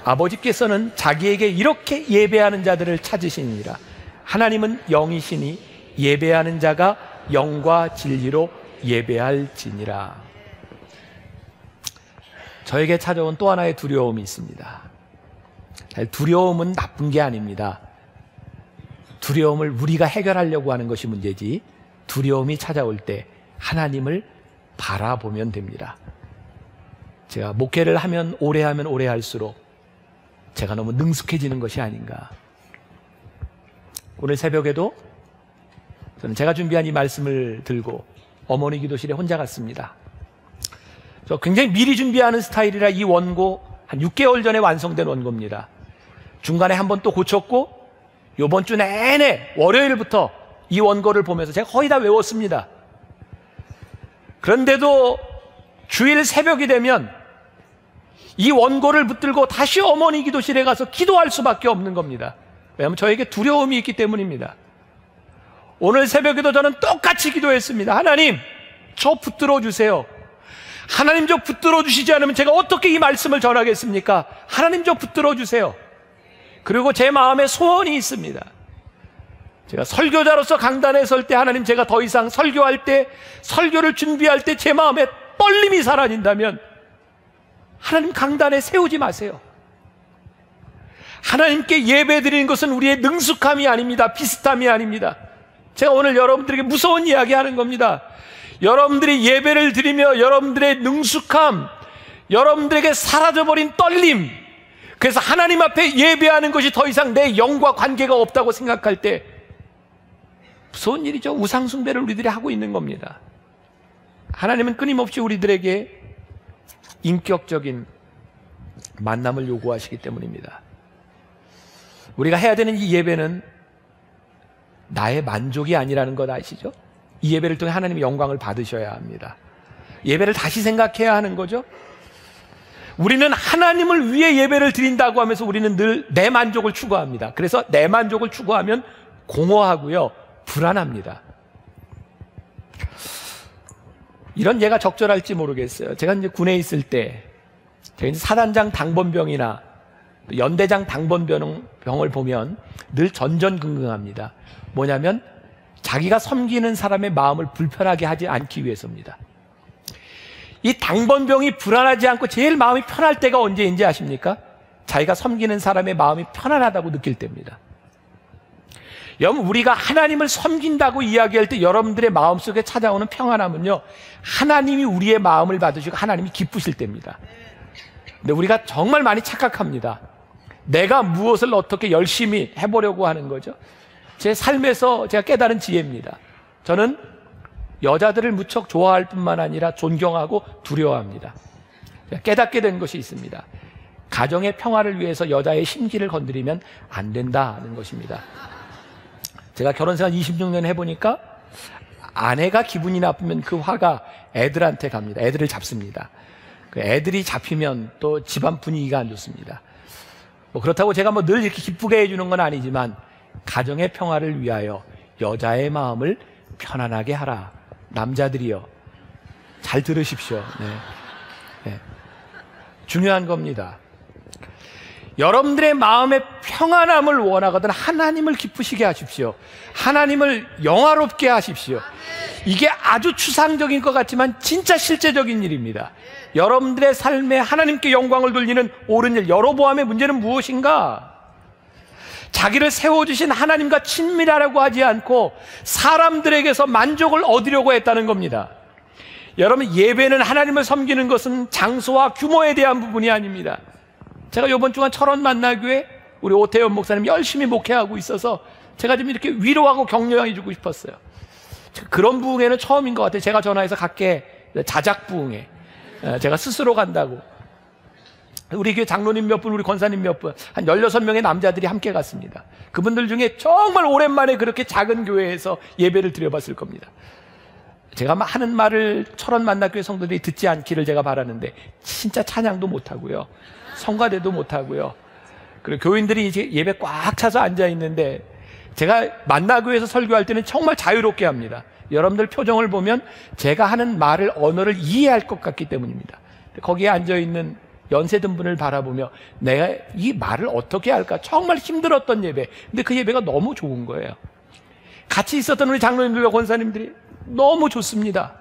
아버지께서는 자기에게 이렇게 예배하는 자들을 찾으시니라. 하나님은 영이시니 예배하는 자가 영과 진리로 예배할지니라. 저에게 찾아온 또 하나의 두려움이 있습니다. 두려움은 나쁜 게 아닙니다. 두려움을 우리가 해결하려고 하는 것이 문제지, 두려움이 찾아올 때 하나님을 바라보면 됩니다. 제가 목회를 하면 오래 할수록 제가 너무 능숙해지는 것이 아닌가. 오늘 새벽에도 저는 제가 준비한 이 말씀을 들고 어머니 기도실에 혼자 갔습니다. 저 굉장히 미리 준비하는 스타일이라 이 원고 한 6개월 전에 완성된 원고입니다. 중간에 한번 또 고쳤고 이번 주 내내 월요일부터 이 원고를 보면서 제가 거의 다 외웠습니다. 그런데도 주일 새벽이 되면 이 원고를 붙들고 다시 어머니 기도실에 가서 기도할 수밖에 없는 겁니다. 왜냐하면 저에게 두려움이 있기 때문입니다. 오늘 새벽에도 저는 똑같이 기도했습니다. 하나님, 저 붙들어 주세요. 하나님, 저 붙들어 주시지 않으면 제가 어떻게 이 말씀을 전하겠습니까? 하나님, 저 붙들어 주세요. 그리고 제 마음에 소원이 있습니다. 제가 설교자로서 강단에 설 때 하나님, 제가 더 이상 설교할 때, 설교를 준비할 때 제 마음에 떨림이 사라진다면 하나님, 강단에 세우지 마세요. 하나님께 예배드리는 것은 우리의 능숙함이 아닙니다. 비슷함이 아닙니다. 제가 오늘 여러분들에게 무서운 이야기 하는 겁니다. 여러분들이 예배를 드리며 여러분들의 능숙함, 여러분들에게 사라져버린 떨림, 그래서 하나님 앞에 예배하는 것이 더 이상 내 영과 관계가 없다고 생각할 때 무서운 일이죠. 우상숭배를 우리들이 하고 있는 겁니다. 하나님은 끊임없이 우리들에게 인격적인 만남을 요구하시기 때문입니다. 우리가 해야 되는 이 예배는 나의 만족이 아니라는 것 아시죠? 이 예배를 통해 하나님의 영광을 받으셔야 합니다. 예배를 다시 생각해야 하는 거죠. 우리는 하나님을 위해 예배를 드린다고 하면서 우리는 늘 내 만족을 추구합니다. 그래서 내 만족을 추구하면 공허하고요, 불안합니다. 이런 예가 적절할지 모르겠어요. 제가 이제 군에 있을 때, 제가 이제 사단장 당번병이나 연대장 당번병을 보면 늘 전전긍긍합니다. 뭐냐면 자기가 섬기는 사람의 마음을 불편하게 하지 않기 위해서입니다. 이 당번병이 불안하지 않고 제일 마음이 편할 때가 언제인지 아십니까? 자기가 섬기는 사람의 마음이 편안하다고 느낄 때입니다. 여러분, 우리가 하나님을 섬긴다고 이야기할 때 여러분들의 마음속에 찾아오는 평안함은요, 하나님이 우리의 마음을 받으시고 하나님이 기쁘실 때입니다. 근데 우리가 정말 많이 착각합니다. 내가 무엇을 어떻게 열심히 해보려고 하는 거죠. 제 삶에서 제가 깨달은 지혜입니다. 저는 여자들을 무척 좋아할 뿐만 아니라 존경하고 두려워합니다. 제가 깨닫게 된 것이 있습니다. 가정의 평화를 위해서 여자의 심기를 건드리면 안 된다는 것입니다. 제가 결혼생활 26년 해보니까 아내가 기분이 나쁘면 그 화가 애들한테 갑니다. 애들을 잡습니다. 그 애들이 잡히면 또 집안 분위기가 안 좋습니다. 뭐 그렇다고 제가 뭐 늘 이렇게 기쁘게 해주는 건 아니지만 가정의 평화를 위하여 여자의 마음을 편안하게 하라. 남자들이요, 잘 들으십시오. 네. 중요한 겁니다. 여러분들의 마음의 평안함을 원하거든 하나님을 기쁘시게 하십시오. 하나님을 영화롭게 하십시오. 이게 아주 추상적인 것 같지만 진짜 실제적인 일입니다. 여러분들의 삶에 하나님께 영광을 돌리는 옳은 일, 여로보암의 문제는 무엇인가? 자기를 세워주신 하나님과 친밀하라고 하지 않고 사람들에게서 만족을 얻으려고 했다는 겁니다. 여러분, 예배는 하나님을 섬기는 것은 장소와 규모에 대한 부분이 아닙니다. 제가 이번 주간 철원 만나교회 우리 오태현 목사님 열심히 목회하고 있어서 제가 좀 이렇게 위로하고 격려해 주고 싶었어요. 그런 부흥회는 처음인 것 같아요. 제가 전화해서 갈게, 자작 부흥회. 제가 스스로 간다고. 우리 교회 장로님 몇 분, 우리 권사님 몇 분, 한 16명의 남자들이 함께 갔습니다. 그분들 중에 정말 오랜만에 그렇게 작은 교회에서 예배를 드려봤을 겁니다. 제가 하는 말을 철원 만나교회 성도들이 듣지 않기를 제가 바라는데 진짜 찬양도 못하고요, 성가대도 못하고요, 그리고 교인들이 이제 예배 꽉 차서 앉아있는데 제가 만나교회에서 설교할 때는 정말 자유롭게 합니다. 여러분들 표정을 보면 제가 하는 말을, 언어를 이해할 것 같기 때문입니다. 거기에 앉아있는 연세든 분을 바라보며 내가 이 말을 어떻게 할까 정말 힘들었던 예배, 근데 그 예배가 너무 좋은 거예요. 같이 있었던 우리 장로님들과 권사님들이 너무 좋습니다.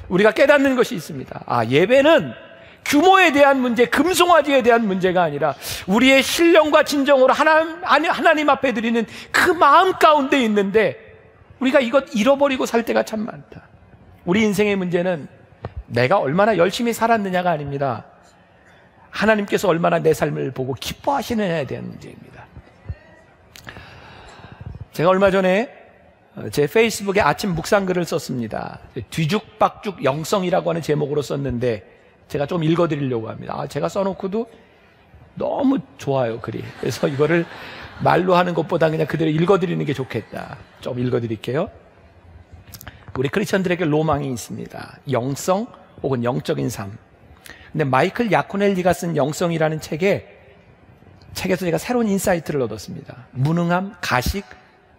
우리가 깨닫는 것이 있습니다. 예배는 규모에 대한 문제, 금송아지에 대한 문제가 아니라 우리의 신령과 진정으로 하나님 앞에 드리는 그 마음 가운데 있는데 우리가 이것 잃어버리고 살 때가 참 많다. 우리 인생의 문제는 내가 얼마나 열심히 살았느냐가 아닙니다. 하나님께서 얼마나 내 삶을 보고 기뻐하시느냐에 대한 문제입니다. 제가 얼마 전에 제 페이스북에 아침 묵상글을 썼습니다. 뒤죽박죽 영성이라고 하는 제목으로 썼는데 제가 좀 읽어드리려고 합니다. 제가 써놓고도 너무 좋아요, 글이. 그래서 이거를 말로 하는 것보다 그냥 그대로 읽어드리는 게 좋겠다. 좀 읽어드릴게요. 우리 크리스천들에게 로망이 있습니다. 영성 혹은 영적인 삶. 근데 마이클 야코넬리가 쓴 영성이라는 책에서 제가 새로운 인사이트를 얻었습니다. 무능함, 가식,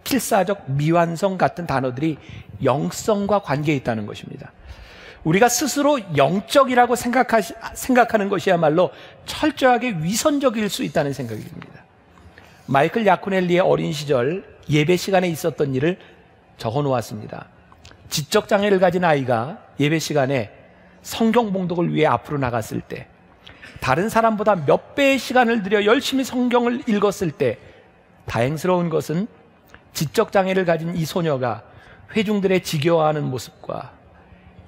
필사적, 미완성 같은 단어들이 영성과 관계에 있다는 것입니다. 우리가 스스로 영적이라고 생각하는 것이야말로 철저하게 위선적일 수 있다는 생각이 듭니다. 마이클 야코넬리의 어린 시절 예배 시간에 있었던 일을 적어 놓았습니다. 지적장애를 가진 아이가 예배 시간에 성경 봉독을 위해 앞으로 나갔을 때, 다른 사람보다 몇 배의 시간을 들여 열심히 성경을 읽었을 때 다행스러운 것은 지적장애를 가진 이 소녀가 회중들의 지겨워하는 모습과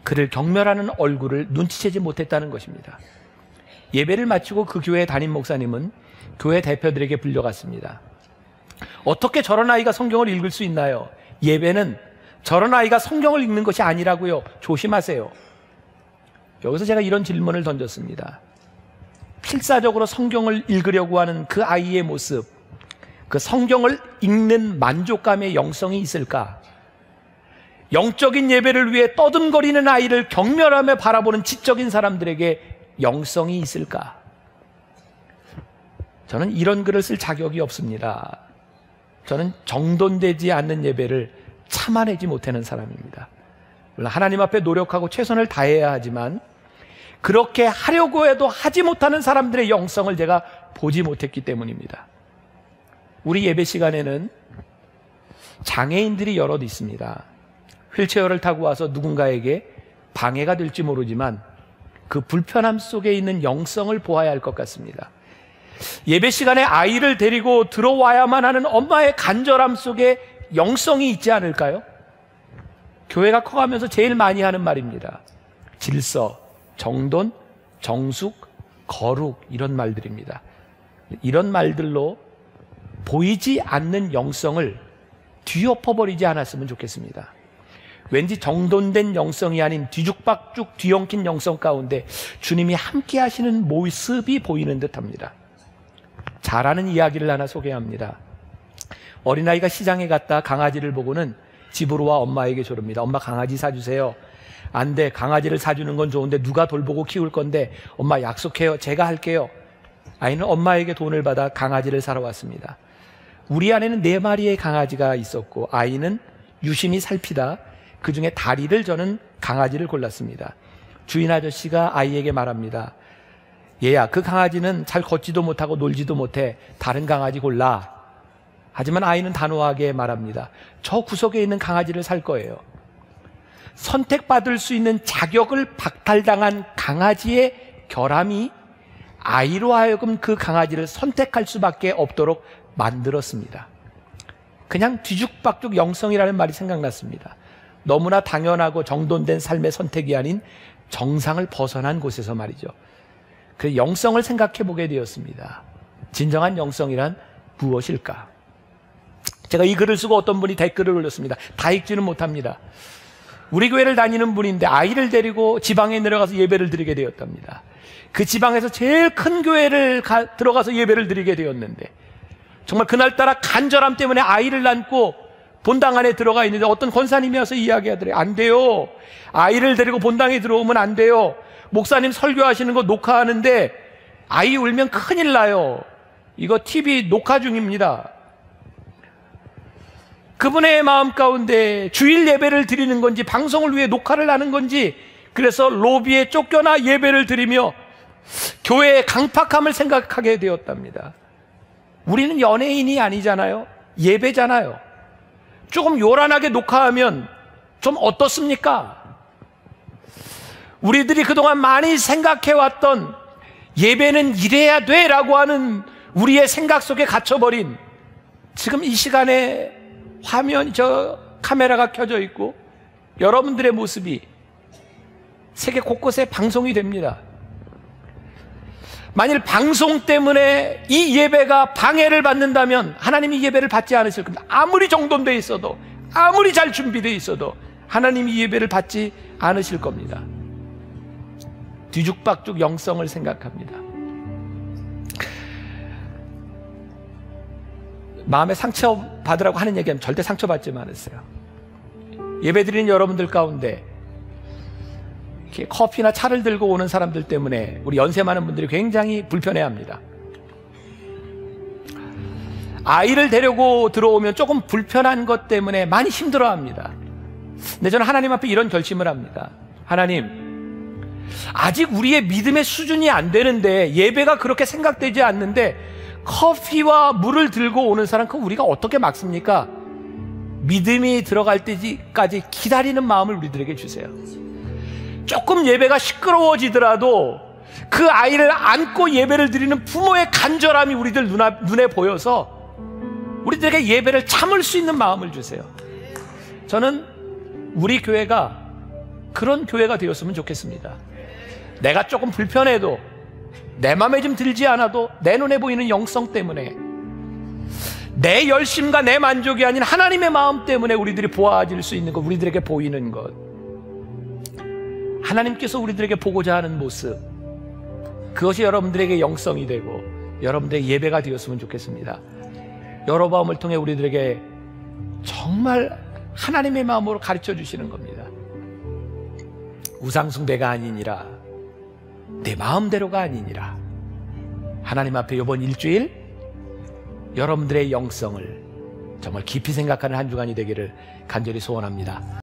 그를 경멸하는 얼굴을 눈치채지 못했다는 것입니다. 예배를 마치고 그 교회 담임 목사님은 교회 대표들에게 불려갔습니다. 어떻게 저런 아이가 성경을 읽을 수 있나요? 예배는 저런 아이가 성경을 읽는 것이 아니라고요. 조심하세요. 여기서 제가 이런 질문을 던졌습니다. 필사적으로 성경을 읽으려고 하는 그 아이의 모습, 그 성경을 읽는 만족감의 영성이 있을까? 영적인 예배를 위해 떠듬거리는 아이를 경멸하며 바라보는 지적인 사람들에게 영성이 있을까? 저는 이런 글을 쓸 자격이 없습니다. 저는 정돈되지 않는 예배를 참아내지 못하는 사람입니다. 물론 하나님 앞에 노력하고 최선을 다해야 하지만 그렇게 하려고 해도 하지 못하는 사람들의 영성을 제가 보지 못했기 때문입니다. 우리 예배 시간에는 장애인들이 여럿 있습니다. 휠체어를 타고 와서 누군가에게 방해가 될지 모르지만 그 불편함 속에 있는 영성을 보아야 할 것 같습니다. 예배 시간에 아이를 데리고 들어와야만 하는 엄마의 간절함 속에 영성이 있지 않을까요? 교회가 커가면서 제일 많이 하는 말입니다. 질서, 정돈, 정숙, 거룩, 이런 말들입니다. 이런 말들로 보이지 않는 영성을 뒤엎어버리지 않았으면 좋겠습니다. 왠지 정돈된 영성이 아닌 뒤죽박죽 뒤엉킨 영성 가운데 주님이 함께 하시는 모습이 보이는 듯합니다. 잘하는 이야기를 하나 소개합니다. 어린아이가 시장에 갔다 강아지를 보고는 집으로 와 엄마에게 조릅니다. 엄마, 강아지 사주세요. 안 돼. 강아지를 사주는 건 좋은데 누가 돌보고 키울 건데, 엄마 약속해요. 제가 할게요. 아이는 엄마에게 돈을 받아 강아지를 사러 왔습니다. 우리 안에는 4마리의 강아지가 있었고 아이는 유심히 살피다 그 중에 다리를 저는 강아지를 골랐습니다. 주인 아저씨가 아이에게 말합니다. 얘야, 그 강아지는 잘 걷지도 못하고 놀지도 못해. 다른 강아지 골라. 하지만 아이는 단호하게 말합니다. 저 구석에 있는 강아지를 살 거예요. 선택받을 수 있는 자격을 박탈당한 강아지의 결함이 아이로 하여금 그 강아지를 선택할 수밖에 없도록 만들었습니다. 그냥 뒤죽박죽 영성이라는 말이 생각났습니다. 너무나 당연하고 정돈된 삶의 선택이 아닌 정상을 벗어난 곳에서 말이죠. 그 영성을 생각해 보게 되었습니다. 진정한 영성이란 무엇일까? 제가 이 글을 쓰고 어떤 분이 댓글을 올렸습니다. 다 읽지는 못합니다. 우리 교회를 다니는 분인데 아이를 데리고 지방에 내려가서 예배를 드리게 되었답니다. 그 지방에서 제일 큰 교회를 들어가서 예배를 드리게 되었는데 정말 그날따라 간절함 때문에 아이를 안고 본당 안에 들어가 있는데 어떤 권사님이 와서 이야기하더래요. 안 돼요. 아이를 데리고 본당에 들어오면 안 돼요. 목사님 설교하시는 거 녹화하는데 아이 울면 큰일 나요. 이거 TV 녹화 중입니다. 그분의 마음 가운데 주일 예배를 드리는 건지 방송을 위해 녹화를 하는 건지, 그래서 로비에 쫓겨나 예배를 드리며 교회의 강팍함을 생각하게 되었답니다. 우리는 연예인이 아니잖아요. 예배잖아요. 조금 요란하게 녹화하면 좀 어떻습니까? 우리들이 그동안 많이 생각해왔던 예배는 이래야 돼 라고 하는 우리의 생각 속에 갇혀버린, 지금 이 시간에 화면, 카메라가 켜져 있고 여러분들의 모습이 세계 곳곳에 방송이 됩니다. 만일 방송 때문에 이 예배가 방해를 받는다면 하나님이 예배를 받지 않으실 겁니다. 아무리 정돈되어 있어도, 아무리 잘 준비되어 있어도 하나님이 이 예배를 받지 않으실 겁니다. 뒤죽박죽 영성을 생각합니다. 마음에 상처 받으라고 하는 얘기하면 절대 상처받지 않았어요. 예배드리는 여러분들 가운데 이렇게 커피나 차를 들고 오는 사람들 때문에 우리 연세 많은 분들이 굉장히 불편해합니다. 아이를 데리고 들어오면 조금 불편한 것 때문에 많이 힘들어합니다. 근데 저는 하나님 앞에 이런 결심을 합니다. 하나님, 아직 우리의 믿음의 수준이 안 되는데, 예배가 그렇게 생각되지 않는데 커피와 물을 들고 오는 사람, 그럼 우리가 어떻게 막습니까? 믿음이 들어갈 때까지 기다리는 마음을 우리들에게 주세요. 조금 예배가 시끄러워지더라도 그 아이를 안고 예배를 드리는 부모의 간절함이 우리들 눈에 보여서 우리들에게 예배를 참을 수 있는 마음을 주세요. 저는 우리 교회가 그런 교회가 되었으면 좋겠습니다. 내가 조금 불편해도, 내 마음에 좀 들지 않아도 내 눈에 보이는 영성 때문에, 내 열심과 내 만족이 아닌 하나님의 마음 때문에 우리들이 보아질 수 있는 것, 우리들에게 보이는 것, 하나님께서 우리들에게 보고자 하는 모습, 그것이 여러분들에게 영성이 되고 여러분들의 예배가 되었으면 좋겠습니다. 여로보암을 통해 우리들에게 정말 하나님의 마음으로 가르쳐 주시는 겁니다. 우상숭배가 아니니라, 내 마음대로가 아니니라. 하나님 앞에 이번 일주일 여러분들의 영성을 정말 깊이 생각하는 한 주간이 되기를 간절히 소원합니다.